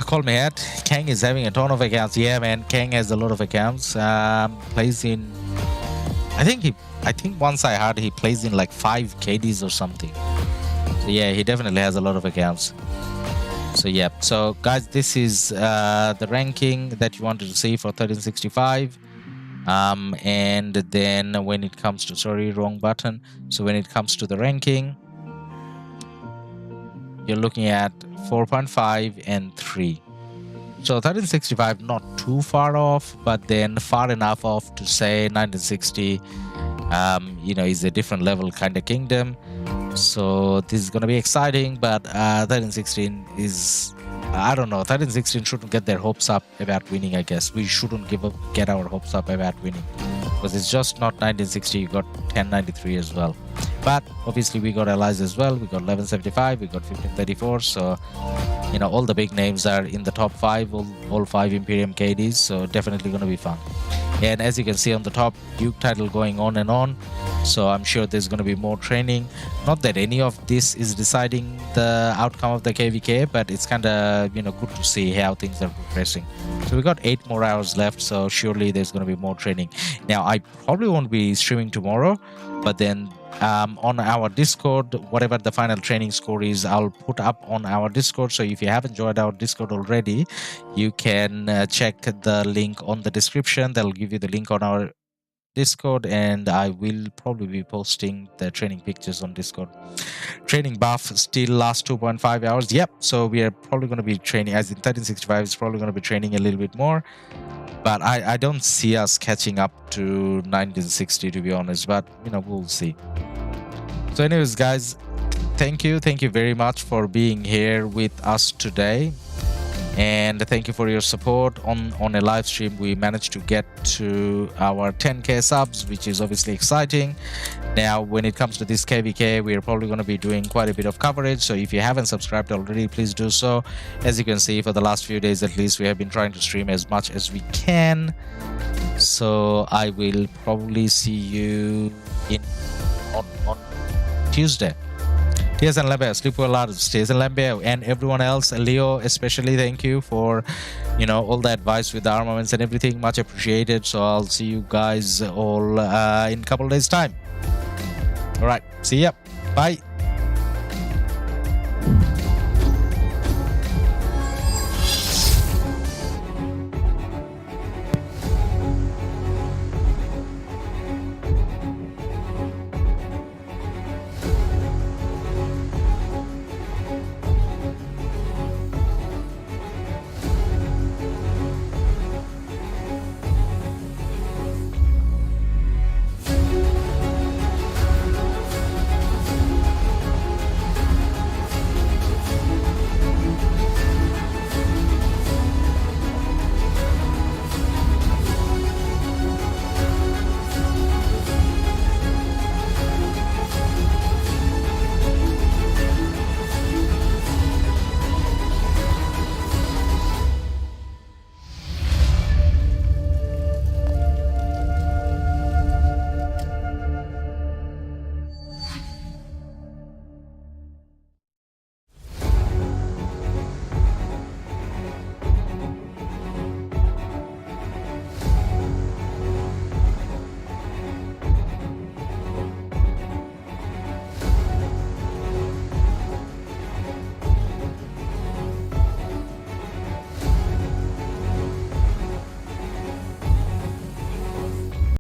Call me at Kang is having a ton of accounts. Yeah, man, Kang has a lot of accounts. Plays in, I think once I heard he plays in like 5 KDs or something. So yeah, he definitely has a lot of accounts. So yeah, so guys, this is the ranking that you wanted to see for 1365. And then when it comes to, sorry, wrong button. So when it comes to the ranking, you're looking at 4.5 and 3. So 1365 not too far off, but then far enough off to say 1960 you know, is a different level kind of kingdom. So this is going to be exciting, but 1316 is, I don't know, 1316 shouldn't get their hopes up about winning. I guess we shouldn't get our hopes up about winning, because it's just not 1960. You got 1093 as well, but obviously we got allies as well. We got 1175, we got 1534. So you know, all the big names are in the top 5, all 5 Imperium KDs, so definitely going to be fun. And as you can see on the top, Duke title going on and on, so I'm sure there's going to be more training. Not that any of this is deciding the outcome of the KvK, but it's kind of, you know, good to see how things are progressing. So we got 8 more hours left, so surely there's going to be more training. Now I probably won't be streaming tomorrow, but then on our Discord, whatever the final training score is, I'll put up on our Discord. So if you haven't joined our Discord already, you can check the link on the description. That'll give you the link on our Discord, and I will probably be posting the training pictures on Discord. Training buff still lasts 2.5 hours. Yep, so we are probably going to be training, as in 1365 is probably going to be training a little bit more, but I don't see us catching up to 1960, to be honest, but you know, we'll see. So anyways, guys, thank you very much for being here with us today, and thank you for your support on a live stream. We managed to get to our 10k subs, which is obviously exciting. Now when it comes to this KvK, we are probably going to be doing quite a bit of coverage, so if you haven't subscribed already, please do so. As you can see, for the last few days at least, we have been trying to stream as much as we can, so I will probably see you on Tuesday. TS and Lambe, sleep well, lads. TS and Lambe, and everyone else, Leo especially, thank you for, you know, all the advice with the armaments and everything, much appreciated. So I'll see you guys all in a couple of days time. All right, see ya, bye.